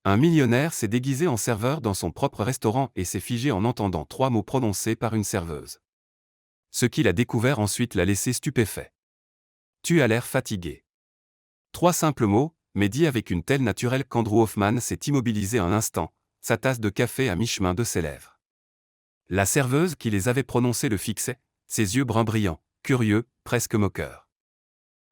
Un millionnaire s'est déguisé en serveur dans son propre restaurant et s'est figé en entendant 3 mots prononcés par une serveuse. Ce qu'il a découvert ensuite l'a laissé stupéfait. Tu as l'air fatigué. 3 simples mots, mais dits avec une telle naturelle qu'Andrew Hoffman s'est immobilisé un instant, sa tasse de café à mi-chemin de ses lèvres. La serveuse qui les avait prononcés le fixait, ses yeux bruns brillants, curieux, presque moqueurs.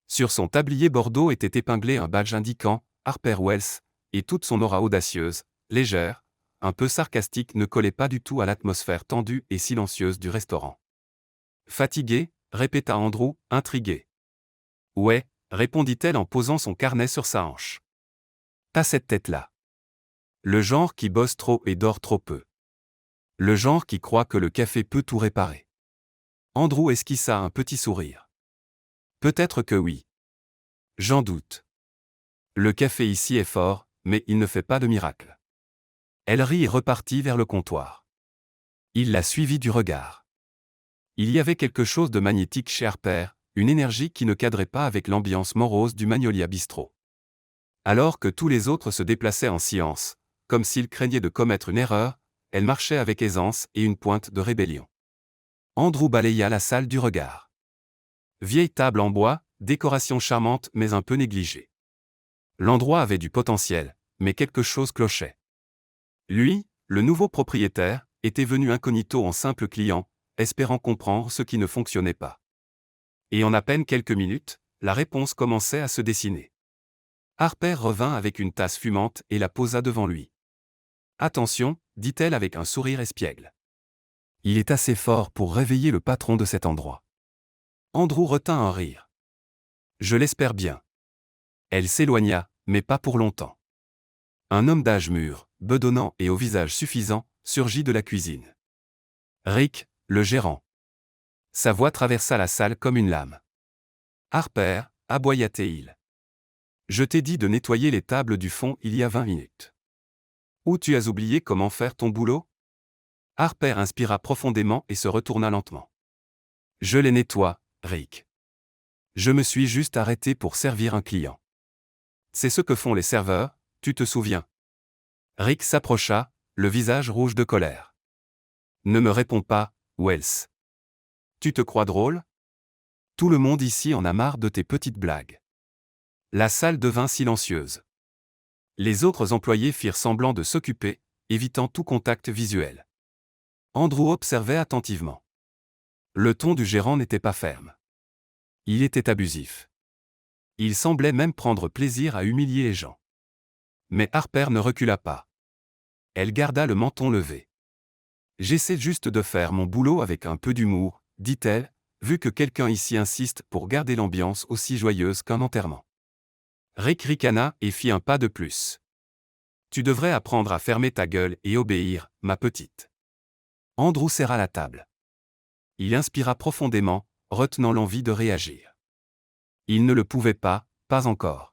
Sur son tablier bordeaux était épinglé un badge indiquant « Harper Wells », et toute son aura audacieuse, légère, un peu sarcastique ne collait pas du tout à l'atmosphère tendue et silencieuse du restaurant. « Fatigué ?» répéta Andrew, intrigué. « Ouais », répondit-elle en posant son carnet sur sa hanche. « T'as cette tête-là. Le genre qui bosse trop et dort trop peu. Le genre qui croit que le café peut tout réparer. » Andrew esquissa un petit sourire. « Peut-être que oui. J'en doute. Le café ici est fort, mais il ne fait pas de miracle. » Elle rit et repartit vers le comptoir. Il la suivit du regard. Il y avait quelque chose de magnétique chez Harper, une énergie qui ne cadrait pas avec l'ambiance morose du Magnolia Bistro. Alors que tous les autres se déplaçaient en silence, comme s'ils craignaient de commettre une erreur, elle marchait avec aisance et une pointe de rébellion. Andrew balaya la salle du regard. Vieille table en bois, décoration charmante mais un peu négligée. L'endroit avait du potentiel, mais quelque chose clochait. Lui, le nouveau propriétaire, était venu incognito en simple client, espérant comprendre ce qui ne fonctionnait pas. Et en à peine quelques minutes, la réponse commençait à se dessiner. Harper revint avec une tasse fumante et la posa devant lui. « Attention », dit-elle avec un sourire espiègle. « Il est assez fort pour réveiller le patron de cet endroit. » Andrew retint un rire. « Je l'espère bien. » Elle s'éloigna, mais pas pour longtemps. Un homme d'âge mûr, bedonnant et au visage suffisant, surgit de la cuisine. Rick, le gérant. Sa voix traversa la salle comme une lame. « Harper », aboya-t-il. « Je t'ai dit de nettoyer les tables du fond il y a 20 minutes. Ou tu as oublié comment faire ton boulot ?» Harper inspira profondément et se retourna lentement. « Je les nettoie, Rick. Je me suis juste arrêté pour servir un client. C'est ce que font les serveurs, tu te souviens ?» Rick s'approcha, le visage rouge de colère. « Ne me réponds pas, Wells. Tu te crois drôle ? Tout le monde ici en a marre de tes petites blagues. » La salle devint silencieuse. Les autres employés firent semblant de s'occuper, évitant tout contact visuel. Andrew observait attentivement. Le ton du gérant n'était pas ferme. Il était abusif. Il semblait même prendre plaisir à humilier les gens. Mais Harper ne recula pas. Elle garda le menton levé. « J'essaie juste de faire mon boulot avec un peu d'humour, » dit-elle, vu que quelqu'un ici insiste pour garder l'ambiance aussi joyeuse qu'un enterrement. Rick ricana et fit un pas de plus. « Tu devrais apprendre à fermer ta gueule et obéir, ma petite. » Andrew serra la table. Il inspira profondément, retenant l'envie de réagir. Il ne le pouvait pas encore.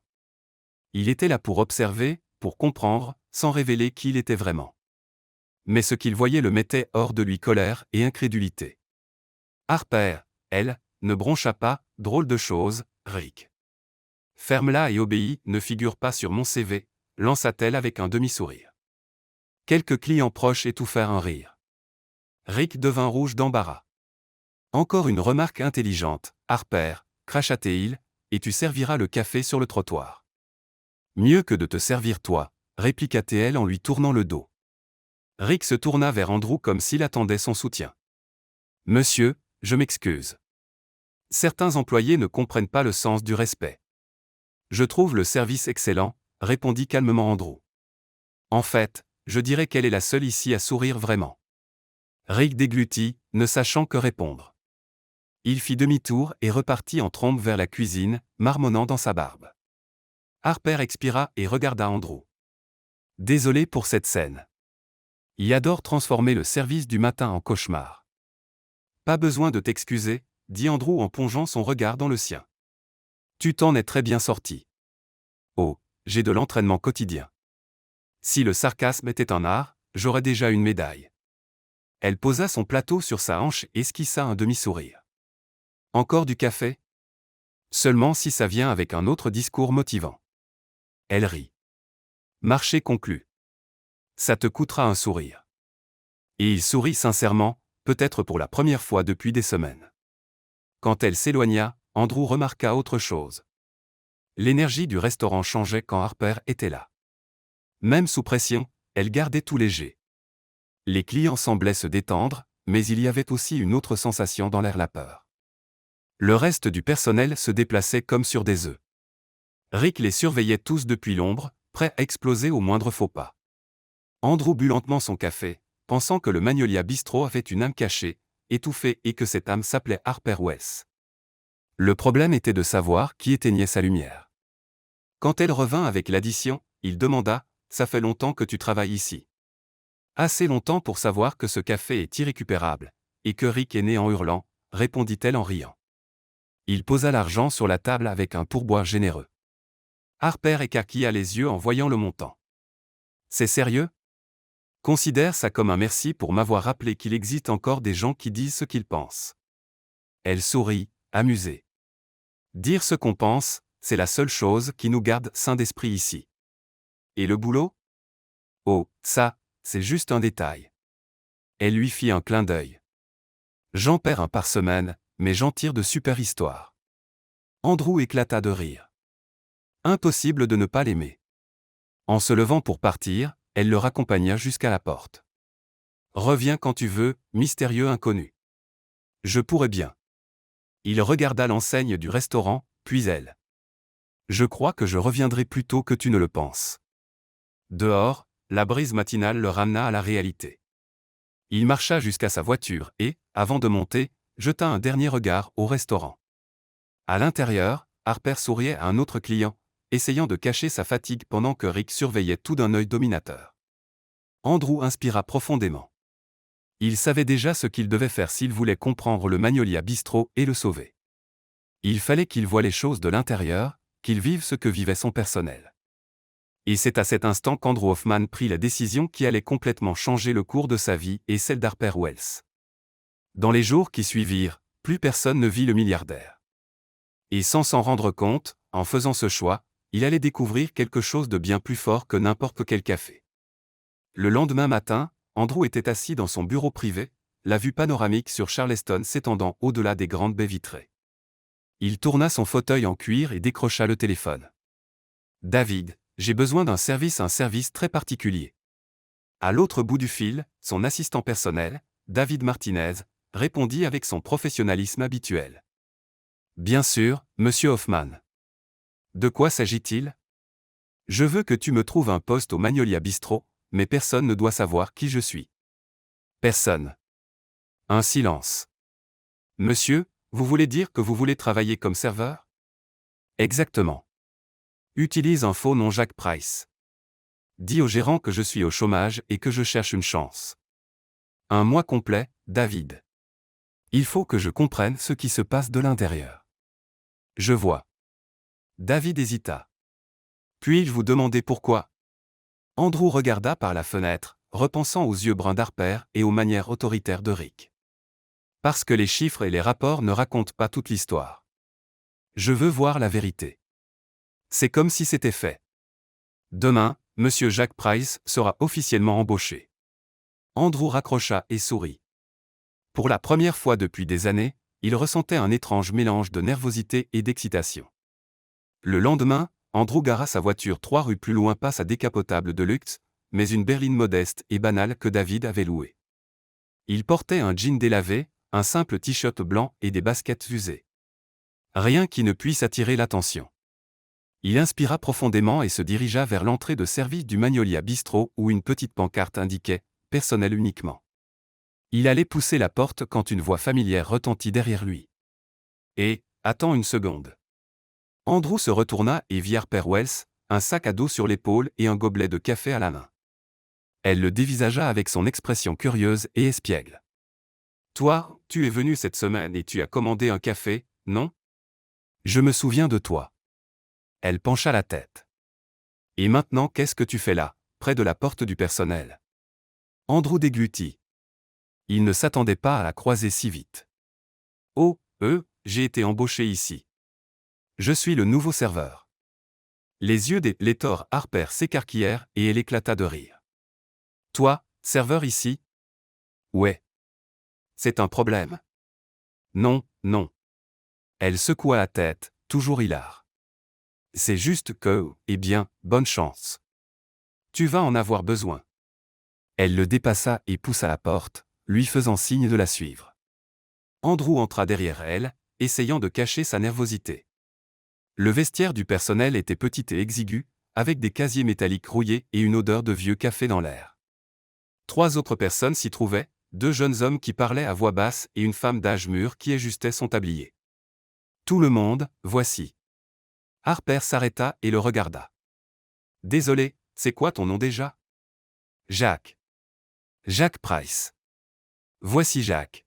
Il était là pour observer, pour comprendre, sans révéler qui il était vraiment. Mais ce qu'il voyait le mettait hors de lui colère et incrédulité. Harper, elle, ne broncha pas, drôle de chose, Rick. « Ferme-la et obéis ne figure pas sur mon CV, lança-t-elle avec un demi-sourire. Quelques clients proches étouffèrent un rire. Rick devint rouge d'embarras. Encore une remarque intelligente, Harper, cracha-t-il, et tu serviras le café sur le trottoir. Mieux que de te servir toi, répliqua-t-elle en lui tournant le dos. Rick se tourna vers Andrew comme s'il attendait son soutien. Monsieur, je m'excuse. Certains employés ne comprennent pas le sens du respect. Je trouve le service excellent, répondit calmement Andrew. En fait, je dirais qu'elle est la seule ici à sourire vraiment. Rick déglutit, ne sachant que répondre. Il fit demi-tour et repartit en trombe vers la cuisine, marmonnant dans sa barbe. Harper expira et regarda Andrew. Désolé pour cette scène. Il adore transformer le service du matin en cauchemar. Pas besoin de t'excuser, dit Andrew en plongeant son regard dans le sien. Tu t'en es très bien sorti. Oh, j'ai de l'entraînement quotidien. Si le sarcasme était un art, j'aurais déjà une médaille. Elle posa son plateau sur sa hanche et esquissa un demi-sourire. Encore du café ? Seulement si ça vient avec un autre discours motivant. Elle rit. Marché conclu. Ça te coûtera un sourire. Et il sourit sincèrement, peut-être pour la première fois depuis des semaines. Quand elle s'éloigna, Andrew remarqua autre chose. L'énergie du restaurant changeait quand Harper était là. Même sous pression, elle gardait tout léger. Les clients semblaient se détendre, mais il y avait aussi une autre sensation dans l'air, la peur. Le reste du personnel se déplaçait comme sur des œufs. Rick les surveillait tous depuis l'ombre, prêts à exploser au moindre faux pas. Andrew but lentement son café, pensant que le Magnolia Bistro avait une âme cachée, étouffée et que cette âme s'appelait Harper Wells. Le problème était de savoir qui éteignait sa lumière. Quand elle revint avec l'addition, il demanda « Ça fait longtemps que tu travailles ici ?» Assez longtemps pour savoir que ce café est irrécupérable, et que Rick est né en hurlant, répondit-elle en riant. Il posa l'argent sur la table avec un pourboire généreux. Harper écarquilla les yeux en voyant le montant. C'est sérieux ? Considère ça comme un merci pour m'avoir rappelé qu'il existe encore des gens qui disent ce qu'ils pensent. Elle sourit, amusée. Dire ce qu'on pense, c'est la seule chose qui nous garde sains d'esprit ici. Et le boulot ? Oh, ça, c'est juste un détail. Elle lui fit un clin d'œil. J'en perds un par semaine, mais j'en tire de super histoires. Andrew éclata de rire. Impossible de ne pas l'aimer. En se levant pour partir, elle le raccompagna jusqu'à la porte. Reviens quand tu veux, mystérieux inconnu. Je pourrais bien. Il regarda l'enseigne du restaurant, puis elle. Je crois que je reviendrai plus tôt que tu ne le penses. Dehors, la brise matinale le ramena à la réalité. Il marcha jusqu'à sa voiture et, avant de monter, jeta un dernier regard au restaurant. À l'intérieur, Harper souriait à un autre client, essayant de cacher sa fatigue pendant que Rick surveillait tout d'un œil dominateur. Andrew inspira profondément. Il savait déjà ce qu'il devait faire s'il voulait comprendre le Magnolia Bistro et le sauver. Il fallait qu'il voie les choses de l'intérieur, qu'il vive ce que vivait son personnel. Et c'est à cet instant qu'Andrew Hoffman prit la décision qui allait complètement changer le cours de sa vie et celle d'Harper Wells. Dans les jours qui suivirent, plus personne ne vit le milliardaire. Et sans s'en rendre compte, en faisant ce choix, il allait découvrir quelque chose de bien plus fort que n'importe quel café. Le lendemain matin, Andrew était assis dans son bureau privé, la vue panoramique sur Charleston s'étendant au-delà des grandes baies vitrées. Il tourna son fauteuil en cuir et décrocha le téléphone. « David, j'ai besoin d'un service, un service très particulier. » À l'autre bout du fil, son assistant personnel, David Martinez, répondit avec son professionnalisme habituel. « Bien sûr, monsieur Hoffman. De quoi s'agit-il ? Je veux que tu me trouves un poste au Magnolia Bistro, mais personne ne doit savoir qui je suis. » Personne. Un silence. « Monsieur, vous voulez dire que vous voulez travailler comme serveur ? » Exactement. Utilise un faux nom Jack Price. Dis au gérant que je suis au chômage et que je cherche une chance. Un mois complet, David. Il faut que je comprenne ce qui se passe de l'intérieur. Je vois. David hésita. Puis-je vous demander pourquoi ? Andrew regarda par la fenêtre, repensant aux yeux bruns d'Harper et aux manières autoritaires de Rick. Parce que les chiffres et les rapports ne racontent pas toute l'histoire. Je veux voir la vérité. C'est comme si c'était fait. Demain, Monsieur Jack Price sera officiellement embauché. Andrew raccrocha et sourit. Pour la première fois depuis des années, il ressentait un étrange mélange de nervosité et d'excitation. Le lendemain, Andrew gara sa voiture 3 rues plus loin, pas sa décapotable de luxe, mais une berline modeste et banale que David avait louée. Il portait un jean délavé, un simple t-shirt blanc et des baskets usées. Rien qui ne puisse attirer l'attention. Il inspira profondément et se dirigea vers l'entrée de service du Magnolia Bistro où une petite pancarte indiquait « Personnel uniquement ». Il allait pousser la porte quand une voix familière retentit derrière lui. « Et, attends une seconde. » Andrew se retourna et vit Harper Wells, un sac à dos sur l'épaule et un gobelet de café à la main. Elle le dévisagea avec son expression curieuse et espiègle. « Toi, tu es venu cette semaine et tu as commandé un café, non ? Je me souviens de toi. » Elle pencha la tête. « Et maintenant qu'est-ce que tu fais là, près de la porte du personnel ?» Andrew déglutit. Il ne s'attendait pas à la croiser si vite. « Oh, j'ai été embauché ici. Je suis le nouveau serveur. » Les yeux des Létor Harper s'écarquillèrent et elle éclata de rire. Toi, serveur ici? Ouais. C'est un problème. Non, non. Elle secoua la tête, toujours hilar. C'est juste que, eh bien, bonne chance. Tu vas en avoir besoin. Elle le dépassa et poussa la porte, lui faisant signe de la suivre. Andrew entra derrière elle, essayant de cacher sa nervosité. Le vestiaire du personnel était petit et exigu, avec des casiers métalliques rouillés et une odeur de vieux café dans l'air. 3 autres personnes s'y trouvaient, 2 jeunes hommes qui parlaient à voix basse et une femme d'âge mûr qui ajustait son tablier. Tout le monde, voici. Harper s'arrêta et le regarda. Désolé, c'est quoi ton nom déjà? Jacques. Jacques Price. Voici Jacques.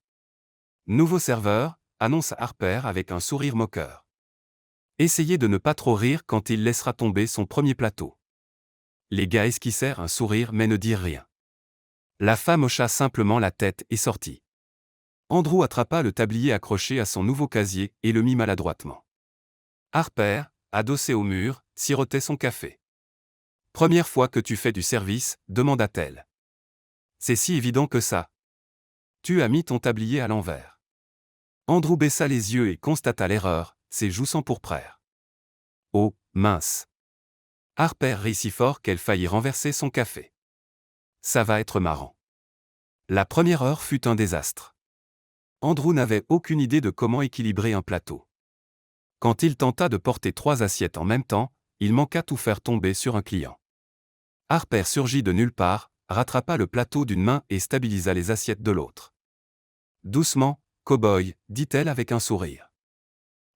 Nouveau serveur, annonça Harper avec un sourire moqueur. Essayez de ne pas trop rire quand il laissera tomber son premier plateau. Les gars esquissèrent un sourire mais ne dirent rien. La femme hocha simplement la tête et sortit. Andrew attrapa le tablier accroché à son nouveau casier et le mit maladroitement. Harper, adossée au mur, sirotait son café. Première fois que tu fais du service, demanda-t-elle. C'est si évident que ça. Tu as mis ton tablier à l'envers. Andrew baissa les yeux et constata l'erreur, ses joues s'empourprèrent. Oh, mince. Harper rit si fort qu'elle faillit renverser son café. Ça va être marrant. La première heure fut un désastre. Andrew n'avait aucune idée de comment équilibrer un plateau. Quand il tenta de porter 3 assiettes en même temps, il manqua tout faire tomber sur un client. Harper surgit de nulle part, rattrapa le plateau d'une main et stabilisa les assiettes de l'autre. Doucement, cow-boy, dit-elle avec un sourire.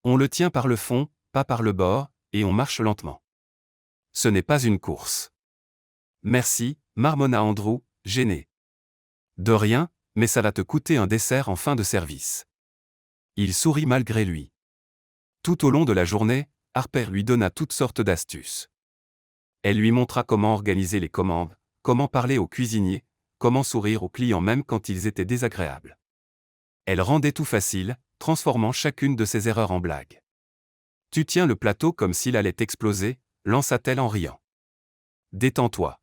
On le tient par le fond, pas par le bord, et on marche lentement. Ce n'est pas une course. Merci, marmonna Andrew, gêné. De rien, mais ça va te coûter un dessert en fin de service. Il sourit malgré lui. Tout au long de la journée, Harper lui donna toutes sortes d'astuces. Elle lui montra comment organiser les commandes, comment parler aux cuisiniers, comment sourire aux clients même quand ils étaient désagréables. Elle rendait tout facile, transformant chacune de ses erreurs en blague. Tu tiens le plateau comme s'il allait exploser, lança-t-elle en riant. Détends-toi.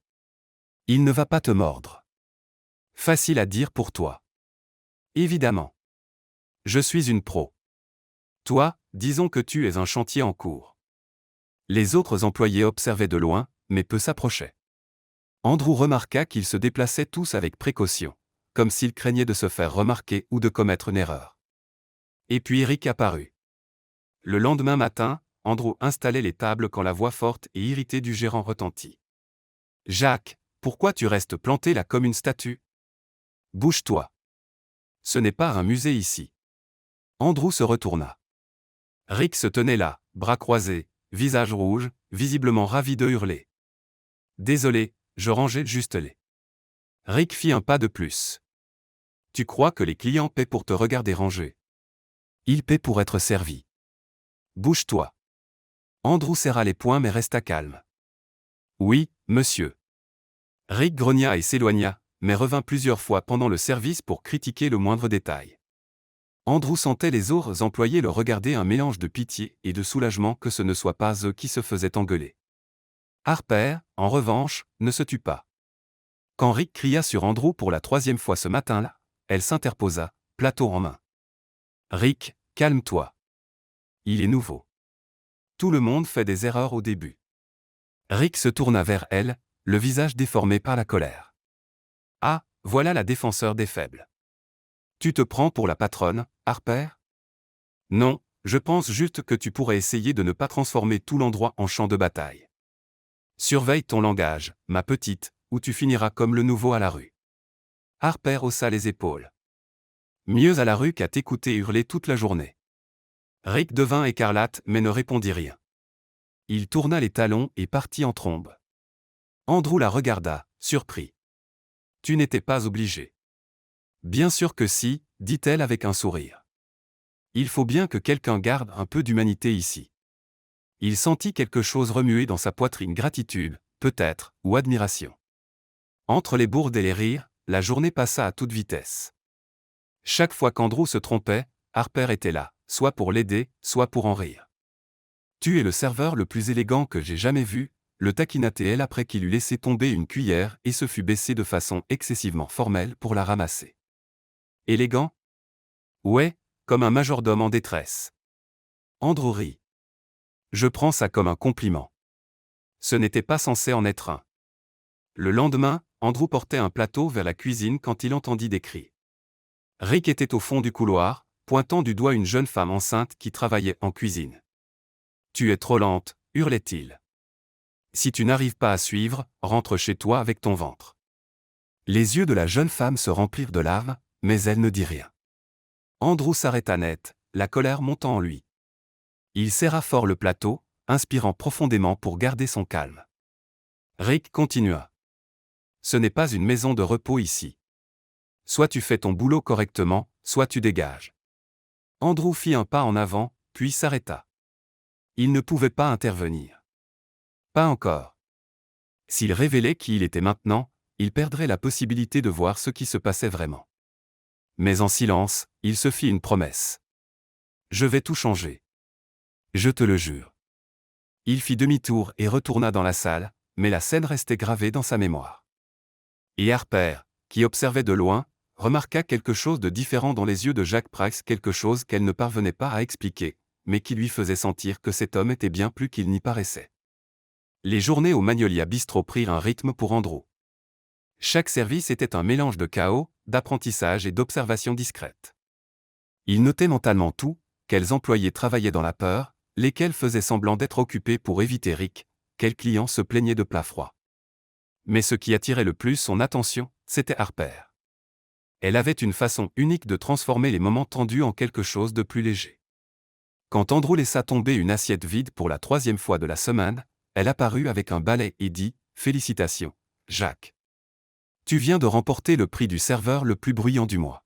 Il ne va pas te mordre. Facile à dire pour toi. Évidemment. Je suis une pro. Toi, disons que tu es un chantier en cours. Les autres employés observaient de loin, mais peu s'approchaient. Andrew remarqua qu'ils se déplaçaient tous avec précaution, comme s'ils craignaient de se faire remarquer ou de commettre une erreur. Et puis Rick apparut. Le lendemain matin, Andrew installait les tables quand la voix forte et irritée du gérant retentit. « Jacques, pourquoi tu restes planté là comme une statue? Bouge-toi. Ce n'est pas un musée ici. » Andrew se retourna. Rick se tenait là, bras croisés, visage rouge, visiblement ravi de hurler. « Désolé, je rangeais juste les. » Rick fit un pas de plus. « Tu crois que les clients paient pour te regarder ranger? Ils paient pour être servis. Bouge-toi. » Andrew serra les poings mais resta calme. « Oui, monsieur. » Rick grogna et s'éloigna, mais revint plusieurs fois pendant le service pour critiquer le moindre détail. Andrew sentait les autres employés le regarder, un mélange de pitié et de soulagement que ce ne soit pas eux qui se faisaient engueuler. Harper, en revanche, ne se tut pas. Quand Rick cria sur Andrew pour la 3e fois ce matin-là, elle s'interposa, plateau en main. « Rick, calme-toi. Il est nouveau. Tout le monde fait des erreurs au début. » Rick se tourna vers elle, le visage déformé par la colère. « Ah, voilà la défenseur des faibles. Tu te prends pour la patronne, Harper? Non, je pense juste que tu pourrais essayer de ne pas transformer tout l'endroit en champ de bataille. Surveille ton langage, ma petite, ou tu finiras comme le nouveau à la rue. » Harper haussa les épaules. Mieux à la rue qu'à t'écouter hurler toute la journée. Rick devint écarlate mais ne répondit rien. Il tourna les talons et partit en trombe. Andrew la regarda, surpris. « Tu n'étais pas obligé. » « Bien sûr que si, dit-elle avec un sourire. Il faut bien que quelqu'un garde un peu d'humanité ici. Il sentit quelque chose remuer dans sa poitrine, gratitude, peut-être, ou admiration. Entre les bourdes et les rires, la journée passa à toute vitesse. Chaque fois qu'Andrew se trompait, Harper était là, soit pour l'aider, soit pour en rire. Tu es le serveur le plus élégant que j'ai jamais vu, le taquina-t-elle après qu'il eut laissé tomber une cuillère et se fut baissé de façon excessivement formelle pour la ramasser. Élégant? Ouais, comme un majordome en détresse. Andrew rit. Je prends ça comme un compliment. Ce n'était pas censé en être un. Le lendemain, Andrew portait un plateau vers la cuisine quand il entendit des cris. Rick était au fond du couloir, pointant du doigt une jeune femme enceinte qui travaillait en cuisine. « Tu es trop lente », hurlait-il. « Si tu n'arrives pas à suivre, rentre chez toi avec ton ventre. » Les yeux de la jeune femme se remplirent de larmes, mais elle ne dit rien. Andrew s'arrêta net, la colère montant en lui. Il serra fort le plateau, inspirant profondément pour garder son calme. Rick continua. « Ce n'est pas une maison de repos ici. Soit tu fais ton boulot correctement, soit tu dégages. » Andrew fit un pas en avant, puis s'arrêta. Il ne pouvait pas intervenir. Pas encore. S'il révélait qui il était maintenant, il perdrait la possibilité de voir ce qui se passait vraiment. Mais en silence, il se fit une promesse. « Je vais tout changer. Je te le jure. » Il fit demi-tour et retourna dans la salle, mais la scène restait gravée dans sa mémoire. Et Harper, qui observait de loin, remarqua quelque chose de différent dans les yeux de Jack Price, quelque chose qu'elle ne parvenait pas à expliquer, mais qui lui faisait sentir que cet homme était bien plus qu'il n'y paraissait. Les journées au Magnolia Bistro prirent un rythme pour Andrew. Chaque service était un mélange de chaos, d'apprentissage et d'observation discrète. Il notait mentalement tout, quels employés travaillaient dans la peur, lesquels faisaient semblant d'être occupés pour éviter Rick, quels clients se plaignaient de plats froids. Mais ce qui attirait le plus son attention, c'était Harper. Elle avait une façon unique de transformer les moments tendus en quelque chose de plus léger. Quand Andrew laissa tomber une assiette vide pour la 3e fois de la semaine, elle apparut avec un balai et dit « Félicitations, Jack. Tu viens de remporter le prix du serveur le plus bruyant du mois. »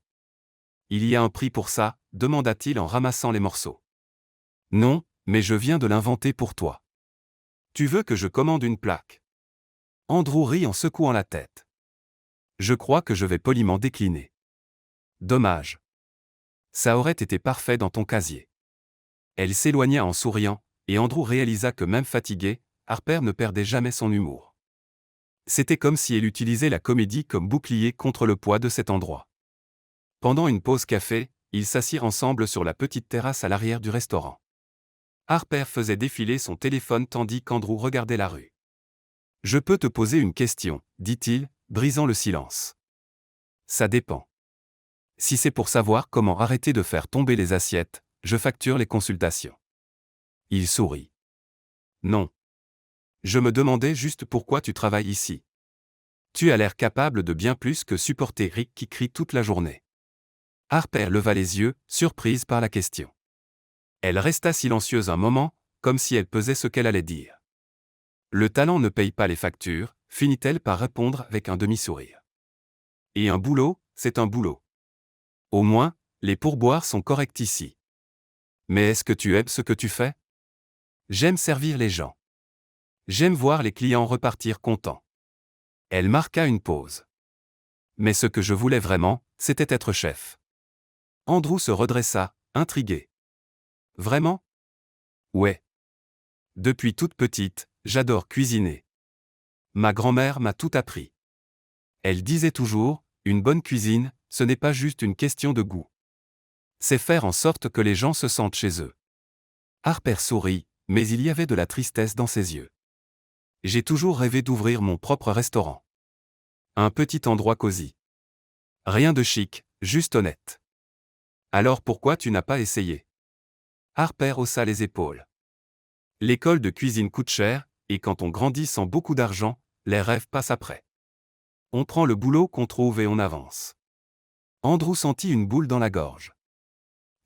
« Il y a un prix pour ça ?» demanda-t-il en ramassant les morceaux. « Non, mais je viens de l'inventer pour toi. Tu veux que je commande une plaque ?» Andrew rit en secouant la tête. « Je crois que je vais poliment décliner. » « Dommage. Ça aurait été parfait dans ton casier. » Elle s'éloigna en souriant, et Andrew réalisa que même fatiguée, Harper ne perdait jamais son humour. C'était comme si elle utilisait la comédie comme bouclier contre le poids de cet endroit. Pendant une pause café, ils s'assirent ensemble sur la petite terrasse à l'arrière du restaurant. Harper faisait défiler son téléphone tandis qu'Andrew regardait la rue. « Je peux te poser une question, » dit-il, brisant le silence. « Ça dépend. Si c'est pour savoir comment arrêter de faire tomber les assiettes, je facture les consultations. » Il sourit. « Non. Je me demandais juste pourquoi tu travailles ici. Tu as l'air capable de bien plus que supporter Rick qui crie toute la journée. » Harper leva les yeux, surprise par la question. Elle resta silencieuse un moment, comme si elle pesait ce qu'elle allait dire. « Le talent ne paye pas les factures », finit-elle par répondre avec un demi-sourire. « Et un boulot, c'est un boulot. Au moins, les pourboires sont corrects ici. Mais est-ce que tu aimes ce que tu fais ? J'aime servir les gens. J'aime voir les clients repartir contents. » Elle marqua une pause. « Mais ce que je voulais vraiment, c'était être chef. » Andrew se redressa, intrigué. « Vraiment ? » ?»« Ouais. Depuis toute petite, j'adore cuisiner. Ma grand-mère m'a tout appris. Elle disait toujours, une bonne cuisine, ce n'est pas juste une question de goût. C'est faire en sorte que les gens se sentent chez eux. » Harper sourit, mais il y avait de la tristesse dans ses yeux. « J'ai toujours rêvé d'ouvrir mon propre restaurant. Un petit endroit cosy. Rien de chic, juste honnête. Alors pourquoi tu n'as pas essayé ? » Harper haussa les épaules. « L'école de cuisine coûte cher, et quand on grandit sans beaucoup d'argent, les rêves passent après. On prend le boulot qu'on trouve et on avance. » Andrew sentit une boule dans la gorge.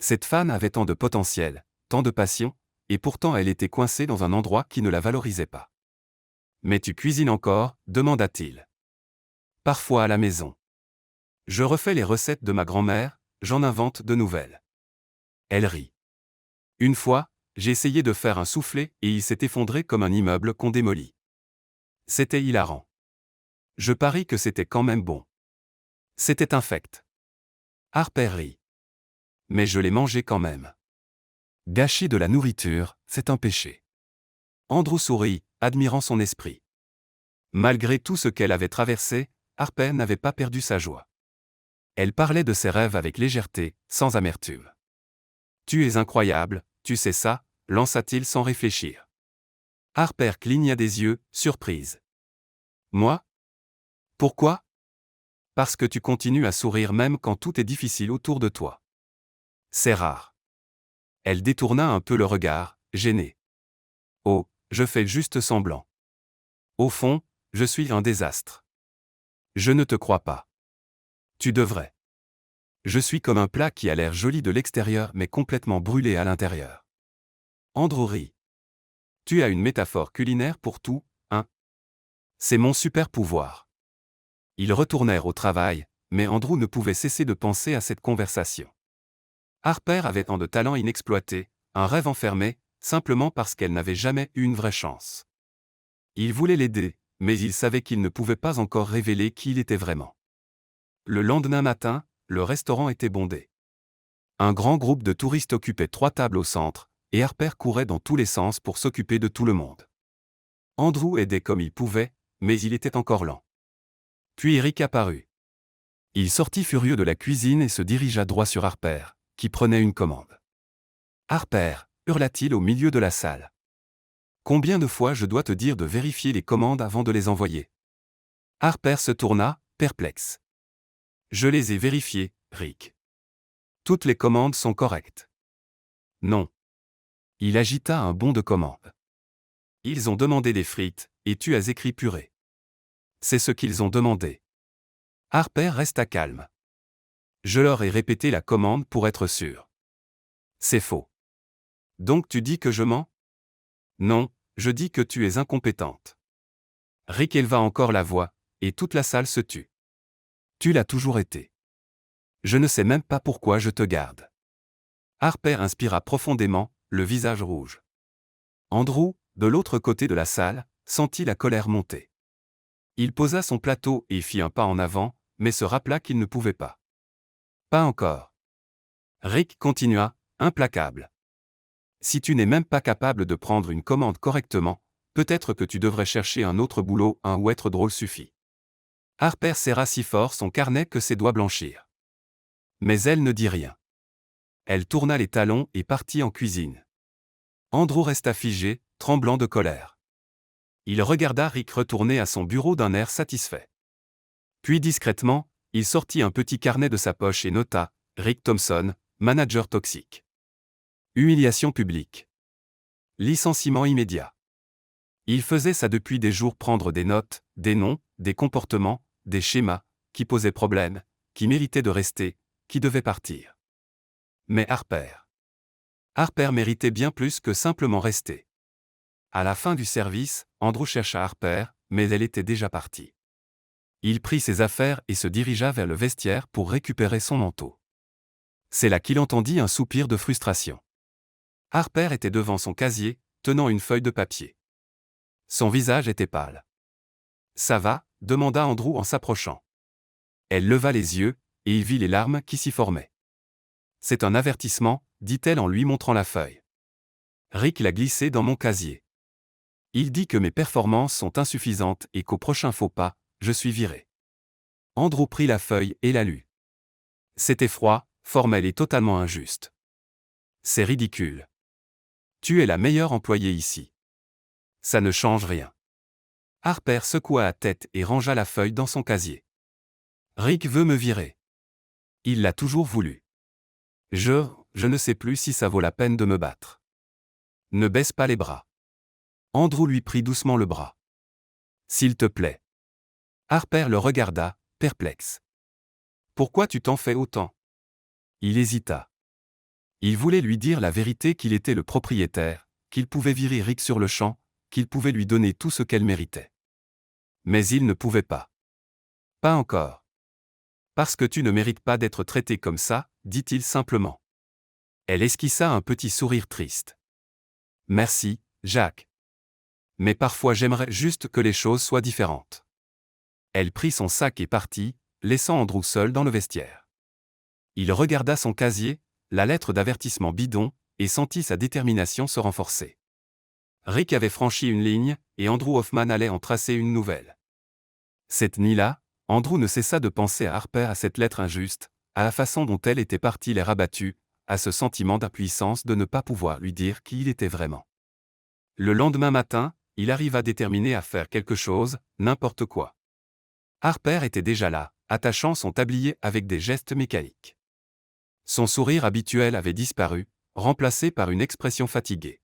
Cette femme avait tant de potentiel, tant de passion, et pourtant elle était coincée dans un endroit qui ne la valorisait pas. « Mais tu cuisines encore ?» demanda-t-il. « Parfois à la maison. Je refais les recettes de ma grand-mère, j'en invente de nouvelles. » Elle rit. « Une fois, j'ai essayé de faire un soufflé et il s'est effondré comme un immeuble qu'on démolit. C'était hilarant. Je parie que c'était quand même bon. C'était infect. » Harper rit. « Mais je l'ai mangé quand même. Gâcher de la nourriture, c'est un péché. » Andrew sourit, admirant son esprit. Malgré tout ce qu'elle avait traversé, Harper n'avait pas perdu sa joie. Elle parlait de ses rêves avec légèreté, sans amertume. « Tu es incroyable, tu sais ça », lança-t-il sans réfléchir. Harper cligna des yeux, surprise. « Moi ? Pourquoi ? Parce que tu continues à sourire même quand tout est difficile autour de toi. C'est rare. » Elle détourna un peu le regard, gênée. « Oh, je fais juste semblant. Au fond, je suis un désastre. Je ne te crois pas. Tu devrais. Je suis comme un plat qui a l'air joli de l'extérieur mais complètement brûlé à l'intérieur. » Andrew rit. « Tu as une métaphore culinaire pour tout, hein ? C'est mon super pouvoir. » Ils retournèrent au travail, mais Andrew ne pouvait cesser de penser à cette conversation. Harper avait tant de talent inexploité, un rêve enfermé, simplement parce qu'elle n'avait jamais eu une vraie chance. Il voulait l'aider, mais il savait qu'il ne pouvait pas encore révéler qui il était vraiment. Le lendemain matin, le restaurant était bondé. Un grand groupe de touristes occupait 3 tables au centre, et Harper courait dans tous les sens pour s'occuper de tout le monde. Andrew aidait comme il pouvait, mais il était encore lent. Puis Eric apparut. Il sortit furieux de la cuisine et se dirigea droit sur Harper, qui prenait une commande. « Harper !» hurla-t-il au milieu de la salle. « Combien de fois je dois te dire de vérifier les commandes avant de les envoyer ?» Harper se tourna, perplexe. « Je les ai vérifiées, Rick. Toutes les commandes sont correctes. » « Non. » Il agita un bon de commande. « Ils ont demandé des frites, et tu as écrit purée. » « C'est ce qu'ils ont demandé. » Harper resta calme. « Je leur ai répété la commande pour être sûr. »« C'est faux. »« Donc tu dis que je mens ? » ?»« Non, je dis que tu es incompétente. » Rick éleva encore la voix, et toute la salle se tut. « Tu l'as toujours été. Je ne sais même pas pourquoi je te garde. » Harper inspira profondément, le visage rouge. Andrew, de l'autre côté de la salle, sentit la colère monter. Il posa son plateau et fit un pas en avant, mais se rappela qu'il ne pouvait pas. Pas encore. Rick continua, implacable. Si tu n'es même pas capable de prendre une commande correctement, peut-être que tu devrais chercher un autre boulot, ou être drôle suffit. Harper serra si fort son carnet que ses doigts blanchirent. Mais elle ne dit rien. Elle tourna les talons et partit en cuisine. Andrew resta figé, tremblant de colère. Il regarda Rick retourner à son bureau d'un air satisfait. Puis discrètement, il sortit un petit carnet de sa poche et nota « Rick Thompson, manager toxique. Humiliation publique. Licenciement immédiat. » Il faisait ça depuis des jours, prendre des notes, des noms, des comportements, des schémas, qui posaient problème, qui méritaient de rester, qui devaient partir. Mais Harper méritait bien plus que simplement rester. À la fin du service, Andrew chercha Harper, mais elle était déjà partie. Il prit ses affaires et se dirigea vers le vestiaire pour récupérer son manteau. C'est là qu'il entendit un soupir de frustration. Harper était devant son casier, tenant une feuille de papier. Son visage était pâle. « Ça va ?» demanda Andrew en s'approchant. Elle leva les yeux, et il vit les larmes qui s'y formaient. « C'est un avertissement », dit-elle en lui montrant la feuille. « Rick l'a glissé dans mon casier. Il dit que mes performances sont insuffisantes et qu'au prochain faux pas, je suis viré. » Andrew prit la feuille et la lut. C'était froid, formel et totalement injuste. « C'est ridicule. Tu es la meilleure employée ici. Ça ne change rien. » Harper secoua la tête et rangea la feuille dans son casier. « Rick veut me virer. Il l'a toujours voulu. Je ne sais plus si ça vaut la peine de me battre. Ne baisse pas les bras. » Andrew lui prit doucement le bras. « S'il te plaît. » Harper le regarda, perplexe. « Pourquoi tu t'en fais autant ?» Il hésita. Il voulait lui dire la vérité, qu'il était le propriétaire, qu'il pouvait virer Rick sur le champ, qu'il pouvait lui donner tout ce qu'elle méritait. Mais il ne pouvait pas. « Pas encore. Parce que tu ne mérites pas d'être traité comme ça, dit-il simplement. Elle esquissa un petit sourire triste. « Merci, Jack. Mais parfois j'aimerais juste que les choses soient différentes. » Elle prit son sac et partit, laissant Andrew seul dans le vestiaire. Il regarda son casier, la lettre d'avertissement bidon, et sentit sa détermination se renforcer. Rick avait franchi une ligne, et Andrew Hoffman allait en tracer une nouvelle. Cette nuit-là, Andrew ne cessa de penser à Harper, à cette lettre injuste, à la façon dont elle était partie l'air abattu, à ce sentiment d'impuissance de ne pas pouvoir lui dire qui il était vraiment. Le lendemain matin, il arriva déterminé à faire quelque chose, n'importe quoi. Harper était déjà là, attachant son tablier avec des gestes mécaniques. Son sourire habituel avait disparu, remplacé par une expression fatiguée.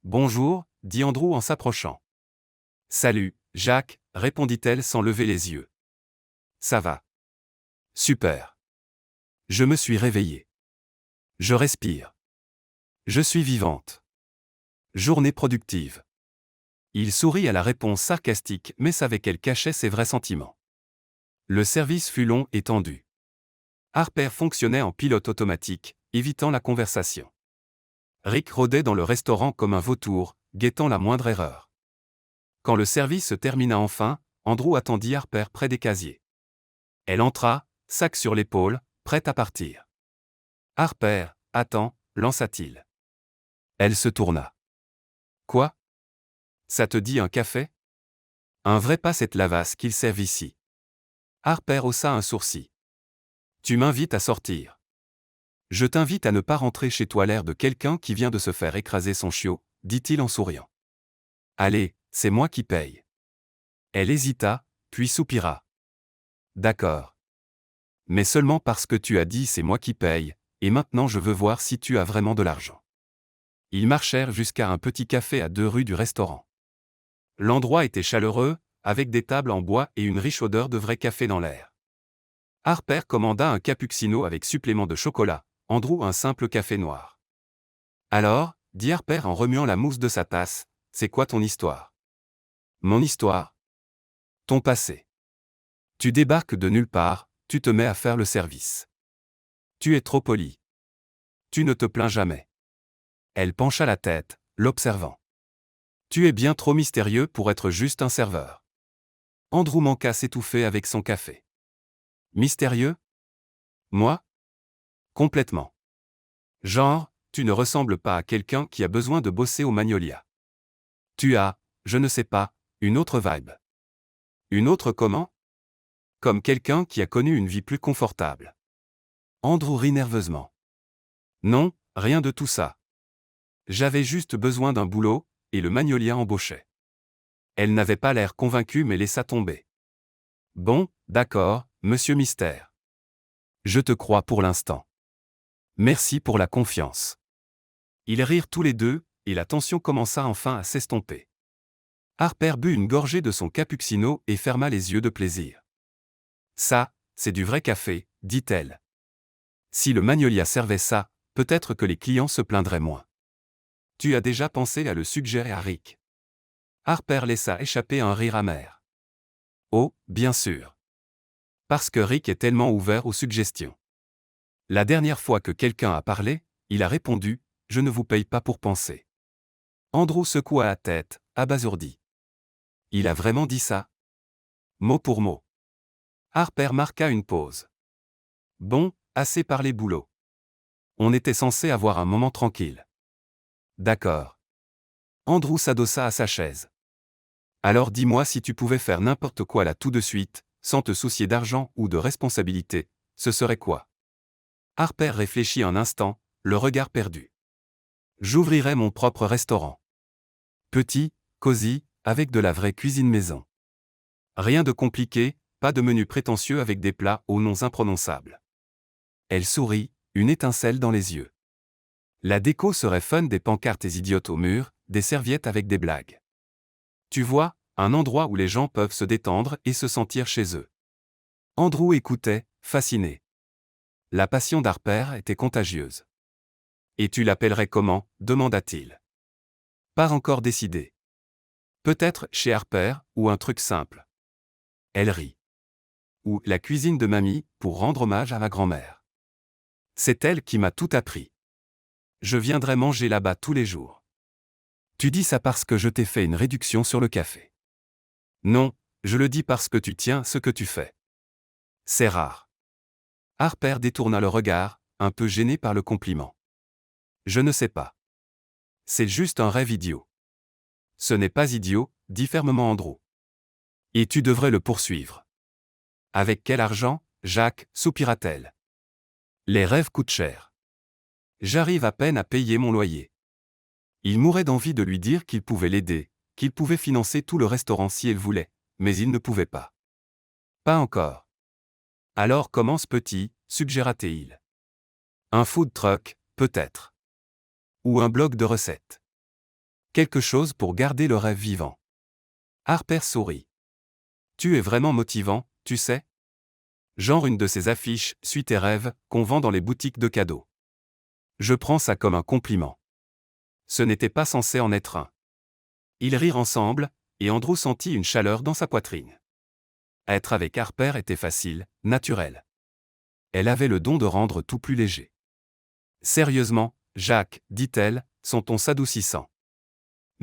« Bonjour », dit Andrew en s'approchant. « Salut, Jacques », répondit-elle sans lever les yeux. « Ça va. »« Super. Je me suis réveillée. Je respire. Je suis vivante. Journée productive. » Il sourit à la réponse sarcastique mais savait qu'elle cachait ses vrais sentiments. Le service fut long et tendu. Harper fonctionnait en pilote automatique, évitant la conversation. Rick rôdait dans le restaurant comme un vautour, guettant la moindre erreur. Quand le service se termina enfin, Andrew attendit Harper près des casiers. Elle entra, sac sur l'épaule, prête à partir. « Harper, attends », lança-t-il. Elle se tourna. « Quoi ? Ça te dit un café ? Un vrai pas cette lavasse qu'il serve ici. » Harper haussa un sourcil. « Tu m'invites à sortir. » « Je t'invite à ne pas rentrer chez toi l'air de quelqu'un qui vient de se faire écraser son chiot, » dit-il en souriant. « Allez, c'est moi qui paye. » Elle hésita, puis soupira. « D'accord. Mais seulement parce que tu as dit c'est moi qui paye, et maintenant je veux voir si tu as vraiment de l'argent. » Ils marchèrent jusqu'à un petit café à 2 rues du restaurant. L'endroit était chaleureux, avec des tables en bois et une riche odeur de vrai café dans l'air. Harper commanda un cappuccino avec supplément de chocolat, Andrew un simple café noir. « Alors, » dit Harper en remuant la mousse de sa tasse, « c'est quoi ton histoire ? » ?»« Mon histoire ? Ton passé. Tu débarques de nulle part, tu te mets à faire le service. Tu es trop poli. Tu ne te plains jamais. » Elle pencha la tête, l'observant. « Tu es bien trop mystérieux pour être juste un serveur. » Andrew manqua s'étouffer avec son café. « Mystérieux ? Moi ? Complètement. Genre, tu ne ressembles pas à quelqu'un qui a besoin de bosser au Magnolia. Tu as, je ne sais pas, une autre vibe. Une autre comment ? Comme quelqu'un qui a connu une vie plus confortable. » Andrew rit nerveusement. « Non, rien de tout ça. J'avais juste besoin d'un boulot, et le Magnolia embauchait. » Elle n'avait pas l'air convaincue mais laissa tomber. « Bon, d'accord, Monsieur Mystère. Je te crois pour l'instant. Merci pour la confiance. » Ils rirent tous les deux, et la tension commença enfin à s'estomper. Harper but une gorgée de son cappuccino et ferma les yeux de plaisir. « Ça, c'est du vrai café, » dit-elle. « Si le Magnolia servait ça, peut-être que les clients se plaindraient moins. » « Tu as déjà pensé à le suggérer à Rick ?» Harper laissa échapper un rire amer. « Oh, bien sûr. Parce que Rick est tellement ouvert aux suggestions. La dernière fois que quelqu'un a parlé, il a répondu « Je ne vous paye pas pour penser. » Andrew secoua la tête, abasourdi. « Il a vraiment dit ça ? » Mot pour mot. Harper marqua une pause. « Bon, assez parlé boulot. On était censé avoir un moment tranquille. » « D'accord. » Andrew s'adossa à sa chaise. « Alors dis-moi si tu pouvais faire n'importe quoi là tout de suite, sans te soucier d'argent ou de responsabilité, ce serait quoi ? » Harper réfléchit un instant, le regard perdu. « J'ouvrirais mon propre restaurant. Petit, cosy, avec de la vraie cuisine maison. Rien de compliqué, pas de menu prétentieux avec des plats aux noms imprononçables. » Elle sourit, une étincelle dans les yeux. La déco serait fun, des pancartes idiotes au mur, des serviettes avec des blagues. Tu vois, un endroit où les gens peuvent se détendre et se sentir chez eux. Andrew écoutait, fasciné. La passion d'Harper était contagieuse. « Et tu l'appellerais comment ? » demanda-t-il. « Pas encore décidé. Peut-être chez Harper, ou un truc simple. » Elle rit. « Ou la cuisine de mamie, pour rendre hommage à ma grand-mère. C'est elle qui m'a tout appris. Je viendrai manger là-bas tous les jours. » Tu dis ça parce que je t'ai fait une réduction sur le café. Non, je le dis parce que tu tiens ce que tu fais. C'est rare. Harper détourna le regard, un peu gêné par le compliment. Je ne sais pas. C'est juste un rêve idiot. Ce n'est pas idiot, dit fermement Andrew. Et tu devrais le poursuivre. Avec quel argent, Jacques, soupira-t-elle. Les rêves coûtent cher. J'arrive à peine à payer mon loyer. Il mourait d'envie de lui dire qu'il pouvait l'aider, qu'il pouvait financer tout le restaurant si elle voulait, mais il ne pouvait pas. Pas encore. Alors commence petit, suggéra-t-il. Un food truck, peut-être. Ou un blog de recettes. Quelque chose pour garder le rêve vivant. Harper sourit. Tu es vraiment motivant, tu sais. Genre une de ces affiches, suis tes rêves, qu'on vend dans les boutiques de cadeaux. Je prends ça comme un compliment. Ce n'était pas censé en être un. Ils rirent ensemble, et Andrew sentit une chaleur dans sa poitrine. Être avec Harper était facile, naturel. Elle avait le don de rendre tout plus léger. Sérieusement, Jacques, dit-elle, son ton s'adoucissant.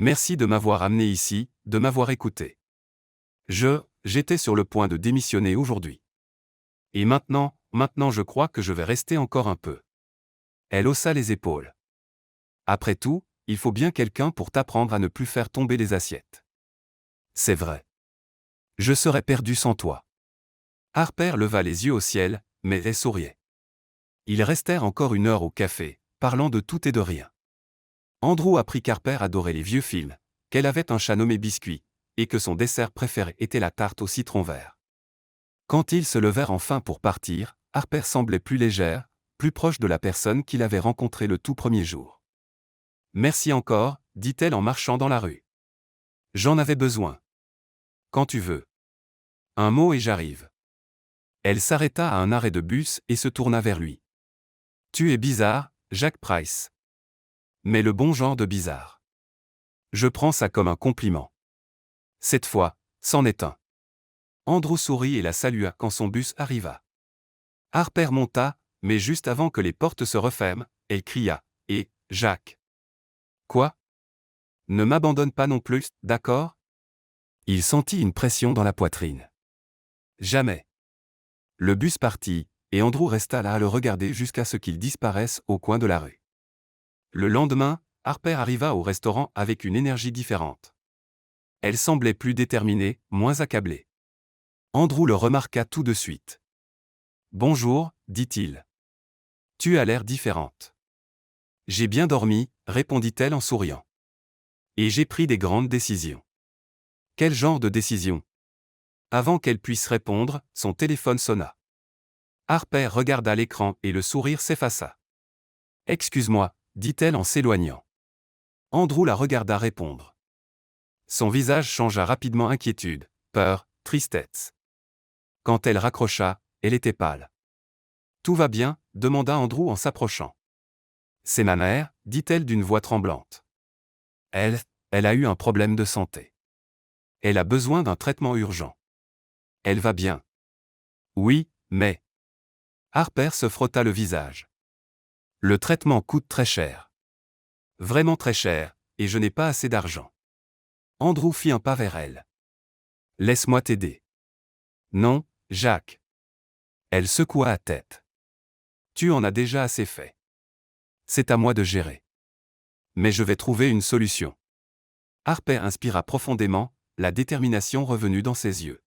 Merci de m'avoir amené ici, de m'avoir écouté. J'étais sur le point de démissionner aujourd'hui. Et maintenant je crois que je vais rester encore un peu. Elle haussa les épaules. Après tout, il faut bien quelqu'un pour t'apprendre à ne plus faire tomber les assiettes. C'est vrai. Je serais perdu sans toi. Harper leva les yeux au ciel, mais elle souriait. Ils restèrent encore 1 heure au café, parlant de tout et de rien. Andrew apprit qu'Harper adorait les vieux films, qu'elle avait un chat nommé Biscuit, et que son dessert préféré était la tarte au citron vert. Quand ils se levèrent enfin pour partir, Harper semblait plus légère, plus proche de la personne qu'il avait rencontrée le tout premier jour. Merci encore, dit-elle en marchant dans la rue. J'en avais besoin. Quand tu veux. Un mot et j'arrive. Elle s'arrêta à un arrêt de bus et se tourna vers lui. Tu es bizarre, Jack Price. Mais le bon genre de bizarre. Je prends ça comme un compliment. Cette fois, c'en est un. Andrew sourit et la salua quand son bus arriva. Harper monta, mais juste avant que les portes se referment, elle cria. Et, Jacques. Quoi? Ne m'abandonne pas non plus, d'accord? Il sentit une pression dans la poitrine. Jamais. Le bus partit, et Andrew resta là à le regarder jusqu'à ce qu'il disparaisse au coin de la rue. Le lendemain, Harper arriva au restaurant avec une énergie différente. Elle semblait plus déterminée, moins accablée. Andrew le remarqua tout de suite. Bonjour, dit-il. Tu as l'air différente. J'ai bien dormi, répondit-elle en souriant. Et j'ai pris des grandes décisions. Quel genre de décision? Avant qu'elle puisse répondre, son téléphone sonna. Harper regarda l'écran et le sourire s'effaça. Excuse-moi, dit-elle en s'éloignant. Andrew la regarda répondre. Son visage changea rapidement inquiétude, peur, tristesse. Quand elle raccrocha, elle était pâle. Tout va bien? Demanda Andrew en s'approchant. C'est ma mère, dit-elle d'une voix tremblante. Elle a eu un problème de santé. Elle a besoin d'un traitement urgent. Elle va bien. Oui, mais... Harper se frotta le visage. Le traitement coûte très cher. Vraiment très cher, et je n'ai pas assez d'argent. Andrew fit un pas vers elle. Laisse-moi t'aider. Non, Jacques. Elle secoua la tête. Tu en as déjà assez fait. C'est à moi de gérer. Mais je vais trouver une solution. Harper inspira profondément, la détermination revenue dans ses yeux.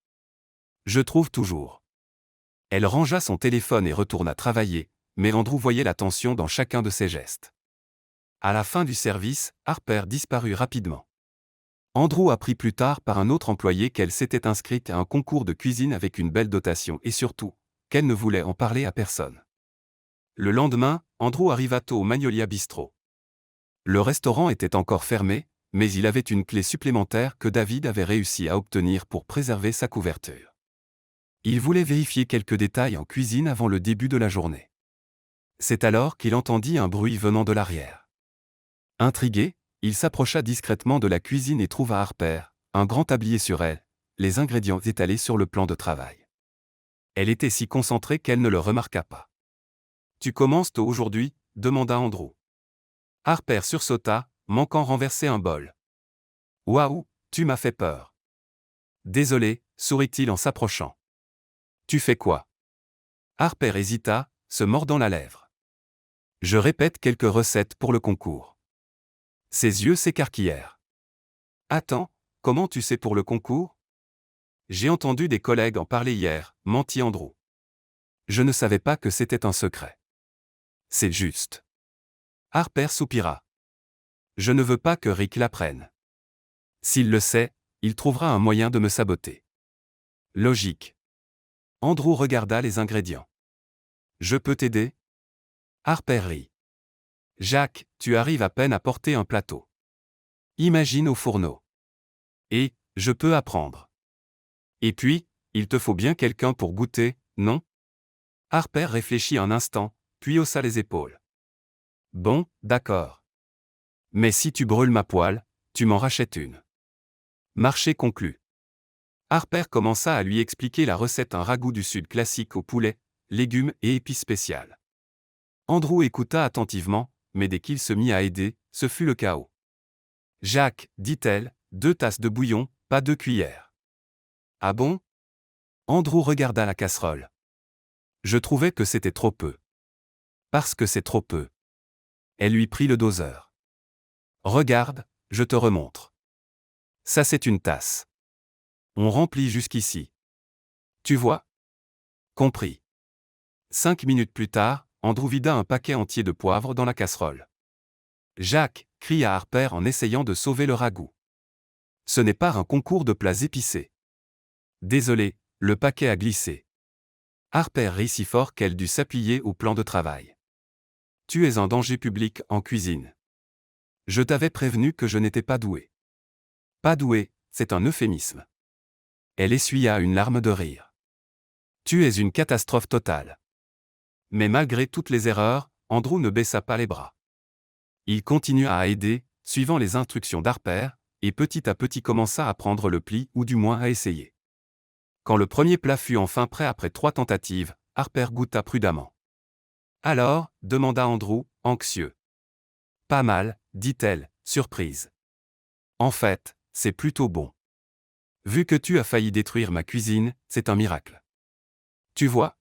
Je trouve toujours. Elle rangea son téléphone et retourna travailler, mais Andrew voyait la tension dans chacun de ses gestes. À la fin du service, Harper disparut rapidement. Andrew apprit plus tard par un autre employé qu'elle s'était inscrite à un concours de cuisine avec une belle dotation et surtout, qu'elle ne voulait en parler à personne. Le lendemain, Andrew arriva tôt au Magnolia Bistro. Le restaurant était encore fermé, mais il avait une clé supplémentaire que David avait réussi à obtenir pour préserver sa couverture. Il voulait vérifier quelques détails en cuisine avant le début de la journée. C'est alors qu'il entendit un bruit venant de l'arrière. Intrigué, il s'approcha discrètement de la cuisine et trouva Harper, un grand tablier sur elle, les ingrédients étalés sur le plan de travail. Elle était si concentrée qu'elle ne le remarqua pas. « Tu commences tôt aujourd'hui » demanda Andrew. Harper sursauta, manquant renverser un bol. « Waouh, tu m'as fait peur. » « Désolé » sourit-il en s'approchant. « Tu fais quoi ?» Harper hésita, se mordant la lèvre. « Je répète quelques recettes pour le concours. » Ses yeux s'écarquillèrent. Attends, comment tu sais pour le concours? J'ai entendu des collègues en parler hier, mentit Andrew. Je ne savais pas que c'était un secret. C'est juste. Harper soupira. Je ne veux pas que Rick l'apprenne. S'il le sait, il trouvera un moyen de me saboter. Logique. Andrew regarda les ingrédients. Je peux t'aider? Harper rit. Jack, tu arrives à peine à porter un plateau. Imagine au fourneau. Et, je peux apprendre. Et puis, il te faut bien quelqu'un pour goûter, non? Harper réfléchit un instant, puis haussa les épaules. Bon, d'accord. Mais si tu brûles ma poêle, tu m'en rachètes une. Marché conclu. Harper commença à lui expliquer la recette un ragoût du Sud classique au poulet, légumes et épices spéciales. Andrew écouta attentivement, mais dès qu'il se mit à aider, ce fut le chaos. Jacques, dit-elle, 2 tasses de bouillon, pas 2 cuillères. Ah bon? Andrew regarda la casserole. Je trouvais que c'était trop peu. Parce que c'est trop peu. Elle lui prit le doseur. Regarde, je te remontre. Ça c'est une tasse. On remplit jusqu'ici. Tu vois? Compris. 5 minutes plus tard, Andrew vida un paquet entier de poivre dans la casserole. Jacques, cria Harper en essayant de sauver le ragoût. Ce n'est pas un concours de plats épicés. Désolé, le paquet a glissé. Harper rit si fort qu'elle dut s'appuyer au plan de travail. Tu es un danger public en cuisine. Je t'avais prévenu que je n'étais pas doué. Pas doué, c'est un euphémisme. Elle essuya une larme de rire. Tu es une catastrophe totale. Mais malgré toutes les erreurs, Andrew ne baissa pas les bras. Il continua à aider, suivant les instructions d'Harper, et petit à petit commença à prendre le pli ou du moins à essayer. Quand le premier plat fut enfin prêt après 3 tentatives, Harper goûta prudemment. Alors, demanda Andrew, anxieux. Pas mal, dit-elle, surprise. En fait, c'est plutôt bon. Vu que tu as failli détruire ma cuisine, c'est un miracle. Tu vois?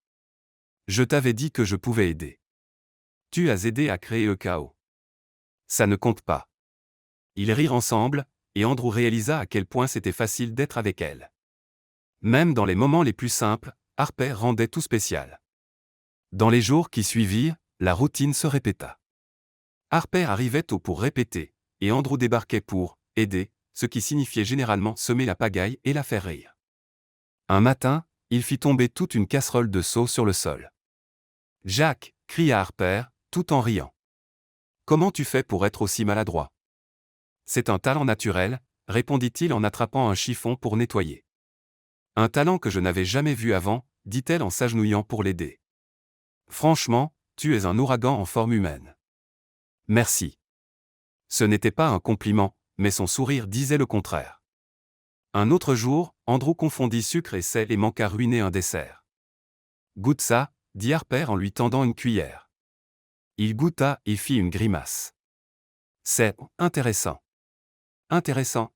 Je t'avais dit que je pouvais aider. Tu as aidé à créer le chaos. Ça ne compte pas. Ils rirent ensemble, et Andrew réalisa à quel point c'était facile d'être avec elle. Même dans les moments les plus simples, Harper rendait tout spécial. Dans les jours qui suivirent, la routine se répéta. Harper arrivait tôt pour répéter, et Andrew débarquait pour aider, ce qui signifiait généralement semer la pagaille et la faire rire. Un matin, il fit tomber toute une casserole de sauce sur le sol. « Jack !» cria Harper, tout en riant. « Comment tu fais pour être aussi maladroit ?»« C'est un talent naturel, » répondit-il en attrapant un chiffon pour nettoyer. « Un talent que je n'avais jamais vu avant, » dit-elle en s'agenouillant pour l'aider. « Franchement, tu es un ouragan en forme humaine. » Merci. Ce n'était pas un compliment, mais son sourire disait le contraire. Un autre jour, Andrew confondit sucre et sel et manqua ruiner un dessert. « Goûte ça », dit Harper en lui tendant une cuillère. Il goûta et fit une grimace. « C'est intéressant. » Intéressant.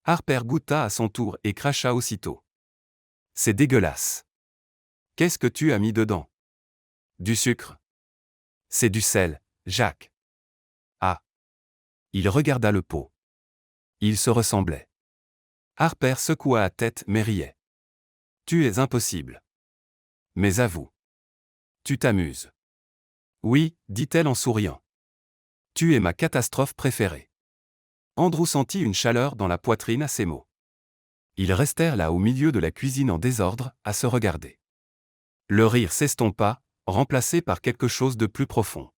Harper goûta à son tour et cracha aussitôt. « C'est dégueulasse. Qu'est-ce que tu as mis dedans? » Du sucre. C'est du sel, Jacques. Ah. Il regarda le pot. Il se ressemblait. Harper secoua la tête mais riait. Tu es impossible. Mais avoue. Tu t'amuses. Oui, dit-elle en souriant. Tu es ma catastrophe préférée. Andrew sentit une chaleur dans la poitrine à ces mots. Ils restèrent là au milieu de la cuisine en désordre, à se regarder. Le rire s'estompa, remplacé par quelque chose de plus profond.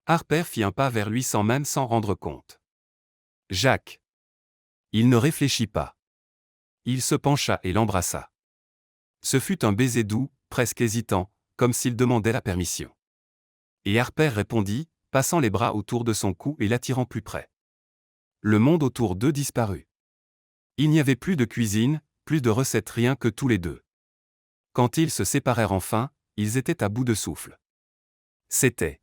Harper fit un pas vers lui sans même s'en rendre compte. Jacques. Il ne réfléchit pas. Il se pencha et l'embrassa. Ce fut un baiser doux, presque hésitant, comme s'il demandait la permission. Et Harper répondit, passant les bras autour de son cou et l'attirant plus près. Le monde autour d'eux disparut. Il n'y avait plus de cuisine, plus de recettes, rien que tous les deux. Quand ils se séparèrent enfin, ils étaient à bout de souffle. C'était.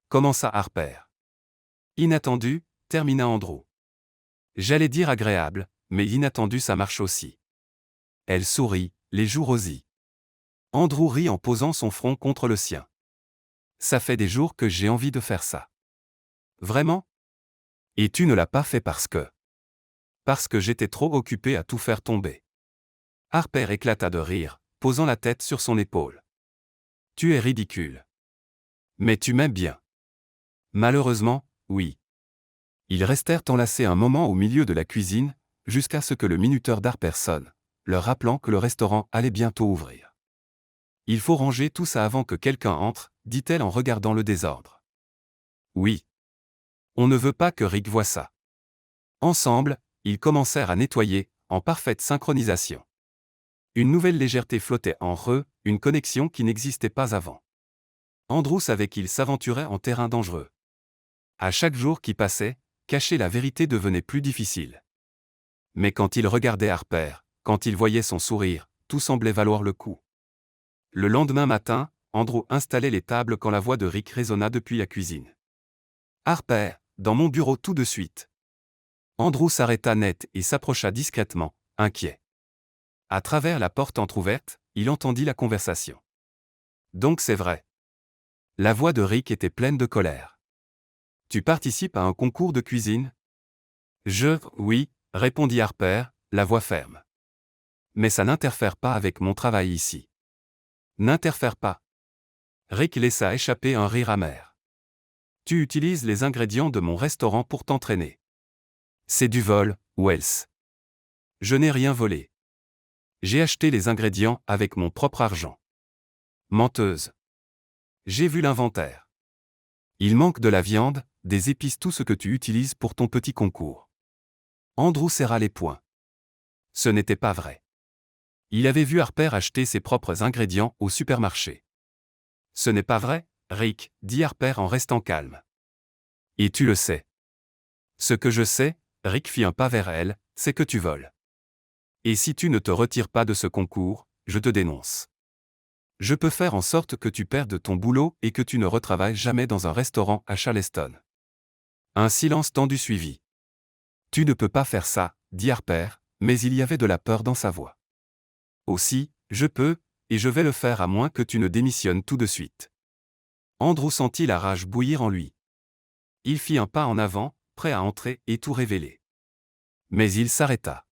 Commença Harper. Inattendu, termina Andrew. J'allais dire agréable, mais inattendu ça marche aussi. Elle sourit, les joues rosies. Andrew rit en posant son front contre le sien. Ça fait des jours que j'ai envie de faire ça. Vraiment? Et tu ne l'as pas fait parce que... Parce que j'étais trop occupé à tout faire tomber. Harper éclata de rire, posant la tête sur son épaule. Tu es ridicule. Mais tu m'aimes bien. Malheureusement, oui. Ils restèrent enlacés un moment au milieu de la cuisine, jusqu'à ce que le minuteur d'Harper sonne, leur rappelant que le restaurant allait bientôt ouvrir. Il faut ranger tout ça avant que quelqu'un entre, dit-elle en regardant le désordre. Oui. On ne veut pas que Rick voie ça. Ensemble, ils commencèrent à nettoyer, en parfaite synchronisation. Une nouvelle légèreté flottait entre eux, une connexion qui n'existait pas avant. Andrew savait qu'il s'aventurait en terrain dangereux. À chaque jour qui passait, cacher la vérité devenait plus difficile. Mais quand il regardait Harper, quand il voyait son sourire, tout semblait valoir le coup. Le lendemain matin, Andrew installait les tables quand la voix de Rick résonna depuis la cuisine. « Harper, dans mon bureau tout de suite. » Andrew s'arrêta net et s'approcha discrètement, inquiet. À travers la porte entr'ouverte, il entendit la conversation. « Donc c'est vrai. » La voix de Rick était pleine de colère. « Tu participes à un concours de cuisine ? » « Oui, » répondit Harper, la voix ferme. « Mais ça n'interfère pas avec mon travail ici. »« N'interfère pas. » Rick laissa échapper un rire amer. « Tu utilises les ingrédients de mon restaurant pour t'entraîner. C'est du vol, Wells. Je n'ai rien volé. J'ai acheté les ingrédients avec mon propre argent. Menteuse. J'ai vu l'inventaire. Il manque de la viande, des épices, tout ce que tu utilises pour ton petit concours. » Andrew serra les poings. Ce n'était pas vrai. Il avait vu Harper acheter ses propres ingrédients au supermarché. « Ce n'est pas vrai, Rick, » dit Harper en restant calme. « Et tu le sais. » « Ce que je sais, » Rick fit un pas vers elle, « c'est que tu voles. Et si tu ne te retires pas de ce concours, je te dénonce. Je peux faire en sorte que tu perdes ton boulot et que tu ne retravailles jamais dans un restaurant à Charleston. » Un silence tendu suivit. « Tu ne peux pas faire ça, » dit Harper, mais il y avait de la peur dans sa voix. « Aussi, je peux, et je vais le faire à moins que tu ne démissionnes tout de suite. » Andrew sentit la rage bouillir en lui. Il fit un pas en avant, prêt à entrer et tout révéler. Mais il s'arrêta.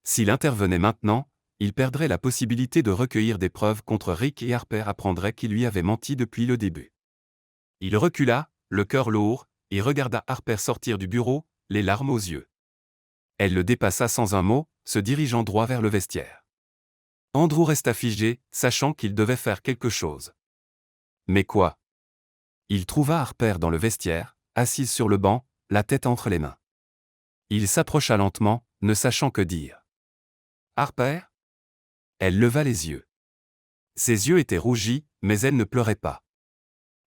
S'il intervenait maintenant, il perdrait la possibilité de recueillir des preuves contre Rick et Harper apprendrait qu'il lui avait menti depuis le début. Il recula, le cœur lourd, et regarda Harper sortir du bureau, les larmes aux yeux. Elle le dépassa sans un mot, se dirigeant droit vers le vestiaire. Andrew resta figé, sachant qu'il devait faire quelque chose. Mais quoi ? Il trouva Harper dans le vestiaire, assise sur le banc, la tête entre les mains. Il s'approcha lentement, ne sachant que dire. « Harper ?» Elle leva les yeux. Ses yeux étaient rougis, mais elle ne pleurait pas.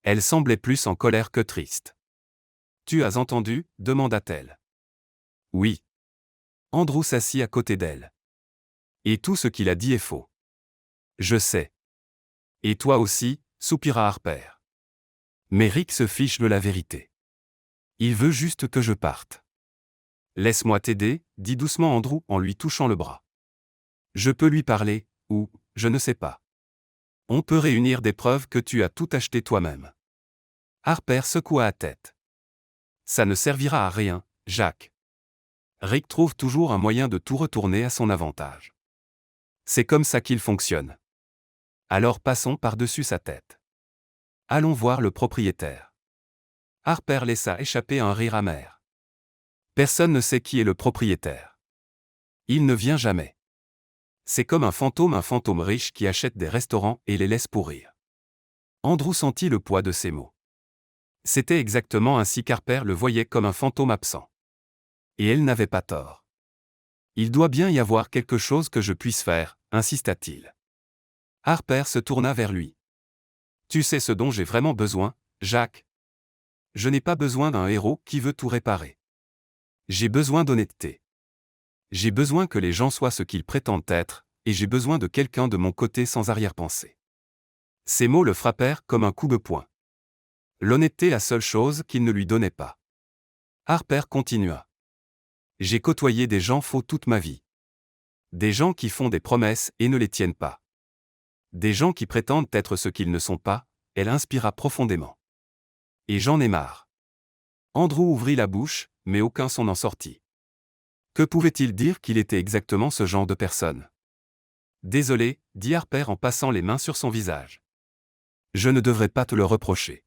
Elle semblait plus en colère que triste. « Tu as entendu ?» demanda-t-elle. « Oui. » Andrew s'assit à côté d'elle. « Et tout ce qu'il a dit est faux. »« Je sais. »« Et toi aussi ?» soupira Harper. Mais Rick se fiche de la vérité. Il veut juste que je parte. « Laisse-moi t'aider, » dit doucement Andrew en lui touchant le bras. « Je peux lui parler, ou, je ne sais pas. On peut réunir des preuves que tu as tout acheté toi-même. » Harper secoua la tête. « Ça ne servira à rien, Jack. Rick trouve toujours un moyen de tout retourner à son avantage. C'est comme ça qu'il fonctionne. Alors passons par-dessus sa tête. Allons voir le propriétaire. » Harper laissa échapper un rire amer. Personne ne sait qui est le propriétaire. Il ne vient jamais. C'est comme un fantôme riche qui achète des restaurants et les laisse pourrir. Andrew sentit le poids de ces mots. C'était exactement ainsi qu'Harper le voyait, comme un fantôme absent. Et elle n'avait pas tort. Il doit bien y avoir quelque chose que je puisse faire, insista-t-il. Harper se tourna vers lui. Tu sais ce dont j'ai vraiment besoin, Jack ? Je n'ai pas besoin d'un héros qui veut tout réparer. J'ai besoin d'honnêteté. J'ai besoin que les gens soient ce qu'ils prétendent être, et j'ai besoin de quelqu'un de mon côté sans arrière-pensée. Ces mots le frappèrent comme un coup de poing. L'honnêteté, la seule chose qu'il ne lui donnait pas. Harper continua. J'ai côtoyé des gens faux toute ma vie. Des gens qui font des promesses et ne les tiennent pas. Des gens qui prétendent être ce qu'ils ne sont pas, elle inspira profondément. Et j'en ai marre. Andrew ouvrit la bouche, mais aucun son n'en sortit. Que pouvait-il dire qu'il était exactement ce genre de personne? Désolé, dit Harper en passant les mains sur son visage. Je ne devrais pas te le reprocher.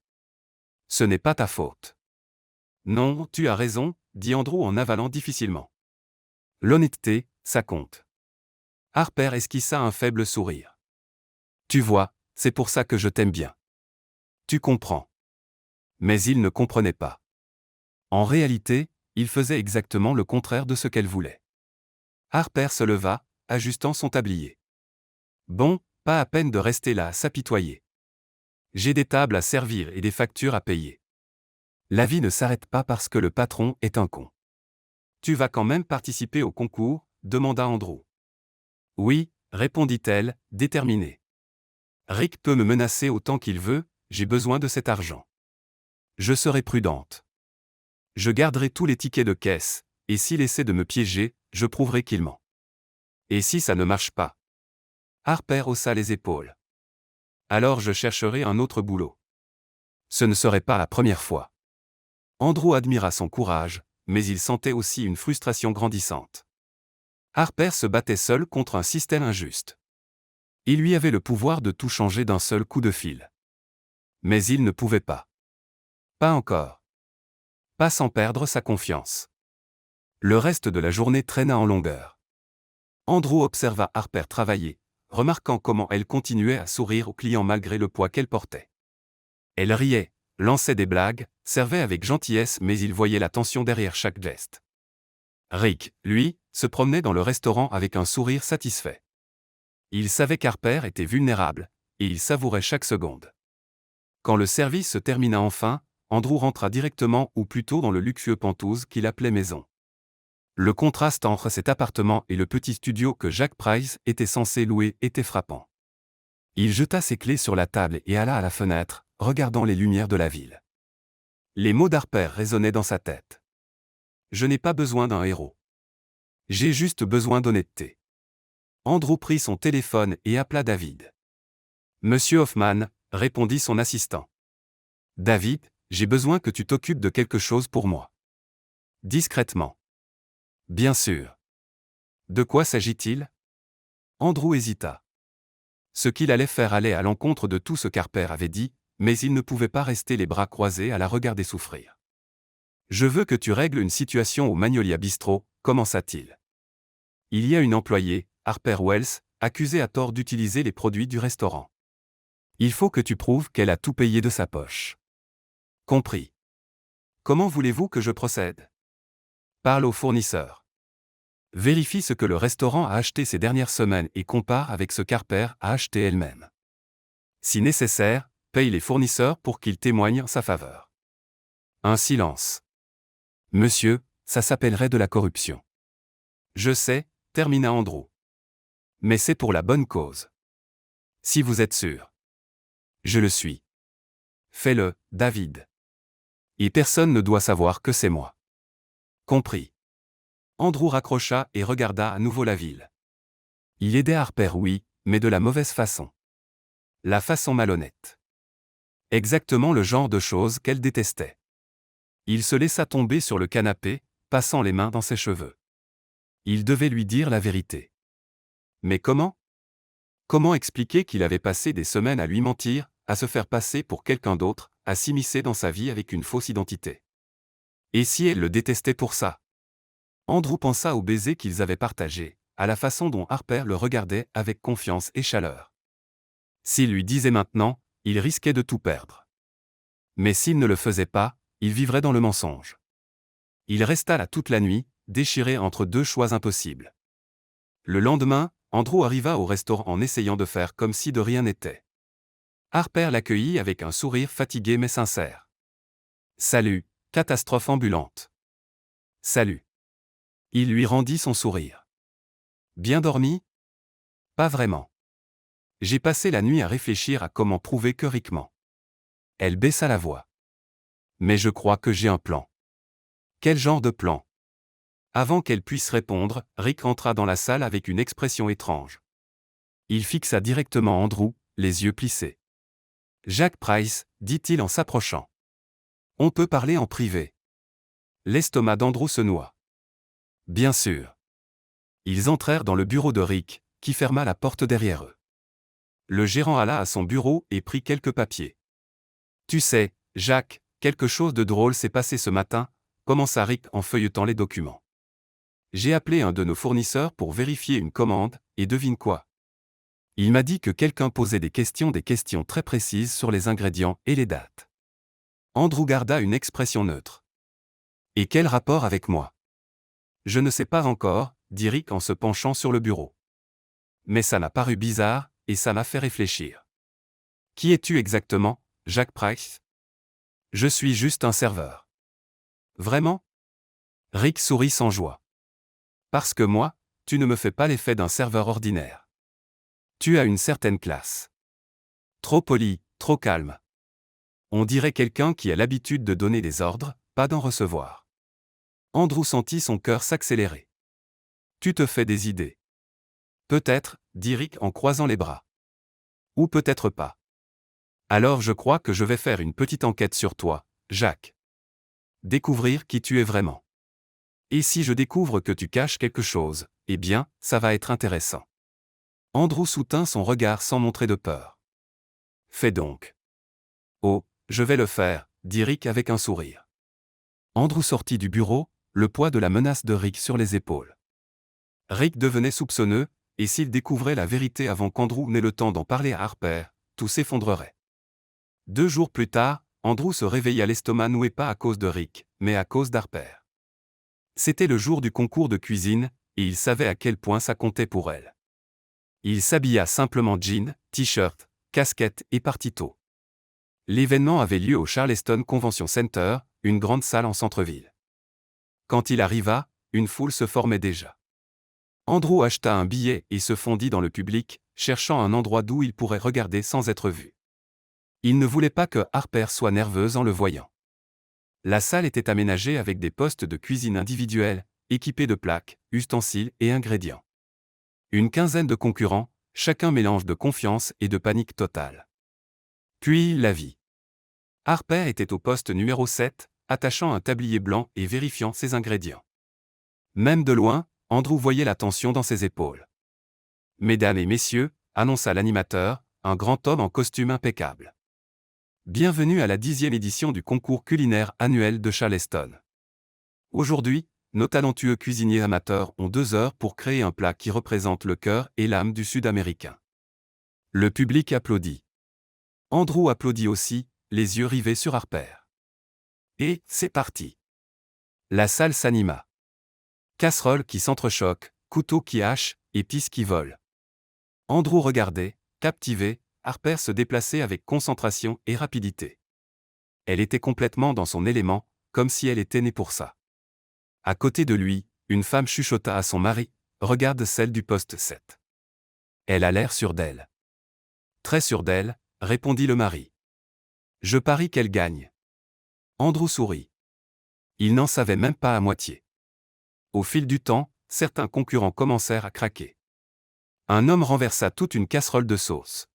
Ce n'est pas ta faute. Non, tu as raison, dit Andrew en avalant difficilement. L'honnêteté, ça compte. Harper esquissa un faible sourire. Tu vois, c'est pour ça que je t'aime bien. Tu comprends. Mais il ne comprenait pas. En réalité, il faisait exactement le contraire de ce qu'elle voulait. Harper se leva, ajustant son tablier. Bon, pas à peine de rester là à s'apitoyer. J'ai des tables à servir et des factures à payer. La vie ne s'arrête pas parce que le patron est un con. Tu vas quand même participer au concours, demanda Andrew. Oui, répondit-elle, déterminée. Rick peut me menacer autant qu'il veut, j'ai besoin de cet argent. Je serai prudente. Je garderai tous les tickets de caisse, et s'il essaie de me piéger, je prouverai qu'il ment. Et si ça ne marche pas? Harper haussa les épaules. Alors je chercherai un autre boulot. Ce ne serait pas la première fois. Andrew admira son courage, mais il sentait aussi une frustration grandissante. Harper se battait seul contre un système injuste. Il lui avait le pouvoir de tout changer d'un seul coup de fil. Mais il ne pouvait pas. Pas encore. Pas sans perdre sa confiance. Le reste de la journée traîna en longueur. Andrew observa Harper travailler, remarquant comment elle continuait à sourire aux clients malgré le poids qu'elle portait. Elle riait, lançait des blagues, servait avec gentillesse mais il voyait la tension derrière chaque geste. Rick, lui, se promenait dans le restaurant avec un sourire satisfait. Il savait qu'Harper était vulnérable, et il savourait chaque seconde. Quand le service se termina enfin, Andrew rentra directement ou plutôt dans le luxueux penthouse qu'il appelait maison. Le contraste entre cet appartement et le petit studio que Jack Price était censé louer était frappant. Il jeta ses clés sur la table et alla à la fenêtre, regardant les lumières de la ville. Les mots d'Harper résonnaient dans sa tête. Je n'ai pas besoin d'un héros. J'ai juste besoin d'honnêteté. Andrew prit son téléphone et appela David. Monsieur Hoffman, répondit son assistant. David, j'ai besoin que tu t'occupes de quelque chose pour moi. Discrètement. Bien sûr. De quoi s'agit-il? Andrew hésita. Ce qu'il allait faire allait à l'encontre de tout ce qu'Harper avait dit, mais il ne pouvait pas rester les bras croisés à la regarder souffrir. Je veux que tu règles une situation au Magnolia Bistro, commença-t-il. Il y a une employée, Harper Wells, accusée à tort d'utiliser les produits du restaurant. Il faut que tu prouves qu'elle a tout payé de sa poche. Compris. Comment voulez-vous que je procède? Parle au fournisseur. Vérifie ce que le restaurant a acheté ces dernières semaines et compare avec ce qu'Harper a acheté elle-même. Si nécessaire, paye les fournisseurs pour qu'ils témoignent en sa faveur. Un silence. Monsieur, ça s'appellerait de la corruption. Je sais, termina Andrew. Mais c'est pour la bonne cause. Si vous êtes sûr. Je le suis. Fais-le, David. Et personne ne doit savoir que c'est moi. Compris. Andrew raccrocha et regarda à nouveau la ville. Il aidait Harper, oui, mais de la mauvaise façon. La façon malhonnête. Exactement le genre de choses qu'elle détestait. Il se laissa tomber sur le canapé, passant les mains dans ses cheveux. Il devait lui dire la vérité. Mais comment? Comment expliquer qu'il avait passé des semaines à lui mentir, à se faire passer pour quelqu'un d'autre, à s'immiscer dans sa vie avec une fausse identité? Et si elle le détestait pour ça? Andrew pensa au baiser qu'ils avaient partagé, à la façon dont Harper le regardait avec confiance et chaleur. S'il lui disait maintenant, il risquait de tout perdre. Mais s'il ne le faisait pas, il vivrait dans le mensonge. Il resta là toute la nuit, déchiré entre deux choix impossibles. Le lendemain, Andrew arriva au restaurant en essayant de faire comme si de rien n'était. Harper l'accueillit avec un sourire fatigué mais sincère. Salut, catastrophe ambulante. Salut. Il lui rendit son sourire. Bien dormi? Pas vraiment. J'ai passé la nuit à réfléchir à comment prouver que Rick ment. Elle baissa la voix. Mais je crois que j'ai un plan. Quel genre de plan? Avant qu'elle puisse répondre, Rick entra dans la salle avec une expression étrange. Il fixa directement Andrew, les yeux plissés. Jack Price, dit-il en s'approchant. On peut parler en privé. L'estomac d'Andrew se noua. Bien sûr. Ils entrèrent dans le bureau de Rick, qui ferma la porte derrière eux. Le gérant alla à son bureau et prit quelques papiers. Tu sais, Jacques, quelque chose de drôle s'est passé ce matin, commença Rick en feuilletant les documents. J'ai appelé un de nos fournisseurs pour vérifier une commande, et devine quoi? Il m'a dit que quelqu'un posait des questions très précises sur les ingrédients et les dates. Andrew garda une expression neutre. Et quel rapport avec moi? Je ne sais pas encore, dit Rick en se penchant sur le bureau. Mais ça m'a paru bizarre, et ça m'a fait réfléchir. Qui es-tu exactement, Jacques Price? Je suis juste un serveur. Vraiment? Rick sourit sans joie. Parce que moi, tu ne me fais pas l'effet d'un serveur ordinaire. Tu as une certaine classe. Trop poli, trop calme. On dirait quelqu'un qui a l'habitude de donner des ordres, pas d'en recevoir. Andrew sentit son cœur s'accélérer. Tu te fais des idées. Peut-être, dit Rick en croisant les bras. Ou peut-être pas. Alors je crois que je vais faire une petite enquête sur toi, Jacques. Découvrir qui tu es vraiment. Et si je découvre que tu caches quelque chose, eh bien, ça va être intéressant. Andrew soutint son regard sans montrer de peur. Fais donc. Oh, je vais le faire, dit Rick avec un sourire. Andrew sortit du bureau, le poids de la menace de Rick sur les épaules. Rick devenait soupçonneux, et s'il découvrait la vérité avant qu'Andrew n'ait le temps d'en parler à Harper, tout s'effondrerait. 2 jours plus tard, Andrew se réveilla l'estomac noué pas à cause de Rick, mais à cause d'Harper. C'était le jour du concours de cuisine, et il savait à quel point ça comptait pour elle. Il s'habilla simplement jean, t-shirt, casquette et partit tôt. L'événement avait lieu au Charleston Convention Center, une grande salle en centre-ville. Quand il arriva, une foule se formait déjà. Andrew acheta un billet et se fondit dans le public, cherchant un endroit d'où il pourrait regarder sans être vu. Il ne voulait pas que Harper soit nerveuse en le voyant. La salle était aménagée avec des postes de cuisine individuels, équipés de plaques, ustensiles et ingrédients. Une quinzaine de concurrents, chacun mélange de confiance et de panique totale. Puis il la vit. Harper était au poste numéro 7, attachant un tablier blanc et vérifiant ses ingrédients. Même de loin, Andrew voyait la tension dans ses épaules. « Mesdames et messieurs », annonça l'animateur, un grand homme en costume impeccable. Bienvenue à la 10e édition du concours culinaire annuel de Charleston. Aujourd'hui, nos talentueux cuisiniers amateurs ont 2 heures pour créer un plat qui représente le cœur et l'âme du Sud-Américain. Le public applaudit. Andrew applaudit aussi, les yeux rivés sur Harper. Et c'est parti. La salle s'anima. Casseroles qui s'entrechoquent, couteaux qui hachent, épices qui volent. Andrew regardait, captivé, Harper se déplacer avec concentration et rapidité. Elle était complètement dans son élément, comme si elle était née pour ça. À côté de lui, une femme chuchota à son mari, « Regarde celle du poste 7. Elle a l'air sûre d'elle. » Très sûre d'elle, répondit le mari. Je parie qu'elle gagne. Andrew sourit. Il n'en savait même pas à moitié. Au fil du temps, certains concurrents commencèrent à craquer. Un homme renversa toute une casserole de sauce.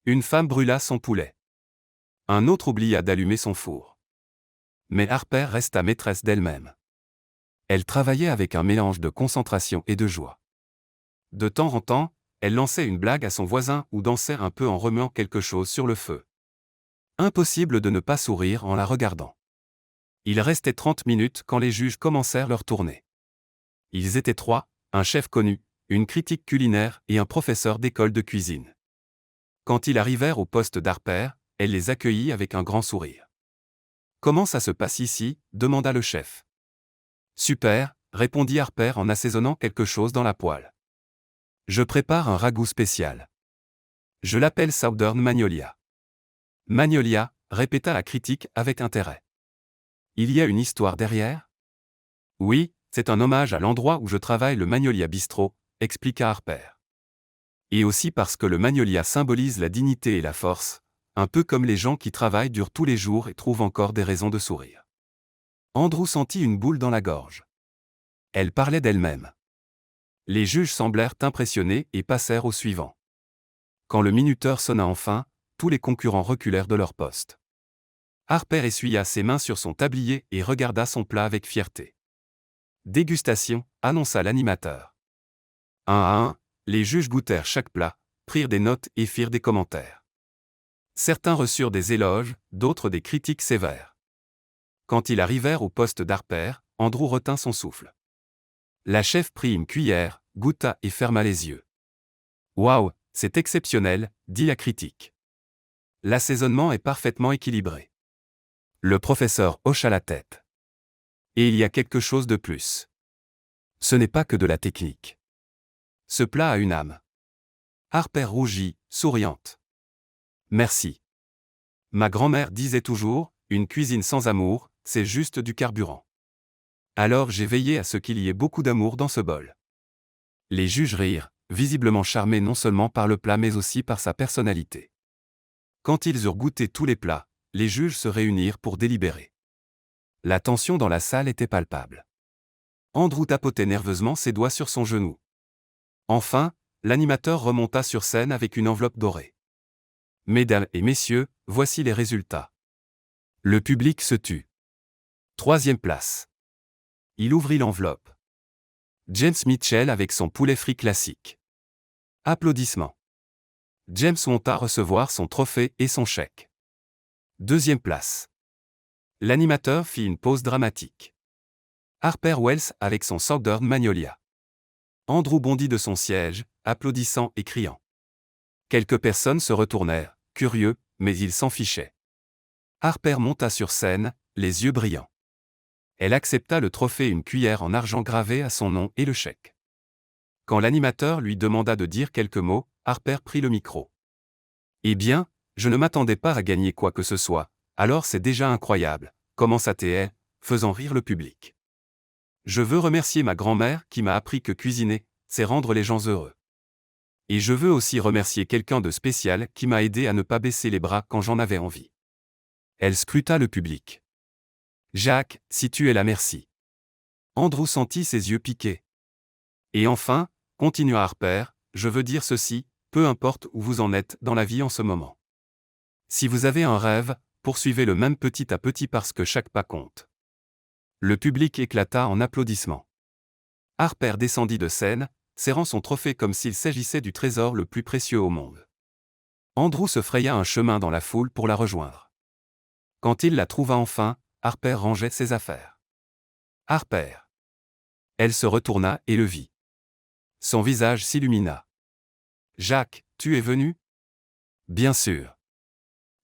Une femme brûla son poulet. Un autre oublia d'allumer son four. Mais Harper resta maîtresse d'elle-même. Elle travaillait avec un mélange de concentration et de joie. De temps en temps, elle lançait une blague à son voisin ou dansait un peu en remuant quelque chose sur le feu. Impossible de ne pas sourire en la regardant. Il restait 30 minutes quand les juges commencèrent leur tournée. Ils étaient 3, un chef connu, une critique culinaire et un professeur d'école de cuisine. Quand ils arrivèrent au poste d'Harper, elle les accueillit avec un grand sourire. « Comment ça se passe ici » demanda le chef. « Super » répondit Harper en assaisonnant quelque chose dans la poêle. « Je prépare un ragoût spécial. Je l'appelle Southern Magnolia. » Magnolia, répéta la critique avec intérêt. Il y a une histoire derrière ? Oui, c'est un hommage à l'endroit où je travaille, le Magnolia Bistro, expliqua Harper. Et aussi parce que le Magnolia symbolise la dignité et la force, un peu comme les gens qui travaillent dur tous les jours et trouvent encore des raisons de sourire. Andrew sentit une boule dans la gorge. Elle parlait d'elle-même. Les juges semblèrent impressionnés et passèrent au suivant. Quand le minuteur sonna enfin, tous les concurrents reculèrent de leur poste. Harper essuya ses mains sur son tablier et regarda son plat avec fierté. Dégustation, annonça l'animateur. Un à un, les juges goûtèrent chaque plat, prirent des notes et firent des commentaires. Certains reçurent des éloges, d'autres des critiques sévères. Quand ils arrivèrent au poste d'Harper, Andrew retint son souffle. La chef prit une cuillère, goûta et ferma les yeux. « Waouh, c'est exceptionnel », dit la critique. L'assaisonnement est parfaitement équilibré. Le professeur hocha la tête. Et il y a quelque chose de plus. Ce n'est pas que de la technique. Ce plat a une âme. Harper rougit, souriante. Merci. Ma grand-mère disait toujours, une cuisine sans amour, c'est juste du carburant. Alors j'ai veillé à ce qu'il y ait beaucoup d'amour dans ce bol. Les juges rirent, visiblement charmés non seulement par le plat mais aussi par sa personnalité. Quand ils eurent goûté tous les plats, les juges se réunirent pour délibérer. La tension dans la salle était palpable. Andrew tapotait nerveusement ses doigts sur son genou. Enfin, l'animateur remonta sur scène avec une enveloppe dorée. « Mesdames et messieurs, voici les résultats. » Le public se tut. 3e place. Il ouvrit l'enveloppe. James Mitchell avec son poulet frit classique. Applaudissements. James monta recevoir son trophée et son chèque. 2e place. L'animateur fit une pause dramatique. Harper Wells avec son Southern Magnolia. Andrew bondit de son siège, applaudissant et criant. Quelques personnes se retournèrent, curieux, mais ils s'en fichaient. Harper monta sur scène, les yeux brillants. Elle accepta le trophée et une cuillère en argent gravée à son nom et le chèque. Quand l'animateur lui demanda de dire quelques mots, Harper prit le micro. « Eh bien, je ne m'attendais pas à gagner quoi que ce soit, alors c'est déjà incroyable, commença-t-elle, faisant rire le public. Je veux remercier ma grand-mère qui m'a appris que cuisiner, c'est rendre les gens heureux. Et je veux aussi remercier quelqu'un de spécial qui m'a aidé à ne pas baisser les bras quand j'en avais envie. » Elle scruta le public. « Jacques, si tu es là, merci. » Andrew sentit ses yeux piquer. « Et enfin, continua Harper, je veux dire ceci, peu importe où vous en êtes dans la vie en ce moment. Si vous avez un rêve, poursuivez-le même petit à petit parce que chaque pas compte. » Le public éclata en applaudissements. Harper descendit de scène, serrant son trophée comme s'il s'agissait du trésor le plus précieux au monde. Andrew se fraya un chemin dans la foule pour la rejoindre. Quand il la trouva enfin, Harper rangeait ses affaires. « Harper !» Elle se retourna et le vit. Son visage s'illumina. « Jacques, tu es venu ? » « Bien sûr. »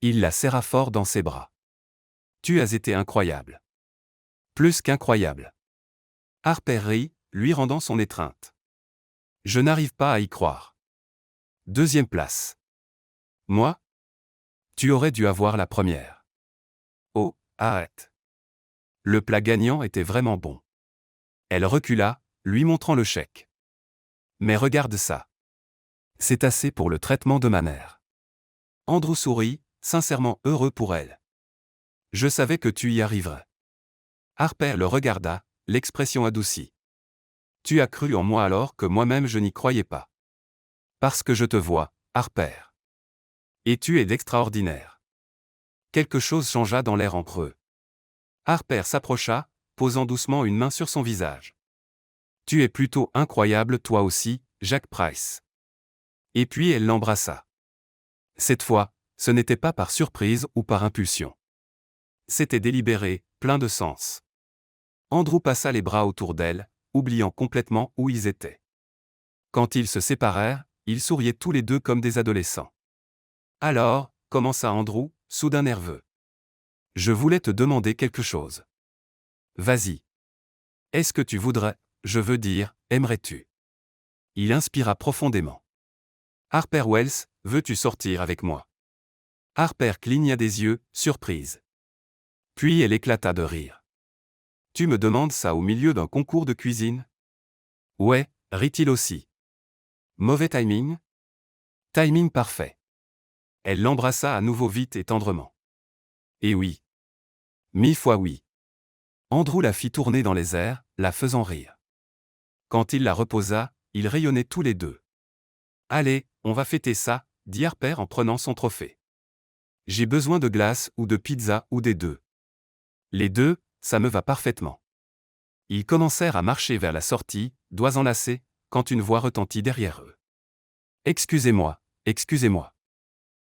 Il la serra fort dans ses bras. « Tu as été incroyable. » « Plus qu'incroyable. » Harper rit, lui rendant son étreinte. « Je n'arrive pas à y croire. » 2e place. « Moi ? Tu aurais dû avoir la première. » « Oh, arrête. » Le plat gagnant était vraiment bon. Elle recula, lui montrant le chèque. « Mais regarde ça. C'est assez pour le traitement de ma mère. » Andrew sourit, sincèrement heureux pour elle. « Je savais que tu y arriverais. » Harper le regarda, l'expression adoucie. « Tu as cru en moi alors que moi-même je n'y croyais pas. » « Parce que je te vois, Harper. Et tu es d'extraordinaire. » Quelque chose changea dans l'air entre eux. Harper s'approcha, posant doucement une main sur son visage. « Tu es plutôt incroyable toi aussi, Jacques Price. » Et puis elle l'embrassa. Cette fois, ce n'était pas par surprise ou par impulsion. C'était délibéré, plein de sens. Andrew passa les bras autour d'elle, oubliant complètement où ils étaient. Quand ils se séparèrent, ils souriaient tous les deux comme des adolescents. « Alors, » commença Andrew, soudain nerveux. « Je voulais te demander quelque chose. » « Vas-y. Est-ce que tu voudrais, je veux dire, aimerais-tu » Il inspira profondément. « Harper Wells, veux-tu sortir avec moi ?» Harper cligna des yeux, surprise. Puis elle éclata de rire. « Tu me demandes ça au milieu d'un concours de cuisine ? » « Ouais, » rit-il aussi. « Mauvais timing ? » ?»« Timing parfait. » Elle l'embrassa à nouveau vite et tendrement. « Et oui. 1000 fois oui. » Andrew la fit tourner dans les airs, la faisant rire. Quand il la reposa, ils rayonnaient tous les deux. « Allez, on va fêter ça, » dit Harper en prenant son trophée. « J'ai besoin de glace ou de pizza ou des deux. » « Les deux, ça me va parfaitement. » Ils commencèrent à marcher vers la sortie, doigts enlacés, quand une voix retentit derrière eux. « Excusez-moi, excusez-moi. »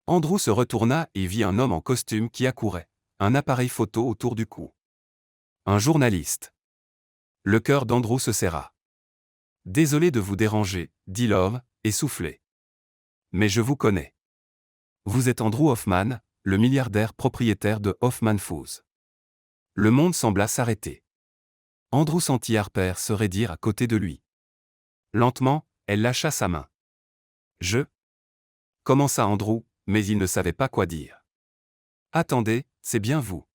Andrew se retourna et vit un homme en costume qui accourait, un appareil photo autour du cou. Un journaliste. Le cœur d'Andrew se serra. « Désolé de vous déranger, » dit l'homme, essoufflé. « Mais je vous connais. Vous êtes Andrew Hoffman, le milliardaire propriétaire de Hoffman Foods. » Le monde sembla s'arrêter. Andrew sentit Harper se raidir à côté de lui. Lentement, elle lâcha sa main. « Je » commença Andrew, mais il ne savait pas quoi dire. « Attendez, c'est bien vous. »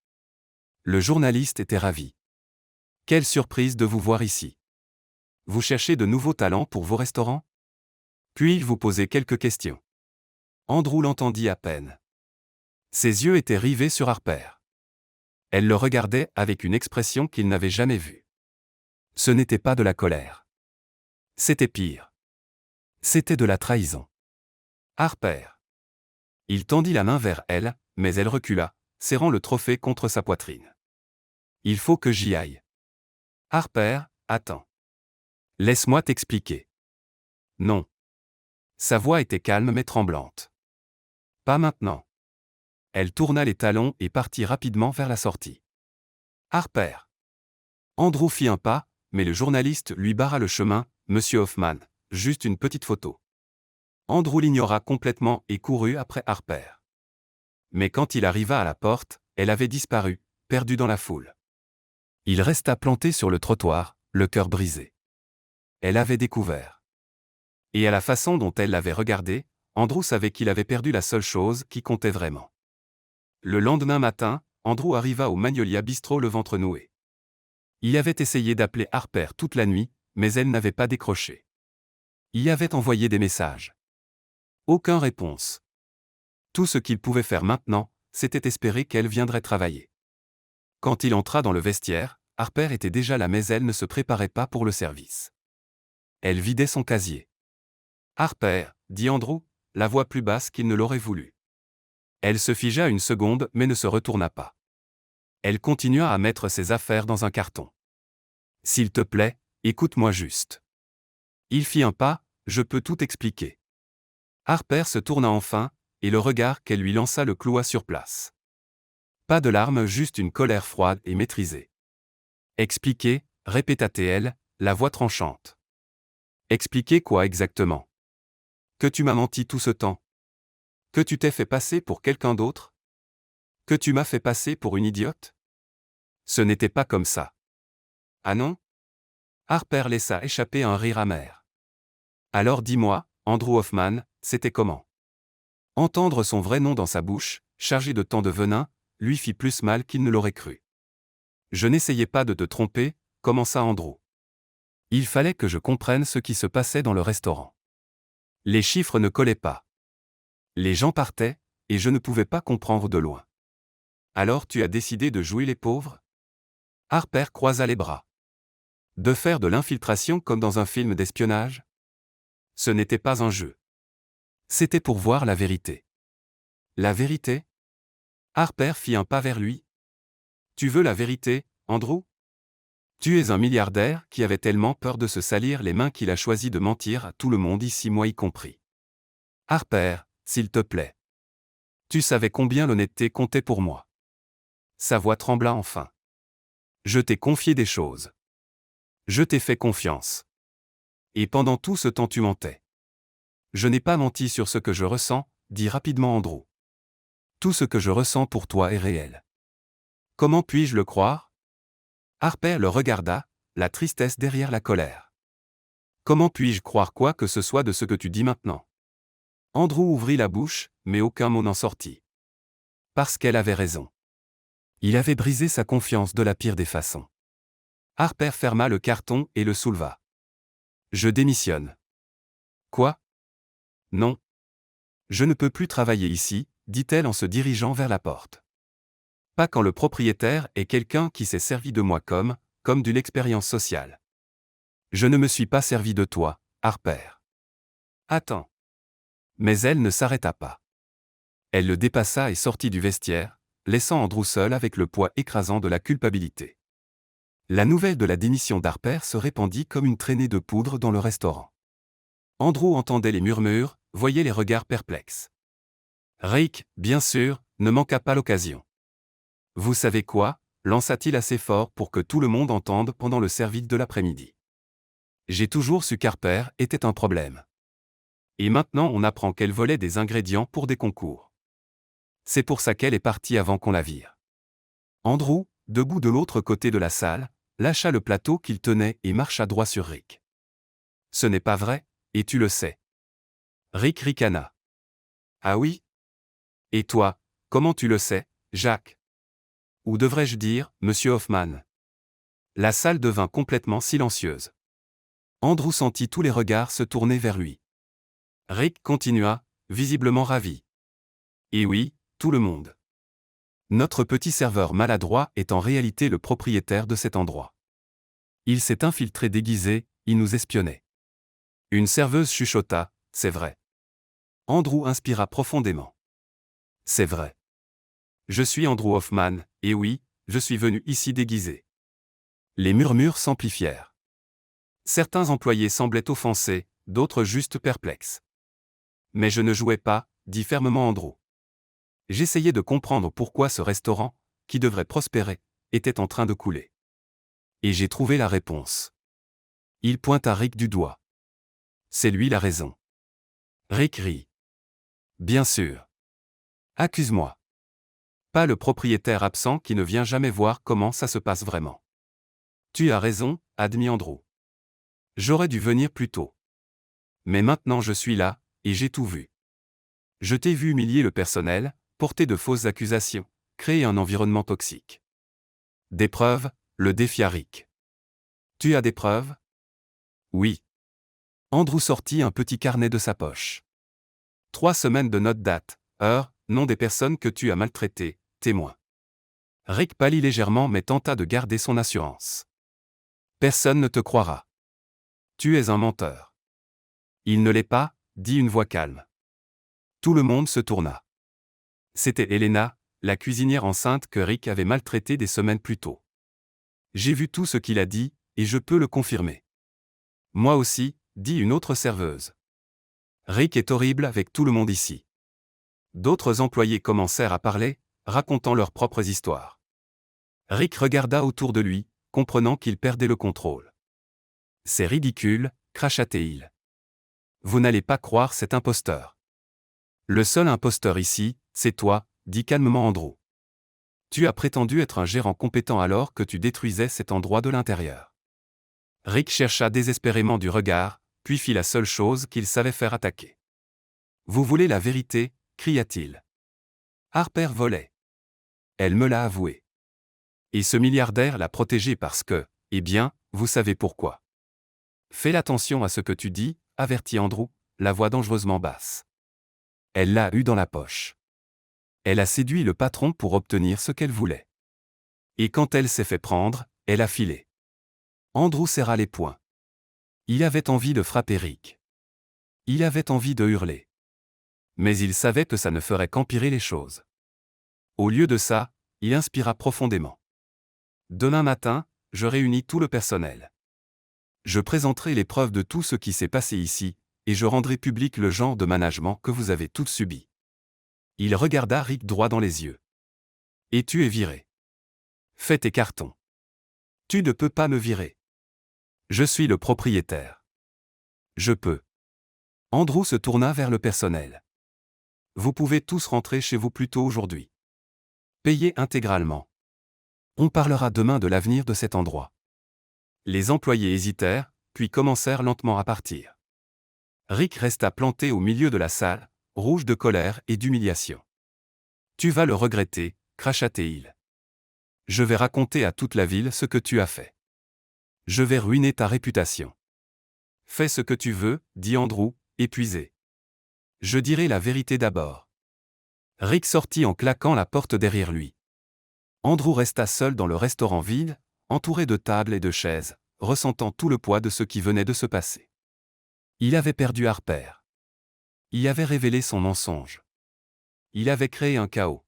Le journaliste était ravi. « Quelle surprise de vous voir ici. Vous cherchez de nouveaux talents pour vos restaurants ? Puis-je vous poser quelques questions ?» Andrew l'entendit à peine. Ses yeux étaient rivés sur Harper. Elle le regardait avec une expression qu'il n'avait jamais vue. Ce n'était pas de la colère. C'était pire. C'était de la trahison. Harper. Il tendit la main vers elle, mais elle recula, serrant le trophée contre sa poitrine. Il faut que j'y aille. Harper, attends. Laisse-moi t'expliquer. Non. Sa voix était calme mais tremblante. Pas maintenant. Elle tourna les talons et partit rapidement vers la sortie. Harper. Andrew fit un pas, mais le journaliste lui barra le chemin. Monsieur Hoffman, juste une petite photo. Andrew l'ignora complètement et courut après Harper. Mais quand il arriva à la porte, elle avait disparu, perdue dans la foule. Il resta planté sur le trottoir, le cœur brisé. Elle avait découvert. Et à la façon dont elle l'avait regardé, Andrew savait qu'il avait perdu la seule chose qui comptait vraiment. Le lendemain matin, Andrew arriva au Magnolia Bistro le ventre noué. Il avait essayé d'appeler Harper toute la nuit, mais elle n'avait pas décroché. Il avait envoyé des messages. Aucune réponse. Tout ce qu'il pouvait faire maintenant, c'était espérer qu'elle viendrait travailler. Quand il entra dans le vestiaire, Harper était déjà là mais elle ne se préparait pas pour le service. Elle vidait son casier. « Harper » dit Andrew, la voix plus basse qu'il ne l'aurait voulu. Elle se figea une seconde mais ne se retourna pas. Elle continua à mettre ses affaires dans un carton. « S'il te plaît, écoute-moi juste. » Il fit un pas, « Je peux tout expliquer. » Harper se tourna enfin, et le regard qu'elle lui lança le cloua sur place. Pas de larmes, juste une colère froide et maîtrisée. « Expliquer » répéta-t-elle, la voix tranchante. « Expliquer quoi exactement ? Que tu m'as menti tout ce temps ? Que tu t'es fait passer pour quelqu'un d'autre ? Que tu m'as fait passer pour une idiote ? Ce n'était pas comme ça. Ah non ? Harper laissa échapper un rire amer. Alors dis-moi, Andrew Hoffman, c'était comment ? Entendre son vrai nom dans sa bouche, chargé de tant de venin, lui fit plus mal qu'il ne l'aurait cru. Je n'essayais pas de te tromper, commença Andrew. Il fallait que je comprenne ce qui se passait dans le restaurant. Les chiffres ne collaient pas. Les gens partaient, et je ne pouvais pas comprendre de loin. Alors tu as décidé de jouer les pauvres ? Harper croisa les bras. De faire de l'infiltration comme dans un film d'espionnage ? Ce n'était pas un jeu. C'était pour voir la vérité. La vérité ? Harper fit un pas vers lui. Tu veux la vérité, Andrew ? Tu es un milliardaire qui avait tellement peur de se salir les mains qu'il a choisi de mentir à tout le monde ici, moi y compris. Harper, s'il te plaît. Tu savais combien l'honnêteté comptait pour moi. Sa voix trembla enfin. Je t'ai confié des choses. Je t'ai fait confiance. Et pendant tout ce temps tu mentais. Je n'ai pas menti sur ce que je ressens, dit rapidement Andrew. Tout ce que je ressens pour toi est réel. Comment puis-je le croire ? Harper le regarda, la tristesse derrière la colère. Comment puis-je croire quoi que ce soit de ce que tu dis maintenant ? Andrew ouvrit la bouche, mais aucun mot n'en sortit. Parce qu'elle avait raison. Il avait brisé sa confiance de la pire des façons. Harper ferma le carton et le souleva. Je démissionne. Quoi ? Non. Je ne peux plus travailler ici, dit-elle en se dirigeant vers la porte. Pas quand le propriétaire est quelqu'un qui s'est servi de moi comme d'une expérience sociale. Je ne me suis pas servi de toi, Harper. Attends. Mais elle ne s'arrêta pas. Elle le dépassa et sortit du vestiaire, laissant Andrew seul avec le poids écrasant de la culpabilité. La nouvelle de la démission d'Harper se répandit comme une traînée de poudre dans le restaurant. Andrew entendait les murmures, voyait les regards perplexes. Rick, bien sûr, ne manqua pas l'occasion. Vous savez quoi, lança-t-il assez fort pour que tout le monde entende pendant le service de l'après-midi. J'ai toujours su qu'Harper était un problème. Et maintenant on apprend qu'elle volait des ingrédients pour des concours. C'est pour ça qu'elle est partie avant qu'on la vire. Andrew, debout de l'autre côté de la salle, lâcha le plateau qu'il tenait et marcha droit sur Rick. Ce n'est pas vrai, et tu le sais. Rick ricana. Ah oui? Et toi, comment tu le sais, Jacques? Ou devrais-je dire, Monsieur Hoffman? La salle devint complètement silencieuse. Andrew sentit tous les regards se tourner vers lui. Rick continua, visiblement ravi. Et oui, tout le monde. Notre petit serveur maladroit est en réalité le propriétaire de cet endroit. Il s'est infiltré déguisé, il nous espionnait. Une serveuse chuchota, c'est vrai. Andrew inspira profondément. C'est vrai. Je suis Andrew Hoffman, et oui, je suis venu ici déguisé. Les murmures s'amplifièrent. Certains employés semblaient offensés, d'autres juste perplexes. Mais je ne jouais pas, dit fermement Andrew. J'essayais de comprendre pourquoi ce restaurant, qui devrait prospérer, était en train de couler. Et j'ai trouvé la réponse. Il pointa Rick du doigt. C'est lui la raison. Rick rit. Bien sûr. Accuse-moi. Pas le propriétaire absent qui ne vient jamais voir comment ça se passe vraiment. Tu as raison, admit Andrew. J'aurais dû venir plus tôt. Mais maintenant je suis là, et j'ai tout vu. Je t'ai vu humilier le personnel, porter de fausses accusations, créer un environnement toxique. Des preuves, le défia Rick. Tu as des preuves? Oui. Andrew sortit un petit carnet de sa poche. 3 semaines de notes date, heure, nom des personnes que tu as maltraitées, témoins. Rick pâlit légèrement mais tenta de garder son assurance. Personne ne te croira. Tu es un menteur. Il ne l'est pas, dit une voix calme. Tout le monde se tourna. C'était Helena, la cuisinière enceinte que Rick avait maltraitée des semaines plus tôt. J'ai vu tout ce qu'il a dit, et je peux le confirmer. Moi aussi, dit une autre serveuse. Rick est horrible avec tout le monde ici. D'autres employés commencèrent à parler, racontant leurs propres histoires. Rick regarda autour de lui, comprenant qu'il perdait le contrôle. C'est ridicule, cracha-t-il. Vous n'allez pas croire cet imposteur. Le seul imposteur ici, c'est toi, dit calmement Andrew. Tu as prétendu être un gérant compétent alors que tu détruisais cet endroit de l'intérieur. Rick chercha désespérément du regard, puis fit la seule chose qu'il savait faire, attaquer. Vous voulez la vérité, cria-t-il. Harper volait. Elle me l'a avoué. Et ce milliardaire l'a protégée parce que, eh bien, vous savez pourquoi. Fais attention à ce que tu dis, avertit Andrew, la voix dangereusement basse. Elle l'a eu dans la poche. Elle a séduit le patron pour obtenir ce qu'elle voulait. Et quand elle s'est fait prendre, elle a filé. Andrew serra les poings. Il avait envie de frapper Rick. Il avait envie de hurler. Mais il savait que ça ne ferait qu'empirer les choses. Au lieu de ça, il inspira profondément. Demain matin, je réunis tout le personnel. Je présenterai les preuves de tout ce qui s'est passé ici, et je rendrai public le genre de management que vous avez toutes subi. Il regarda Rick droit dans les yeux. Et tu es viré. Fais tes cartons. Tu ne peux pas me virer. Je suis le propriétaire. Je peux. Andrew se tourna vers le personnel. Vous pouvez tous rentrer chez vous plus tôt aujourd'hui. Payez intégralement. On parlera demain de l'avenir de cet endroit. Les employés hésitèrent, puis commencèrent lentement à partir. Rick resta planté au milieu de la salle, rouge de colère et d'humiliation. Tu vas le regretter, cracha-t-il. Je vais raconter à toute la ville ce que tu as fait. Je vais ruiner ta réputation. Fais ce que tu veux, dit Andrew, épuisé. Je dirai la vérité d'abord. Rick sortit en claquant la porte derrière lui. Andrew resta seul dans le restaurant vide, entouré de tables et de chaises, ressentant tout le poids de ce qui venait de se passer. Il avait perdu Harper. Il avait révélé son mensonge. Il avait créé un chaos.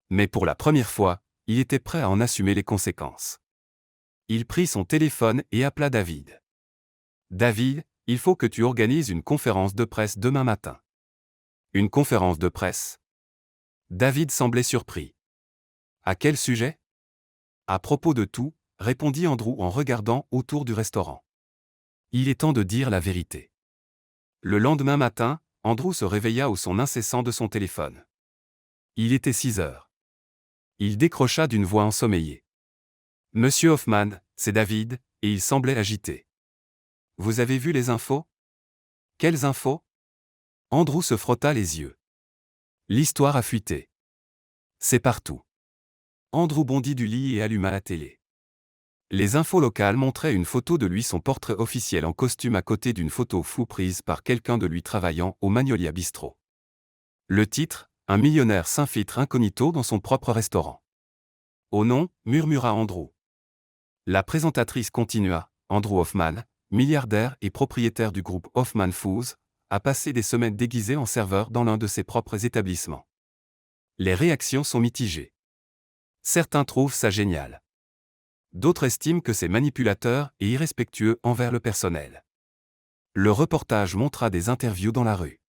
Mais pour la première fois, il était prêt à en assumer les conséquences. Il prit son téléphone et appela David. David, il faut que tu organises une conférence de presse demain matin. Une conférence de presse? David semblait surpris. À quel sujet? À propos de tout, répondit Andrew en regardant autour du restaurant. Il est temps de dire la vérité. Le lendemain matin, Andrew se réveilla au son incessant de son téléphone. Il était 6 heures. Il décrocha d'une voix ensommeillée. Monsieur Hoffman, c'est David, et il semblait agité. Vous avez vu les infos? Quelles infos? Andrew se frotta les yeux. L'histoire a fuité. C'est partout. Andrew bondit du lit et alluma la télé. Les infos locales montraient une photo de lui, son portrait officiel en costume à côté d'une photo floue prise par quelqu'un de lui travaillant au Magnolia Bistro. Le titre, un millionnaire s'infiltre incognito dans son propre restaurant. Oh non, murmura Andrew. La présentatrice continua, Andrew Hoffman, milliardaire et propriétaire du groupe Hoffman Foods, a passé des semaines déguisé en serveur dans l'un de ses propres établissements. Les réactions sont mitigées. Certains trouvent ça génial. D'autres estiment que c'est manipulateur et irrespectueux envers le personnel. Le reportage montra des interviews dans la rue.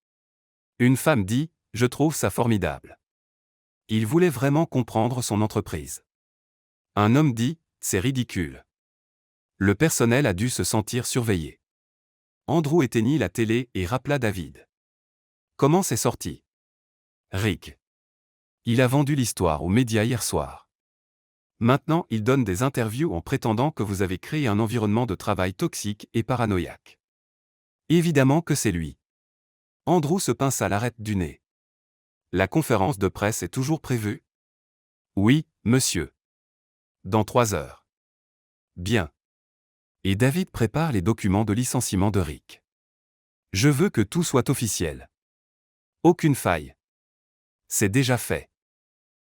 Une femme dit « Je trouve ça formidable ». Il voulait vraiment comprendre son entreprise. Un homme dit « C'est ridicule ». Le personnel a dû se sentir surveillé. Andrew éteignit la télé et rappela David. Comment c'est sorti? Rick. Il a vendu l'histoire aux médias hier soir. Maintenant, il donne des interviews en prétendant que vous avez créé un environnement de travail toxique et paranoïaque. Évidemment que c'est lui. Andrew se pinça l'arête du nez. La conférence de presse est toujours prévue? Oui, monsieur. Dans 3 heures. Bien. Et David prépare les documents de licenciement de Rick. Je veux que tout soit officiel. Aucune faille. C'est déjà fait.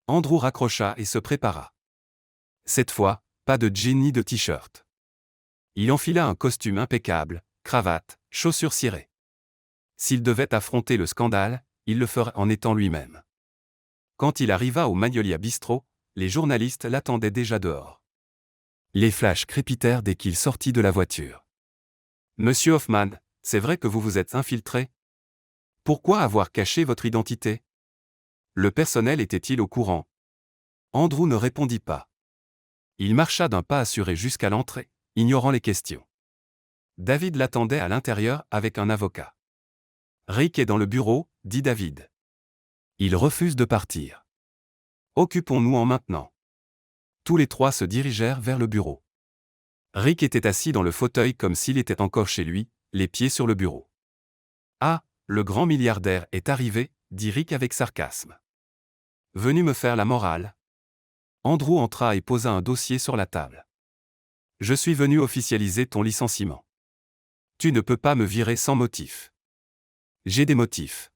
Andrew raccrocha et se prépara. Cette fois, pas de jean ni de t-shirt. Il enfila un costume impeccable, cravate, chaussures cirées. S'il devait affronter le scandale, il le ferait en étant lui-même. Quand il arriva au Magnolia Bistro, les journalistes l'attendaient déjà dehors. Les flashs crépitèrent dès qu'il sortit de la voiture. Monsieur Hoffman, c'est vrai que vous vous êtes infiltré? Pourquoi avoir caché votre identité? Le personnel était-il au courant? Andrew ne répondit pas. Il marcha d'un pas assuré jusqu'à l'entrée, ignorant les questions. David l'attendait à l'intérieur avec un avocat. Rick est dans le bureau, dit David. Il refuse de partir. Occupons-nous en maintenant. Tous les trois se dirigèrent vers le bureau. Rick était assis dans le fauteuil comme s'il était encore chez lui, les pieds sur le bureau. Ah, le grand milliardaire est arrivé, dit Rick avec sarcasme. Venu me faire la morale. Andrew entra et posa un dossier sur la table. Je suis venu officialiser ton licenciement. Tu ne peux pas me virer sans motif. J'ai des motifs.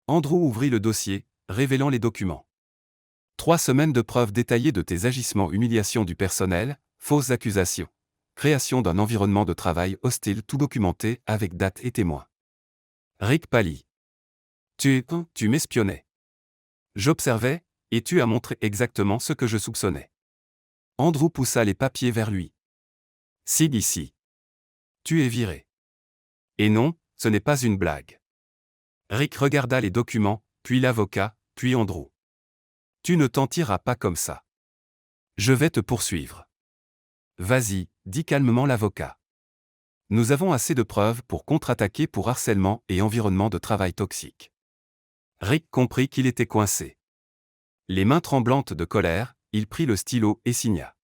Andrew ouvrit le dossier, révélant les documents. 3 semaines de preuves détaillées de tes agissements, humiliation du personnel, fausses accusations, création d'un environnement de travail hostile, tout documenté avec date et témoins. Rick pâlit. Tu m'espionnais. J'observais, et tu as montré exactement ce que je soupçonnais. Andrew poussa les papiers vers lui. Signe ici. Tu es viré. Et non, ce n'est pas une blague. Rick regarda les documents, puis l'avocat, puis Andrew. Tu ne t'en tireras pas comme ça. Je vais te poursuivre. Vas-y, dit calmement l'avocat. Nous avons assez de preuves pour contre-attaquer pour harcèlement et environnement de travail toxique. Rick comprit qu'il était coincé. Les mains tremblantes de colère, il prit le stylo et signa.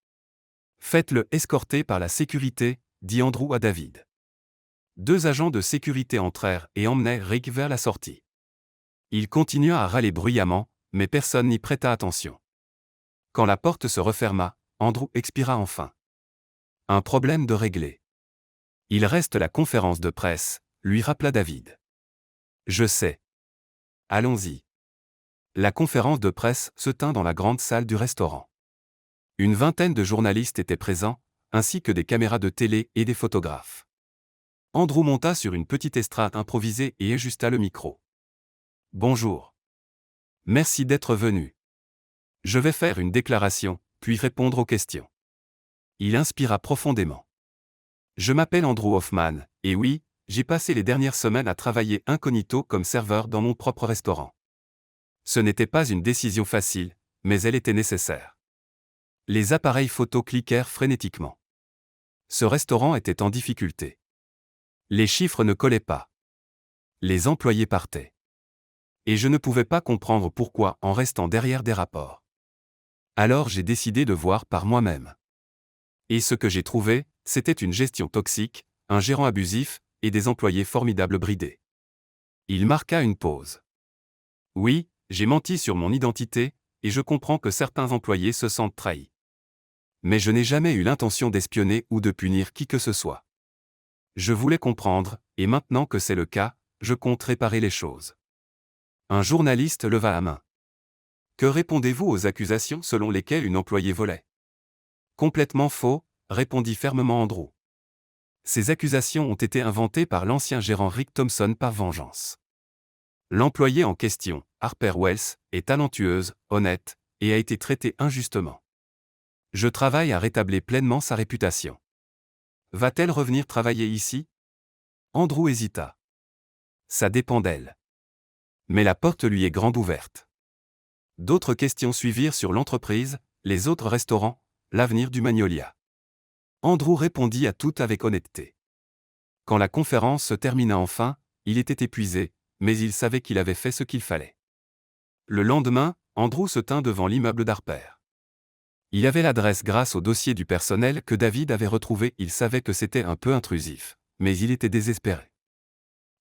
Faites-le escorter par la sécurité, dit Andrew à David. 2 agents de sécurité entrèrent et emmenèrent Rick vers la sortie. Il continua à râler bruyamment, mais personne n'y prêta attention. Quand la porte se referma, Andrew expira enfin. Un problème de régler. Il reste la conférence de presse, lui rappela David. Je sais. Allons-y. La conférence de presse se tint dans la grande salle du restaurant. Une vingtaine de journalistes étaient présents, ainsi que des caméras de télé et des photographes. Andrew monta sur une petite estrade improvisée et ajusta le micro. Bonjour. Merci d'être venu. Je vais faire une déclaration, puis répondre aux questions. Il inspira profondément. Je m'appelle Andrew Hoffman, et oui, j'ai passé les dernières semaines à travailler incognito comme serveur dans mon propre restaurant. Ce n'était pas une décision facile, mais elle était nécessaire. Les appareils photo cliquèrent frénétiquement. Ce restaurant était en difficulté. Les chiffres ne collaient pas. Les employés partaient. Et je ne pouvais pas comprendre pourquoi en restant derrière des rapports. Alors j'ai décidé de voir par moi-même. Et ce que j'ai trouvé, c'était une gestion toxique, un gérant abusif, et des employés formidables bridés. Il marqua une pause. Oui, j'ai menti sur mon identité, et je comprends que certains employés se sentent trahis. Mais je n'ai jamais eu l'intention d'espionner ou de punir qui que ce soit. Je voulais comprendre, et maintenant que c'est le cas, je compte réparer les choses. Un journaliste leva la main. Que répondez-vous aux accusations selon lesquelles une employée volait? Complètement faux, répondit fermement Andrew. Ces accusations ont été inventées par l'ancien gérant Rick Thompson par vengeance. L'employée en question, Harper Wells, est talentueuse, honnête, et a été traitée injustement. Je travaille à rétablir pleinement sa réputation. Va-t-elle revenir travailler ici? Andrew hésita. Ça dépend d'elle. Mais la porte lui est grande ouverte. D'autres questions suivirent sur l'entreprise, les autres restaurants, l'avenir du Magnolia. Andrew répondit à toutes avec honnêteté. Quand la conférence se termina enfin, il était épuisé, mais il savait qu'il avait fait ce qu'il fallait. Le lendemain, Andrew se tint devant l'immeuble d'Harper. Il avait l'adresse grâce au dossier du personnel que David avait retrouvé. Il savait que c'était un peu intrusif, mais il était désespéré.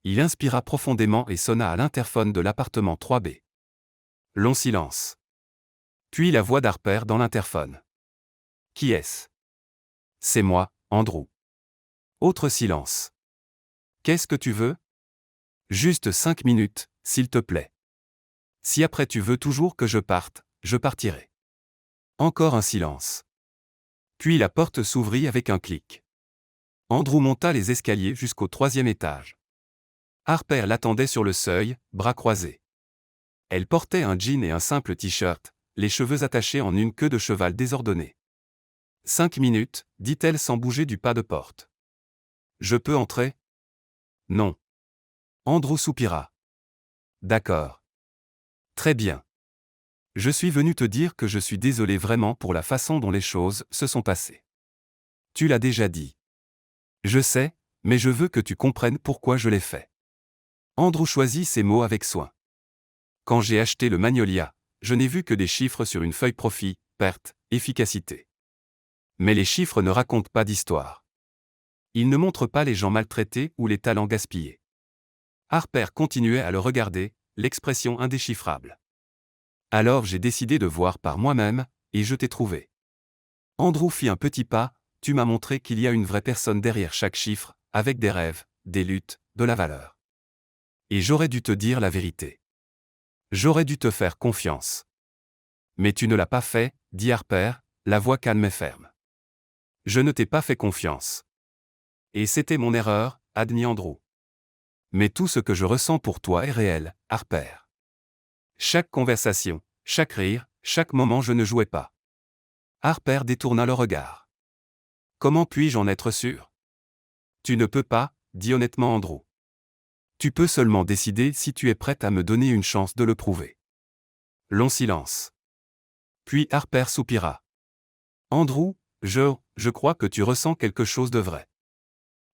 Il inspira profondément et sonna à l'interphone de l'appartement 3B. Long silence. Puis la voix d'Harper dans l'interphone. Qui est-ce? C'est moi, Andrew. Autre silence. Qu'est-ce que tu veux? Juste 5 minutes, s'il te plaît. Si après tu veux toujours que je parte, je partirai. Encore un silence. Puis la porte s'ouvrit avec un clic. Andrew monta les escaliers jusqu'au 3e étage. Harper l'attendait sur le seuil, bras croisés. Elle portait un jean et un simple t-shirt, les cheveux attachés en une queue de cheval désordonnée. 5 minutes, dit-elle sans bouger du pas de porte. Je peux entrer? Non. Andrew soupira. D'accord. Très bien. Je suis venu te dire que je suis désolé vraiment pour la façon dont les choses se sont passées. Tu l'as déjà dit. Je sais, mais je veux que tu comprennes pourquoi je l'ai fait. Andrew choisit ses mots avec soin. Quand j'ai acheté le Magnolia, je n'ai vu que des chiffres sur une feuille profit, perte, efficacité. Mais les chiffres ne racontent pas d'histoire. Ils ne montrent pas les gens maltraités ou les talents gaspillés. Harper continuait à le regarder, l'expression indéchiffrable. Alors j'ai décidé de voir par moi-même, et je t'ai trouvé. Andrew fit un petit pas, tu m'as montré qu'il y a une vraie personne derrière chaque chiffre, avec des rêves, des luttes, de la valeur. Et j'aurais dû te dire la vérité. J'aurais dû te faire confiance. Mais tu ne l'as pas fait, dit Harper, la voix calme et ferme. Je ne t'ai pas fait confiance. Et c'était mon erreur, admit Andrew. Mais tout ce que je ressens pour toi est réel, Harper. Chaque conversation, chaque rire, chaque moment je ne jouais pas. Harper détourna le regard. Comment puis-je en être sûr? Tu ne peux pas, dit honnêtement Andrew. Tu peux seulement décider si tu es prête à me donner une chance de le prouver. Long silence. Puis Harper soupira. Andrew, je crois que tu ressens quelque chose de vrai.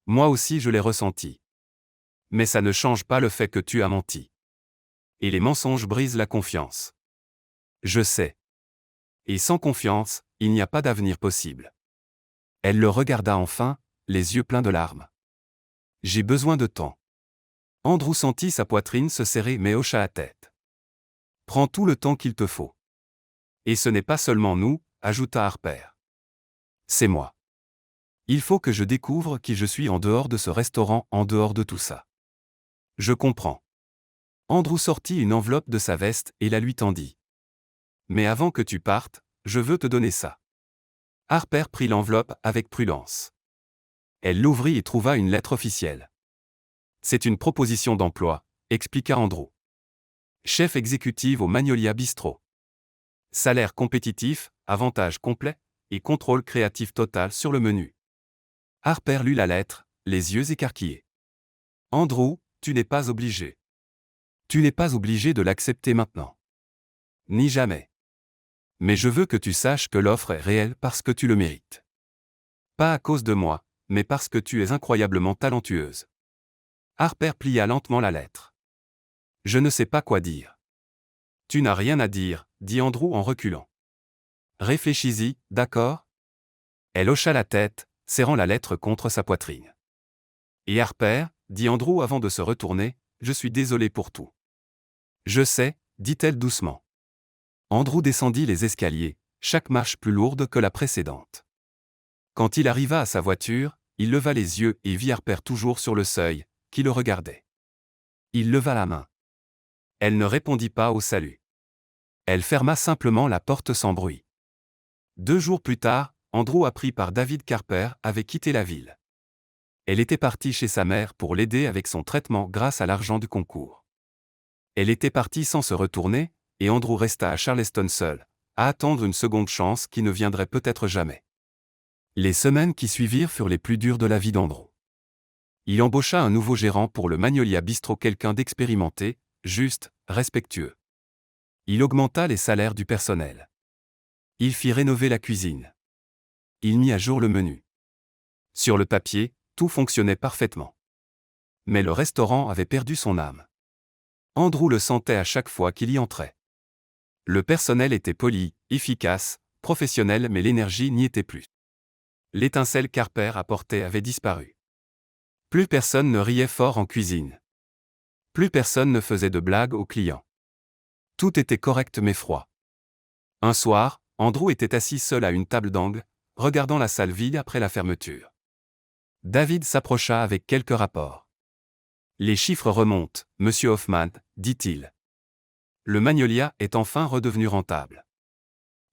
Moi aussi je l'ai ressenti. Mais ça ne change pas le fait que tu as menti. Et les mensonges brisent la confiance. Je sais. Et sans confiance, il n'y a pas d'avenir possible. Elle le regarda enfin, les yeux pleins de larmes. J'ai besoin de temps. Andrew sentit sa poitrine se serrer mais hocha la tête. Prends tout le temps qu'il te faut. Et ce n'est pas seulement nous, ajouta Harper. C'est moi. Il faut que je découvre qui je suis en dehors de ce restaurant, en dehors de tout ça. Je comprends. Andrew sortit une enveloppe de sa veste et la lui tendit. Mais avant que tu partes, je veux te donner ça. Harper prit l'enveloppe avec prudence. Elle l'ouvrit et trouva une lettre officielle. C'est une proposition d'emploi, expliqua Andrew. Chef exécutive au Magnolia Bistro. Salaire compétitif, avantages complets, et contrôle créatif total sur le menu. Harper lut la lettre, les yeux écarquillés. Andrew, tu n'es pas obligé. Tu n'es pas obligé de l'accepter maintenant. Ni jamais. Mais je veux que tu saches que l'offre est réelle parce que tu le mérites. Pas à cause de moi, mais parce que tu es incroyablement talentueuse. Harper plia lentement la lettre. Je ne sais pas quoi dire. Tu n'as rien à dire, dit Andrew en reculant. Réfléchis-y, d'accord ? Elle hocha la tête, serrant la lettre contre sa poitrine. Et Harper, dit Andrew avant de se retourner, je suis désolé pour tout. Je sais, dit-elle doucement. Andrew descendit les escaliers, chaque marche plus lourde que la précédente. Quand il arriva à sa voiture, il leva les yeux et vit Harper toujours sur le seuil, qui le regardait. Il leva la main. Elle ne répondit pas au salut. Elle ferma simplement la porte sans bruit. 2 jours plus tard, Andrew apprit par David qu'Harper avait quitté la ville. Elle était partie chez sa mère pour l'aider avec son traitement grâce à l'argent du concours. Elle était partie sans se retourner, et Andrew resta à Charleston seul, à attendre une seconde chance qui ne viendrait peut-être jamais. Les semaines qui suivirent furent les plus dures de la vie d'Andrew. Il embaucha un nouveau gérant pour le Magnolia Bistro, quelqu'un d'expérimenté, juste, respectueux. Il augmenta les salaires du personnel. Il fit rénover la cuisine. Il mit à jour le menu. Sur le papier, tout fonctionnait parfaitement. Mais le restaurant avait perdu son âme. Andrew le sentait à chaque fois qu'il y entrait. Le personnel était poli, efficace, professionnel, mais l'énergie n'y était plus. L'étincelle qu'Harper apportait avait disparu. Plus personne ne riait fort en cuisine. Plus personne ne faisait de blagues aux clients. Tout était correct mais froid. Un soir, Andrew était assis seul à une table d'angle, regardant la salle vide après la fermeture. David s'approcha avec quelques rapports. Les chiffres remontent, Monsieur Hoffman, dit-il. Le Magnolia est enfin redevenu rentable.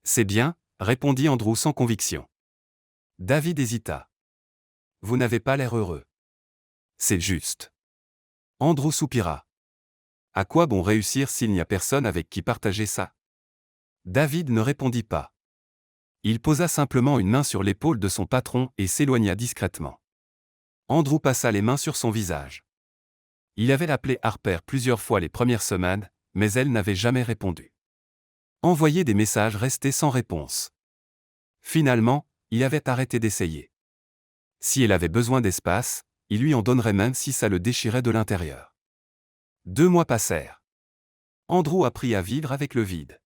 C'est bien, répondit Andrew sans conviction. David hésita. Vous n'avez pas l'air heureux. C'est juste. Andrew soupira. À quoi bon réussir s'il n'y a personne avec qui partager ça ? David ne répondit pas. Il posa simplement une main sur l'épaule de son patron et s'éloigna discrètement. Andrew passa les mains sur son visage. Il avait appelé Harper plusieurs fois les premières semaines, mais elle n'avait jamais répondu. Envoyer des messages restait sans réponse. Finalement, il avait arrêté d'essayer. Si elle avait besoin d'espace, il lui en donnerait même si ça le déchirait de l'intérieur. 2 mois passèrent. Andrew apprit à vivre avec le vide.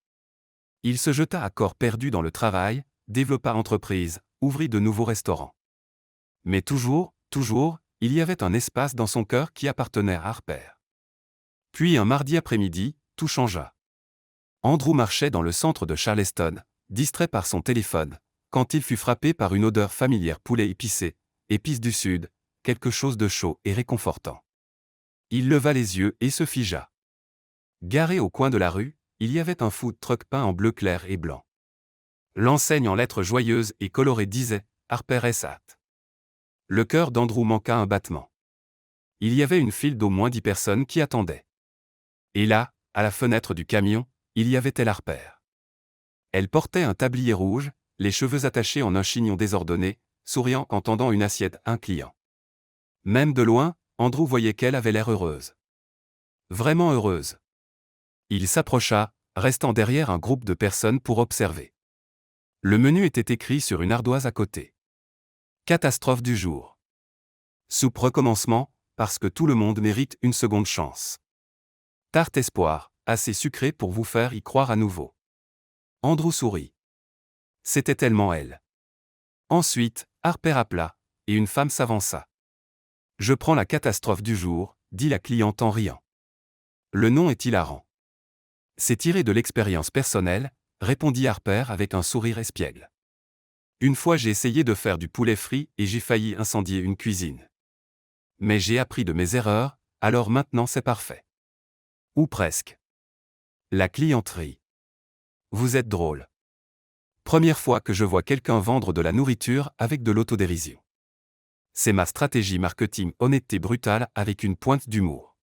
Il se jeta à corps perdu dans le travail, développa entreprise, ouvrit de nouveaux restaurants. Mais toujours, il y avait un espace dans son cœur qui appartenait à Harper. Puis un mardi après-midi, tout changea. Andrew marchait dans le centre de Charleston, distrait par son téléphone, quand il fut frappé par une odeur familière: poulet épicé, épices du Sud, quelque chose de chaud et réconfortant. Il leva les yeux et se figea. Garé au coin de la rue, il y avait un food truck peint en bleu clair et blanc. L'enseigne en lettres joyeuses et colorées disait « Harper S.A.T. ». Le cœur d'Andrew manqua un battement. Il y avait une file d'au moins 10 personnes qui attendaient. Et là, à la fenêtre du camion, il y avait-elle Harper. Elle portait un tablier rouge, les cheveux attachés en un chignon désordonné, souriant en tendant une assiette à un client. Même de loin, Andrew voyait qu'elle avait l'air heureuse. Vraiment heureuse. Il s'approcha, restant derrière un groupe de personnes pour observer. Le menu était écrit sur une ardoise à côté. Catastrophe du jour. Soupe recommencement, parce que tout le monde mérite une seconde chance. Tarte espoir, assez sucrée pour vous faire y croire à nouveau. Andrew sourit. C'était tellement elle. Ensuite, Harper appela, et une femme s'avança. Je prends la catastrophe du jour, dit la cliente en riant. Le nom est hilarant. C'est tiré de l'expérience personnelle, répondit Harper avec un sourire espiègle. Une fois j'ai essayé de faire du poulet frit et j'ai failli incendier une cuisine. Mais j'ai appris de mes erreurs, alors maintenant c'est parfait. Ou presque. La cliente rit. Vous êtes drôle. Première fois que je vois quelqu'un vendre de la nourriture avec de l'autodérision. C'est ma stratégie marketing, honnêteté brutale avec une pointe d'humour.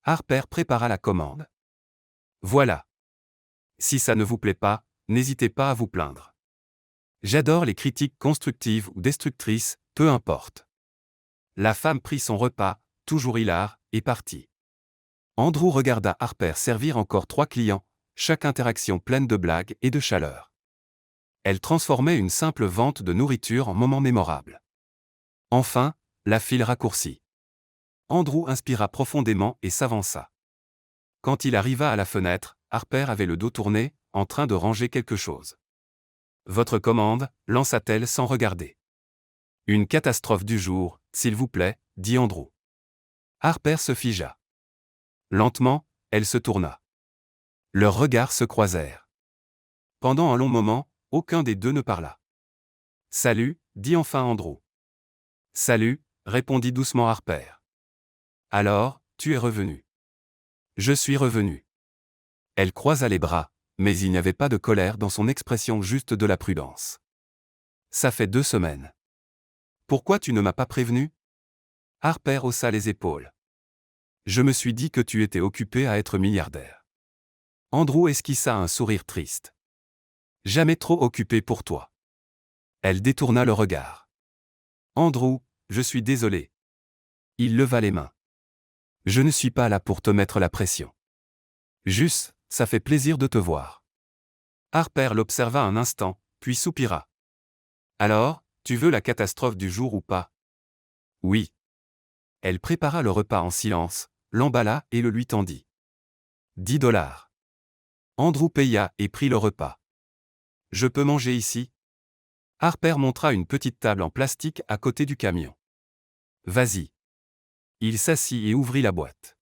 Harper prépara la commande. Voilà. Si ça ne vous plaît pas, n'hésitez pas à vous plaindre. J'adore les critiques constructives ou destructrices, peu importe. La femme prit son repas, toujours hilar, et partit. Andrew regarda Harper servir encore 3 clients, chaque interaction pleine de blagues et de chaleur. Elle transformait une simple vente de nourriture en moment mémorable. Enfin, la file raccourcie. Andrew inspira profondément et s'avança. Quand il arriva à la fenêtre, Harper avait le dos tourné, en train de ranger quelque chose. « Votre commande » lança-t-elle sans regarder. « Une catastrophe du jour, s'il vous plaît » dit Andrew. Harper se figea. Lentement, elle se tourna. Leurs regards se croisèrent. Pendant un long moment, aucun des deux ne parla. « Salut » dit enfin Andrew. « Salut » répondit doucement Harper. « Alors, tu es revenu. »« Je suis revenu. » Elle croisa les bras, mais il n'y avait pas de colère dans son expression, juste de la prudence. « Ça fait 2 semaines. »« Pourquoi tu ne m'as pas prévenu ?» Harper haussa les épaules. « Je me suis dit que tu étais occupé à être milliardaire. » Andrew esquissa un sourire triste. « Jamais trop occupé pour toi. » Elle détourna le regard. « Andrew, je suis désolé. » Il leva les mains. « Je ne suis pas là pour te mettre la pression. Juste, ça fait plaisir de te voir. » Harper l'observa un instant, puis soupira. « Alors, tu veux la catastrophe du jour ou pas ?»« Oui. » Elle prépara le repas en silence, l'emballa et le lui tendit. 10 $. Andrew paya et prit le repas. « Je peux manger ici ?» Harper montra une petite table en plastique à côté du camion. « Vas-y. » Il s'assit et ouvrit la boîte.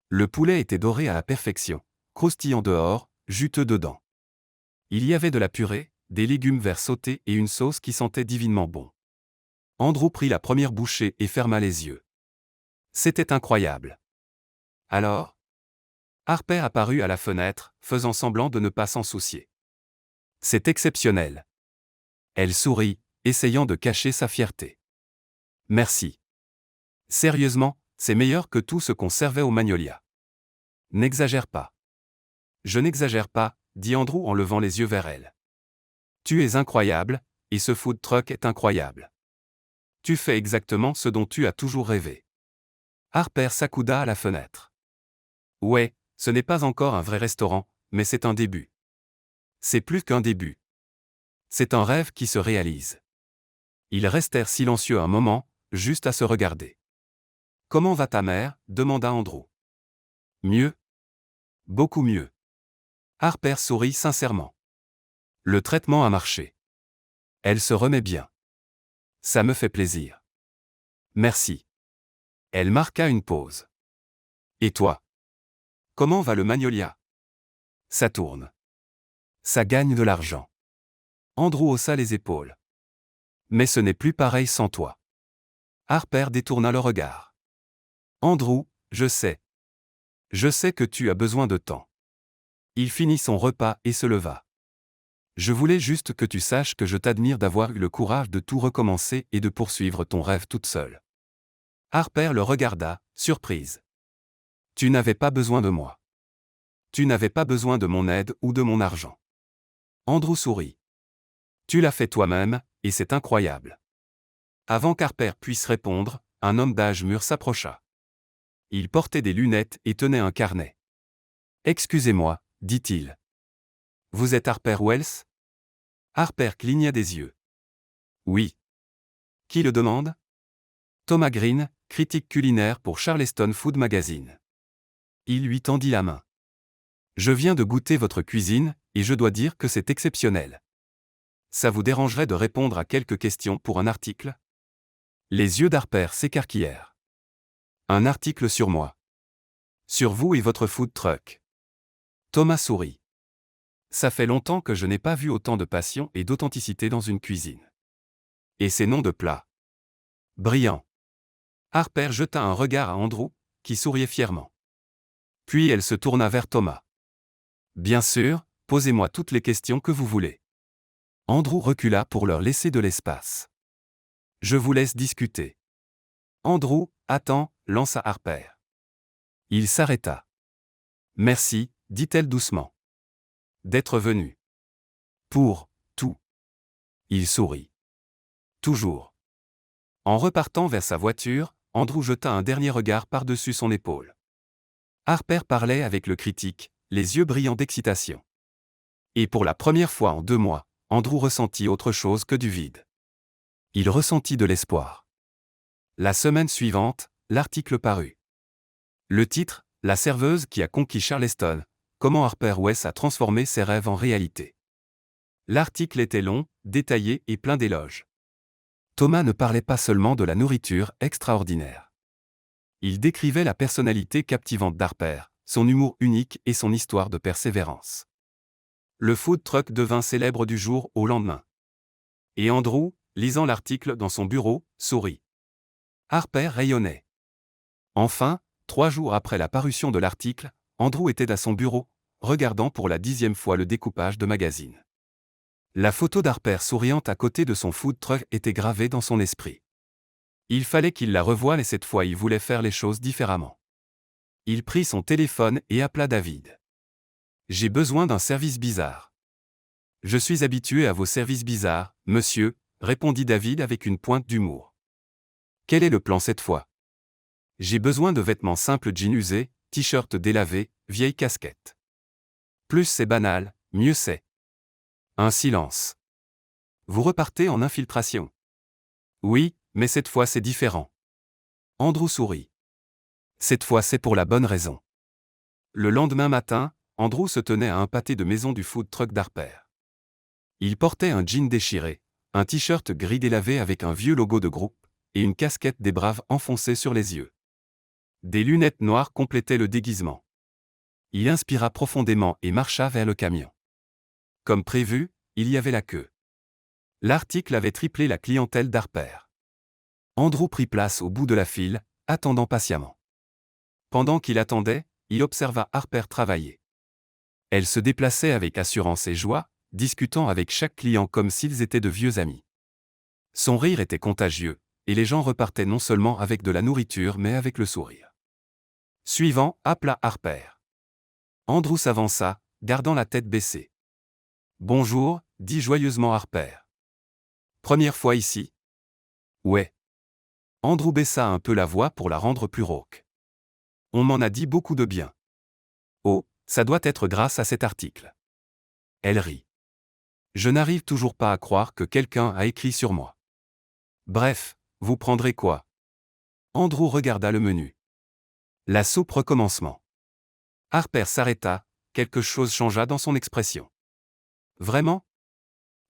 Le poulet était doré à la perfection, croustillant dehors, juteux dedans. Il y avait de la purée, des légumes verts sautés et une sauce qui sentait divinement bon. Andrew prit la première bouchée et ferma les yeux. C'était incroyable. Alors ? Harper apparut à la fenêtre, faisant semblant de ne pas s'en soucier. C'est exceptionnel. Elle sourit, essayant de cacher sa fierté. Merci. Sérieusement, c'est meilleur que tout ce qu'on servait au Magnolia. N'exagère pas. Je n'exagère pas, dit Andrew en levant les yeux vers elle. Tu es incroyable, et ce food truck est incroyable. Tu fais exactement ce dont tu as toujours rêvé. Harper s'accouda à la fenêtre. Ouais, ce n'est pas encore un vrai restaurant, mais c'est un début. C'est plus qu'un début. C'est un rêve qui se réalise. Ils restèrent silencieux un moment, juste à se regarder. Comment va ta mère ? Demanda Andrew. Mieux. Beaucoup mieux. Harper sourit sincèrement. Le traitement a marché. Elle se remet bien. Ça me fait plaisir. Merci. Elle marqua une pause. Et toi ? Comment va le Magnolia ? Ça tourne. Ça gagne de l'argent. Andrew haussa les épaules. Mais ce n'est plus pareil sans toi. Harper détourna le regard. Andrew, je sais. Je sais que tu as besoin de temps. Il finit son repas et se leva. Je voulais juste que tu saches que je t'admire d'avoir eu le courage de tout recommencer et de poursuivre ton rêve toute seule. Harper le regarda, surprise. Tu n'avais pas besoin de moi. Tu n'avais pas besoin de mon aide ou de mon argent. Andrew sourit. Tu l'as fait toi-même, et c'est incroyable. Avant qu'Harper puisse répondre, un homme d'âge mûr s'approcha. Il portait des lunettes et tenait un carnet. Excusez-moi, dit-il. Vous êtes Harper Wells ? Harper cligna des yeux. Oui. Qui le demande ? Thomas Green, critique culinaire pour Charleston Food Magazine. Il lui tendit la main. Je viens de goûter votre cuisine, et je dois dire que c'est exceptionnel. Ça vous dérangerait de répondre à quelques questions pour un article ? Les yeux d'Harper s'écarquillèrent. Un article sur moi. Sur vous et votre food truck. Thomas sourit. Ça fait longtemps que je n'ai pas vu autant de passion et d'authenticité dans une cuisine. Et ces noms de plats. Brillant. Harper jeta un regard à Andrew, qui souriait fièrement. Puis elle se tourna vers Thomas. Bien sûr, posez-moi toutes les questions que vous voulez. Andrew recula pour leur laisser de l'espace. Je vous laisse discuter. Andrew, attends, lança Harper. Il s'arrêta. Merci, dit-elle doucement. D'être venu. Pour tout. Il sourit. Toujours. En repartant vers sa voiture, Andrew jeta un dernier regard par-dessus son épaule. Harper parlait avec le critique, les yeux brillants d'excitation. Et pour la première fois en 2 mois, Andrew ressentit autre chose que du vide. Il ressentit de l'espoir. La semaine suivante, l'article parut. Le titre, La serveuse qui a conquis Charleston, comment Harper West a transformé ses rêves en réalité. L'article était long, détaillé et plein d'éloges. Thomas ne parlait pas seulement de la nourriture extraordinaire. Il décrivait la personnalité captivante d'Harper, son humour unique et son histoire de persévérance. Le food truck devint célèbre du jour au lendemain. Et Andrew, lisant l'article dans son bureau, sourit. Harper rayonnait. Enfin, 3 jours après la parution de l'article, Andrew était à son bureau, regardant pour la 10e fois le découpage de magazine. La photo d'Harper souriante à côté de son food truck était gravée dans son esprit. Il fallait qu'il la revoie et cette fois il voulait faire les choses différemment. Il prit son téléphone et appela David. « J'ai besoin d'un service bizarre. »« Je suis habitué à vos services bizarres, monsieur, » répondit David avec une pointe d'humour. « Quel est le plan cette fois ? » « J'ai besoin de vêtements simples, jeans usés, t-shirts délavés, vieilles casquettes. Plus c'est banal, mieux c'est. » Un silence. « Vous repartez en infiltration ? » « Oui, mais cette fois c'est différent. » Andrew sourit. « Cette fois c'est pour la bonne raison. » Le lendemain matin, Andrew se tenait à un pâté de maison du food truck d'Harper. Il portait un jean déchiré, un t-shirt gris délavé avec un vieux logo de groupe, et une casquette des Braves enfoncée sur les yeux. Des lunettes noires complétaient le déguisement. Il inspira profondément et marcha vers le camion. Comme prévu, il y avait la queue. L'article avait triplé la clientèle d'Harper. Andrew prit place au bout de la file, attendant patiemment. Pendant qu'il attendait, il observa Harper travailler. Elle se déplaçait avec assurance et joie, discutant avec chaque client comme s'ils étaient de vieux amis. Son rire était contagieux, et les gens repartaient non seulement avec de la nourriture mais avec le sourire. Suivant, appela Harper. Andrew s'avança, gardant la tête baissée. « Bonjour, » dit joyeusement Harper. « Première fois ici ? » ?»« Ouais. » Andrew baissa un peu la voix pour la rendre plus rauque. « On m'en a dit beaucoup de bien. »« Oh, ça doit être grâce à cet article. » Elle rit. « Je n'arrive toujours pas à croire que quelqu'un a écrit sur moi. »« Bref, vous prendrez quoi ? » Andrew regarda le menu. La soupe recommencement. Harper s'arrêta, quelque chose changea dans son expression. Vraiment ?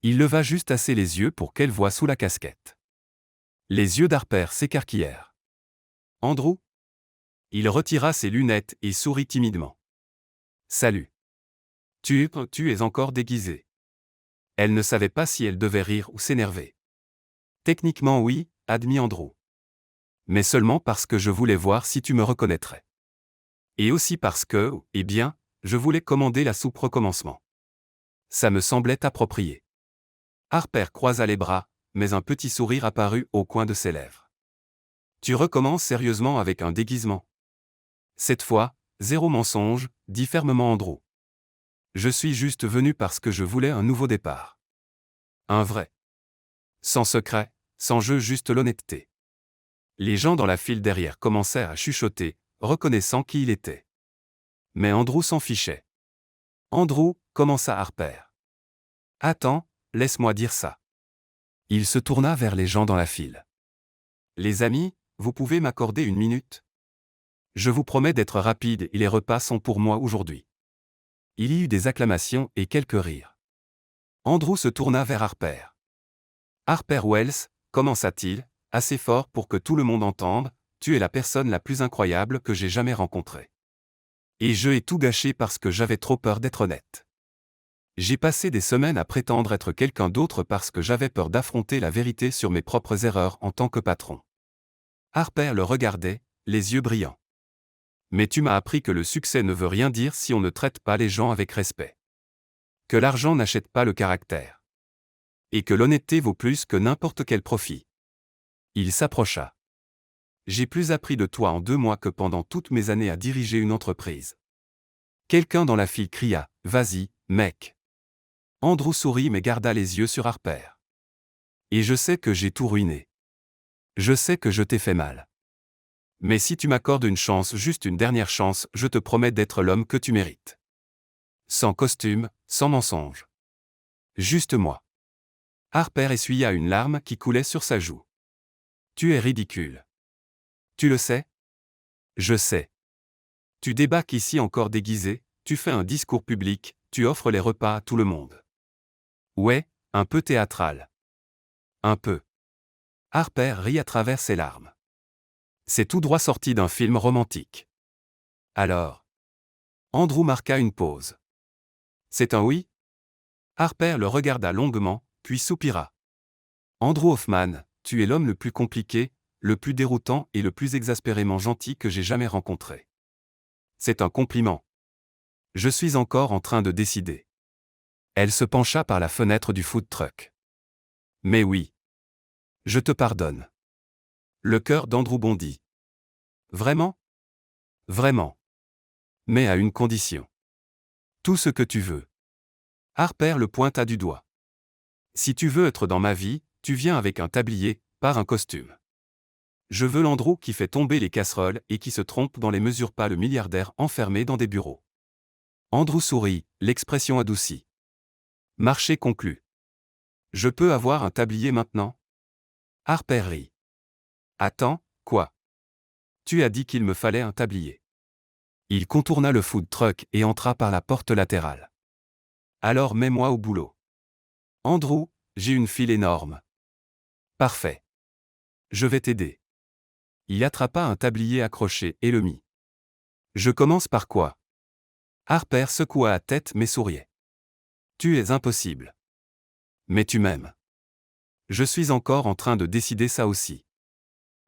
Il leva juste assez les yeux pour qu'elle voie sous la casquette. Les yeux d'Harper s'écarquillèrent. Andrew ? Il retira ses lunettes et sourit timidement. Salut. Tu es encore déguisé. Elle ne savait pas si elle devait rire ou s'énerver. Techniquement oui, admit Andrew. Mais seulement parce que je voulais voir si tu me reconnaîtrais. Et aussi parce que, eh bien, je voulais commander la soupe recommencement. Ça me semblait approprié. Harper croisa les bras, mais un petit sourire apparut au coin de ses lèvres. Tu recommences sérieusement avec un déguisement. Cette fois, 0 mensonge, dit fermement Andrew. Je suis juste venu parce que je voulais un nouveau départ. Un vrai. Sans secret, sans jeu, juste l'honnêteté. Les gens dans la file derrière commencèrent à chuchoter, reconnaissant qui il était. Mais Andrew s'en fichait. Andrew, commença Harper. Attends, laisse-moi dire ça. Il se tourna vers les gens dans la file. Les amis, vous pouvez m'accorder une minute ? Je vous promets d'être rapide et les repas sont pour moi aujourd'hui. Il y eut des acclamations et quelques rires. Andrew se tourna vers Harper. Harper Wells, commença-t-il, assez fort pour que tout le monde entende, tu es la personne la plus incroyable que j'ai jamais rencontrée. Et je ai tout gâché parce que j'avais trop peur d'être honnête. J'ai passé des semaines à prétendre être quelqu'un d'autre parce que j'avais peur d'affronter la vérité sur mes propres erreurs en tant que patron. Harper le regardait, les yeux brillants. Mais tu m'as appris que le succès ne veut rien dire si on ne traite pas les gens avec respect. Que l'argent n'achète pas le caractère. Et que l'honnêteté vaut plus que n'importe quel profit. Il s'approcha. J'ai plus appris de toi en 2 mois que pendant toutes mes années à diriger une entreprise. Quelqu'un dans la file cria, vas-y, mec. Andrew sourit mais garda les yeux sur Harper. Et je sais que j'ai tout ruiné. Je sais que je t'ai fait mal. Mais si tu m'accordes une chance, juste une dernière chance, je te promets d'être l'homme que tu mérites. Sans costume, sans mensonge. Juste moi. Harper essuya une larme qui coulait sur sa joue. Tu es ridicule. Tu le sais? Je sais. Tu débarques ici encore déguisé, tu fais un discours public, tu offres les repas à tout le monde. Ouais, un peu théâtral. Un peu. Harper rit à travers ses larmes. C'est tout droit sorti d'un film romantique. Alors? Andrew marqua une pause. C'est un oui? Harper le regarda longuement, puis soupira. Andrew Hoffman, tu es l'homme le plus compliqué, le plus déroutant et le plus exaspérément gentil que j'ai jamais rencontré. C'est un compliment. Je suis encore en train de décider. Elle se pencha par la fenêtre du food truck. Mais oui. Je te pardonne. Le cœur d'Andrew bondit. Vraiment? Vraiment. Mais à une condition. Tout ce que tu veux. Harper le pointa du doigt. Si tu veux être dans ma vie, tu viens avec un tablier, pas un costume. Je veux l'Andrew qui fait tomber les casseroles et qui se trompe dans les mesures, pas le milliardaire enfermé dans des bureaux. Andrew sourit, l'expression adoucie. Marché conclu. Je peux avoir un tablier maintenant? Harper rit. Attends, quoi? Tu as dit qu'il me fallait un tablier. Il contourna le food truck et entra par la porte latérale. Alors mets-moi au boulot. Andrew, j'ai une file énorme. Parfait. Je vais t'aider. Il attrapa un tablier accroché et le mit. Je commence par quoi? Harper secoua la tête mais souriait. Tu es impossible. Mais tu m'aimes. Je suis encore en train de décider ça aussi.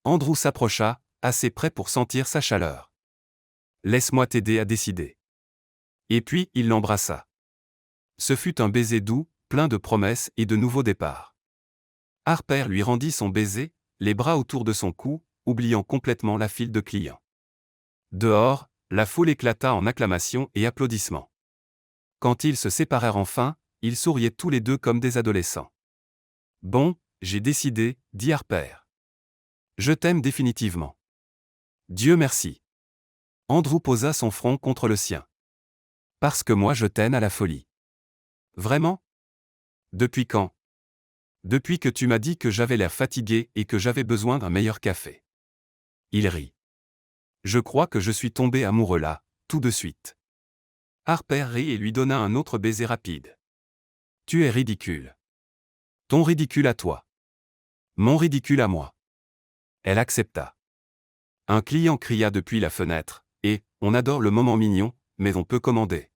Andrew s'approcha, assez près pour sentir sa chaleur. Laisse-moi t'aider à décider. Et puis il l'embrassa. Ce fut un baiser doux, plein de promesses et de nouveaux départs. Harper lui rendit son baiser, les bras autour de son cou, oubliant complètement la file de clients. Dehors, la foule éclata en acclamations et applaudissements. Quand ils se séparèrent enfin, ils souriaient tous les deux comme des adolescents. Bon, j'ai décidé, dit Harper. Je t'aime définitivement. Dieu merci. Andrew posa son front contre le sien. Parce que moi je t'aime à la folie. Vraiment? Depuis quand? Depuis que tu m'as dit que j'avais l'air fatigué et que j'avais besoin d'un meilleur café. Il rit. Je crois que je suis tombé amoureux là, tout de suite. Harper rit et lui donna un autre baiser rapide. Tu es ridicule. Ton ridicule à toi. Mon ridicule à moi. Elle accepta. Un client cria depuis la fenêtre, et, on adore le moment mignon, mais on peut commander.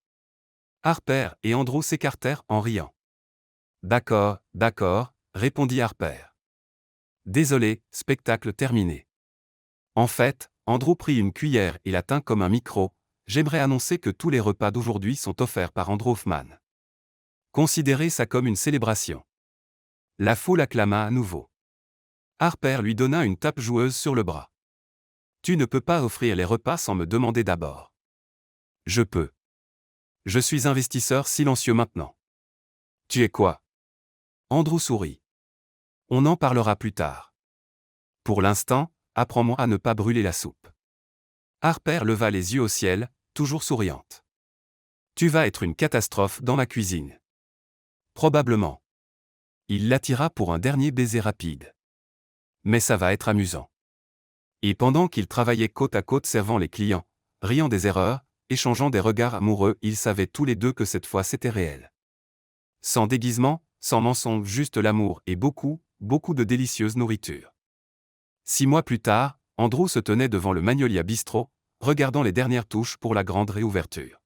Harper et Andrew s'écartèrent en riant. D'accord, d'accord, répondit Harper. Désolé, spectacle terminé. En fait, Andrew prit une cuillère et la tint comme un micro. J'aimerais annoncer que tous les repas d'aujourd'hui sont offerts par Andrew Hoffman. Considérez ça comme une célébration. La foule acclama à nouveau. Harper lui donna une tape joueuse sur le bras. Tu ne peux pas offrir les repas sans me demander d'abord. Je peux. Je suis investisseur silencieux maintenant. Tu es quoi? Andrew sourit. On en parlera plus tard. Pour l'instant, apprends-moi à ne pas brûler la soupe. Harper leva les yeux au ciel, toujours souriante. Tu vas être une catastrophe dans ma cuisine. Probablement. Il l'attira pour un dernier baiser rapide. Mais ça va être amusant. Et pendant qu'ils travaillaient côte à côte servant les clients, riant des erreurs, échangeant des regards amoureux, ils savaient tous les deux que cette fois c'était réel. Sans déguisement, sans mensonge, juste l'amour et beaucoup, beaucoup de délicieuse nourriture. 6 mois plus tard, Andrew se tenait devant le Magnolia Bistro, regardant les dernières touches pour la grande réouverture.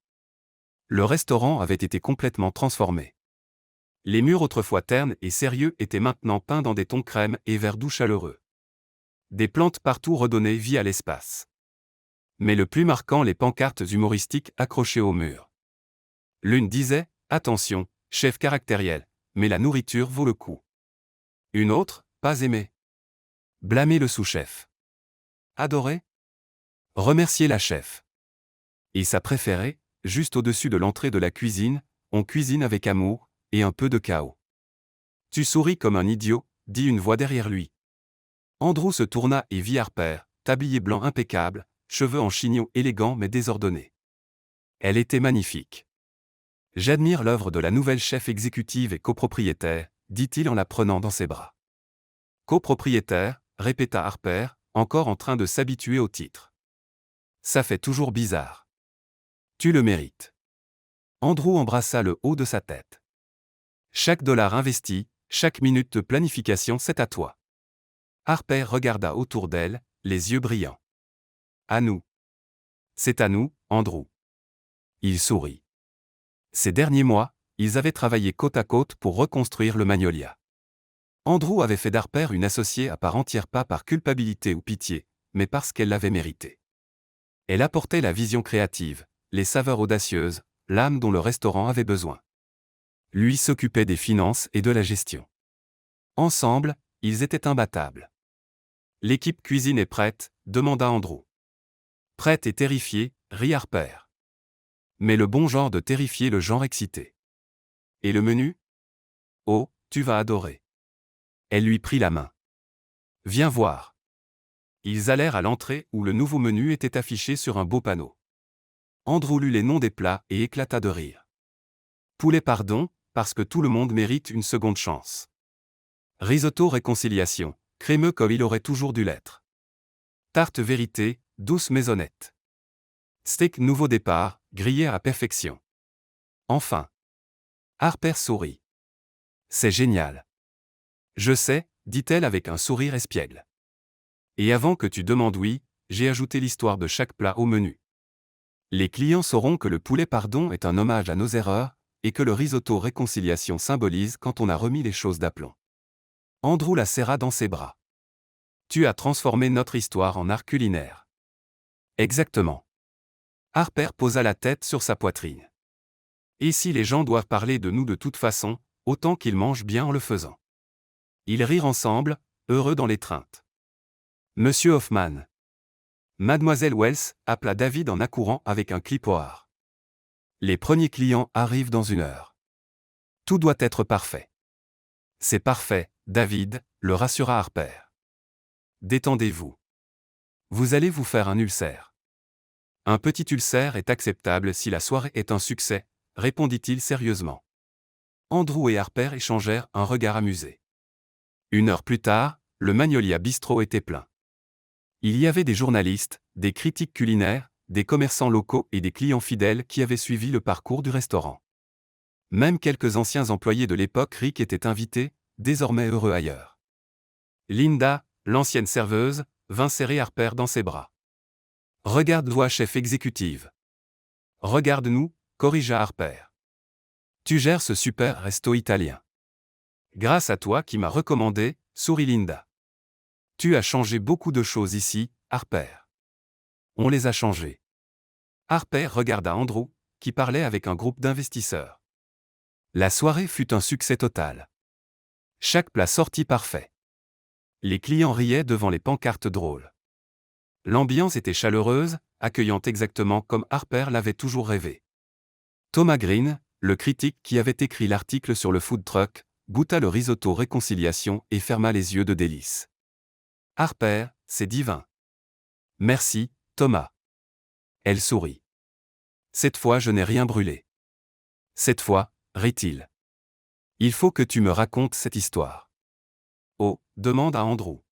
Le restaurant avait été complètement transformé. Les murs autrefois ternes et sérieux étaient maintenant peints dans des tons crème et vert doux chaleureux. Des plantes partout redonnaient vie à l'espace. Mais le plus marquant, les pancartes humoristiques accrochées au mur. L'une disait « Attention, chef caractériel, mais la nourriture vaut le coup ». Une autre « Pas aimé. Blâmer le sous-chef. Adorer. Remercier la chef. » Et sa préférée, juste au-dessus de l'entrée de la cuisine, on cuisine avec amour, et un peu de chaos. Tu souris comme un idiot, dit une voix derrière lui. Andrew se tourna et vit Harper, tablier blanc impeccable, cheveux en chignon élégants mais désordonnés. Elle était magnifique. J'admire l'œuvre de la nouvelle chef exécutive et copropriétaire, dit-il en la prenant dans ses bras. Copropriétaire, répéta Harper, encore en train de s'habituer au titre. Ça fait toujours bizarre. Tu le mérites. Andrew embrassa le haut de sa tête. Chaque dollar investi, chaque minute de planification, c'est à toi. Harper regarda autour d'elle, les yeux brillants. À nous. C'est à nous, Andrew. Il sourit. Ces derniers mois, ils avaient travaillé côte à côte pour reconstruire le Magnolia. Andrew avait fait d'Harper une associée à part entière, pas par culpabilité ou pitié, mais parce qu'elle l'avait mérité. Elle apportait la vision créative, les saveurs audacieuses, l'âme dont le restaurant avait besoin. Lui s'occupait des finances et de la gestion. Ensemble, ils étaient imbattables. L'équipe cuisine est prête, demanda Andrew. Prête et terrifiée, rit Harper. Mais le bon genre de terrifier, le genre excité. Et le menu? Oh, tu vas adorer. Elle lui prit la main. Viens voir. Ils allèrent à l'entrée où le nouveau menu était affiché sur un beau panneau. Andrew lut les noms des plats et éclata de rire. Poulet pardon, parce que tout le monde mérite une seconde chance. Risotto réconciliation, crémeux comme il aurait toujours dû l'être. Tarte vérité, douce maisonnette. Steak nouveau départ, grillé à perfection. Enfin. Harper sourit. C'est génial. Je sais, dit-elle avec un sourire espiègle. Et avant que tu demandes oui, j'ai ajouté l'histoire de chaque plat au menu. Les clients sauront que le poulet pardon est un hommage à nos erreurs, et que le risotto réconciliation symbolise quand on a remis les choses d'aplomb. Andrew la serra dans ses bras. Tu as transformé notre histoire en art culinaire. Exactement. Harper posa la tête sur sa poitrine. Et si les gens doivent parler de nous de toute façon, autant qu'ils mangent bien en le faisant. Ils rirent ensemble, heureux dans l'étreinte. Monsieur Hoffman. Mademoiselle Wells, appela David en accourant avec un clipoir. Les premiers clients arrivent dans 1 heure. Tout doit être parfait. C'est parfait, David, le rassura Harper. Détendez-vous. Vous allez vous faire un ulcère. Un petit ulcère est acceptable si la soirée est un succès, répondit-il sérieusement. Andrew et Harper échangèrent un regard amusé. 1 heure plus tard, le Magnolia Bistro était plein. Il y avait des journalistes, des critiques culinaires, des commerçants locaux et des clients fidèles qui avaient suivi le parcours du restaurant. Même quelques anciens employés de l'époque Rick étaient invités, désormais heureux ailleurs. Linda, l'ancienne serveuse, vint serrer Harper dans ses bras. Regarde-toi, chef exécutive. Regarde-nous, corrigea Harper. Tu gères ce super resto italien. Grâce à toi qui m'as recommandé, sourit Linda. Tu as changé beaucoup de choses ici, Harper. On les a changées. Harper regarda Andrew, qui parlait avec un groupe d'investisseurs. La soirée fut un succès total. Chaque plat sortit parfait. Les clients riaient devant les pancartes drôles. L'ambiance était chaleureuse, accueillante exactement comme Harper l'avait toujours rêvé. Thomas Green, le critique qui avait écrit l'article sur le food truck, goûta le risotto réconciliation et ferma les yeux de délice. Harper, c'est divin. Merci, Thomas. Elle sourit. Cette fois je n'ai rien brûlé. Cette fois, rit-il. Il faut que tu me racontes cette histoire. Oh, demanda Andrew.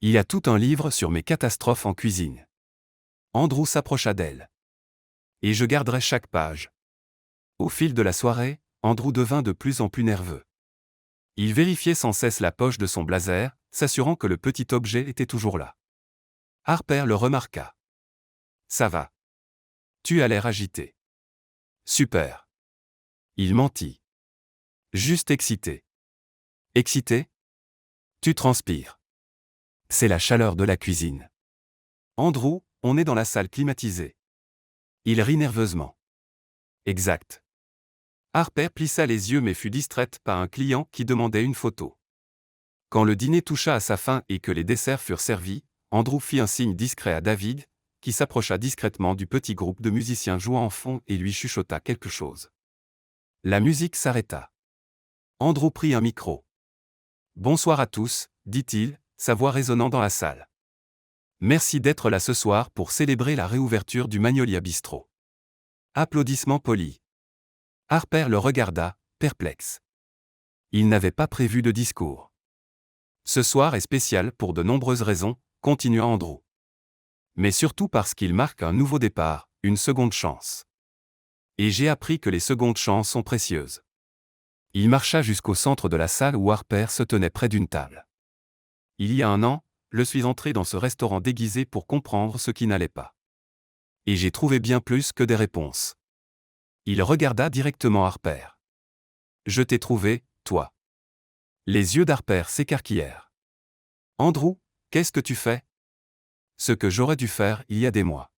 Il y a tout un livre sur mes catastrophes en cuisine. Andrew s'approcha d'elle. Et je garderai chaque page. Au fil de la soirée, Andrew devint de plus en plus nerveux. Il vérifiait sans cesse la poche de son blazer, s'assurant que le petit objet était toujours là. Harper le remarqua. Ça va. Tu as l'air agité. Super. Il mentit. Juste excité. Excité? Tu transpires. C'est la chaleur de la cuisine. Andrew, on est dans la salle climatisée. Il rit nerveusement. Exact. Harper plissa les yeux mais fut distraite par un client qui demandait une photo. Quand le dîner toucha à sa fin et que les desserts furent servis, Andrew fit un signe discret à David, qui s'approcha discrètement du petit groupe de musiciens jouant en fond et lui chuchota quelque chose. La musique s'arrêta. Andrew prit un micro. Bonsoir à tous, dit-il, sa voix résonnant dans la salle. Merci d'être là ce soir pour célébrer la réouverture du Magnolia Bistro. Applaudissements polis. Harper le regarda, perplexe. Il n'avait pas prévu de discours. Ce soir est spécial pour de nombreuses raisons, continua Andrew. Mais surtout parce qu'il marque un nouveau départ, une seconde chance. Et j'ai appris que les secondes chances sont précieuses. Il marcha jusqu'au centre de la salle où Harper se tenait près d'une table. Il y a un an, je suis entré dans ce restaurant déguisé pour comprendre ce qui n'allait pas. Et j'ai trouvé bien plus que des réponses. Il regarda directement Harper. Je t'ai trouvé, toi. Les yeux d'Harper s'écarquillèrent. Andrew, qu'est-ce que tu fais? Ce que j'aurais dû faire il y a des mois.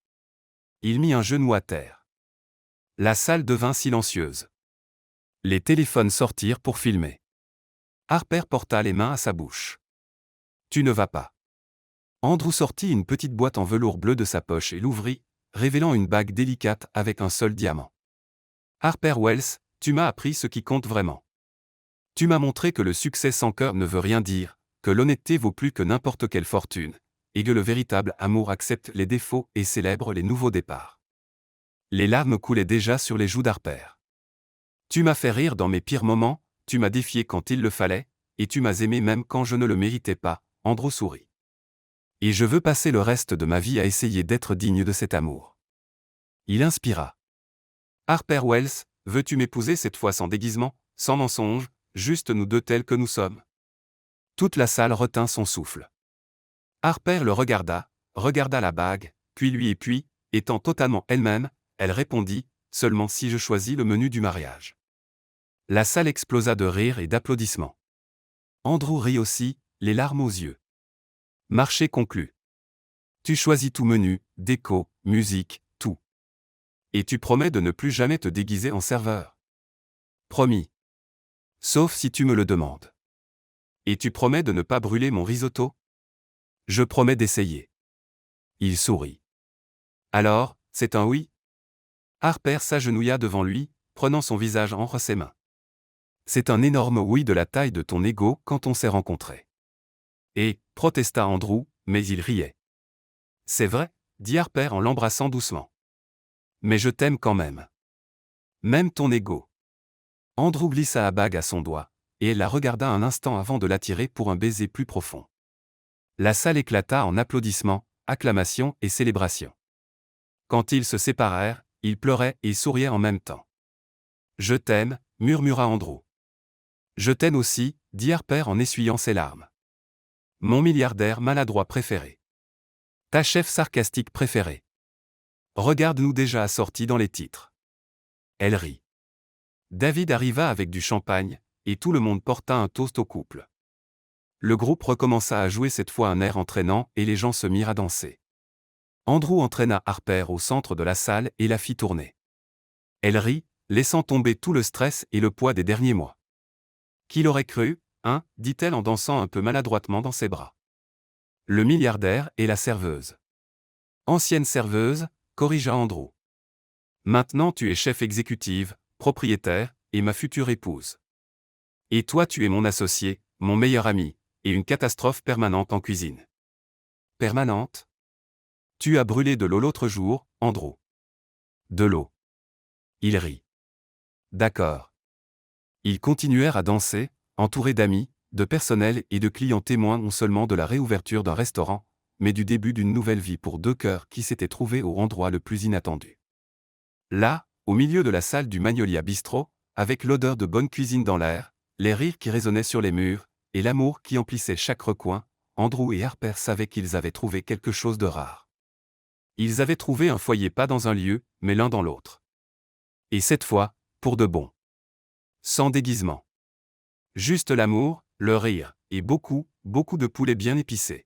Il mit un genou à terre. La salle devint silencieuse. Les téléphones sortirent pour filmer. Harper porta les mains à sa bouche. Tu ne vas pas. Andrew sortit une petite boîte en velours bleu de sa poche et l'ouvrit, révélant une bague délicate avec un seul diamant. Harper Wells, tu m'as appris ce qui compte vraiment. Tu m'as montré que le succès sans cœur ne veut rien dire, que l'honnêteté vaut plus que n'importe quelle fortune, et que le véritable amour accepte les défauts et célèbre les nouveaux départs. Les larmes coulaient déjà sur les joues d'Harper. Tu m'as fait rire dans mes pires moments, tu m'as défié quand il le fallait, et tu m'as aimé même quand je ne le méritais pas, Andrew sourit. Et je veux passer le reste de ma vie à essayer d'être digne de cet amour. Il inspira. Harper Wells, veux-tu m'épouser cette fois sans déguisement, sans mensonge, juste nous deux tels que nous sommes? Toute la salle retint son souffle. Harper le regarda la bague, puis, étant totalement elle-même, elle répondit, seulement si je choisis le menu du mariage. La salle explosa de rires et d'applaudissements. Andrew rit aussi, les larmes aux yeux. Marché conclu. Tu choisis tout menu, déco, musique, tout. Et tu promets de ne plus jamais te déguiser en serveur. Promis. Sauf si tu me le demandes. Et tu promets de ne pas brûler mon risotto? Je promets d'essayer. Il sourit. Alors, c'est un oui? Harper s'agenouilla devant lui, prenant son visage entre ses mains. C'est un énorme oui de la taille de ton ego quand on s'est rencontrés. Et, protesta Andrew, mais il riait. C'est vrai, dit Harper en l'embrassant doucement. Mais je t'aime quand même. Même ton ego. Andrew glissa la bague à son doigt, et elle la regarda un instant avant de l'attirer pour un baiser plus profond. La salle éclata en applaudissements, acclamations et célébrations. Quand ils se séparèrent, ils pleuraient et souriaient en même temps. Je t'aime, murmura Andrew. Je t'aime aussi, dit Harper en essuyant ses larmes. Mon milliardaire maladroit préféré. Ta chef sarcastique préférée. Regarde-nous déjà assortis dans les titres. Elle rit. David arriva avec du champagne, et tout le monde porta un toast au couple. Le groupe recommença à jouer cette fois un air entraînant et les gens se mirent à danser. Andrew entraîna Harper au centre de la salle et la fit tourner. Elle rit, laissant tomber tout le stress et le poids des derniers mois. Qui l'aurait cru, hein, dit-elle en dansant un peu maladroitement dans ses bras. Le milliardaire et la serveuse. Ancienne serveuse, corrigea Andrew. Maintenant tu es chef exécutive, propriétaire, et ma future épouse. Et toi tu es mon associé, mon meilleur ami, et une catastrophe permanente en cuisine. Permanente? Tu as brûlé de l'eau l'autre jour, Andrew. De l'eau. Il rit. D'accord. Ils continuèrent à danser, entourés d'amis, de personnel et de clients témoins non seulement de la réouverture d'un restaurant, mais du début d'une nouvelle vie pour deux cœurs qui s'étaient trouvés au endroit le plus inattendu. Là, au milieu de la salle du Magnolia Bistro, avec l'odeur de bonne cuisine dans l'air, les rires qui résonnaient sur les murs, et l'amour qui emplissait chaque recoin, Andrew et Harper savaient qu'ils avaient trouvé quelque chose de rare. Ils avaient trouvé un foyer pas dans un lieu, mais l'un dans l'autre. Et cette fois, pour de bon. Sans déguisement. Juste l'amour, le rire, et beaucoup, beaucoup de poulet bien épicé.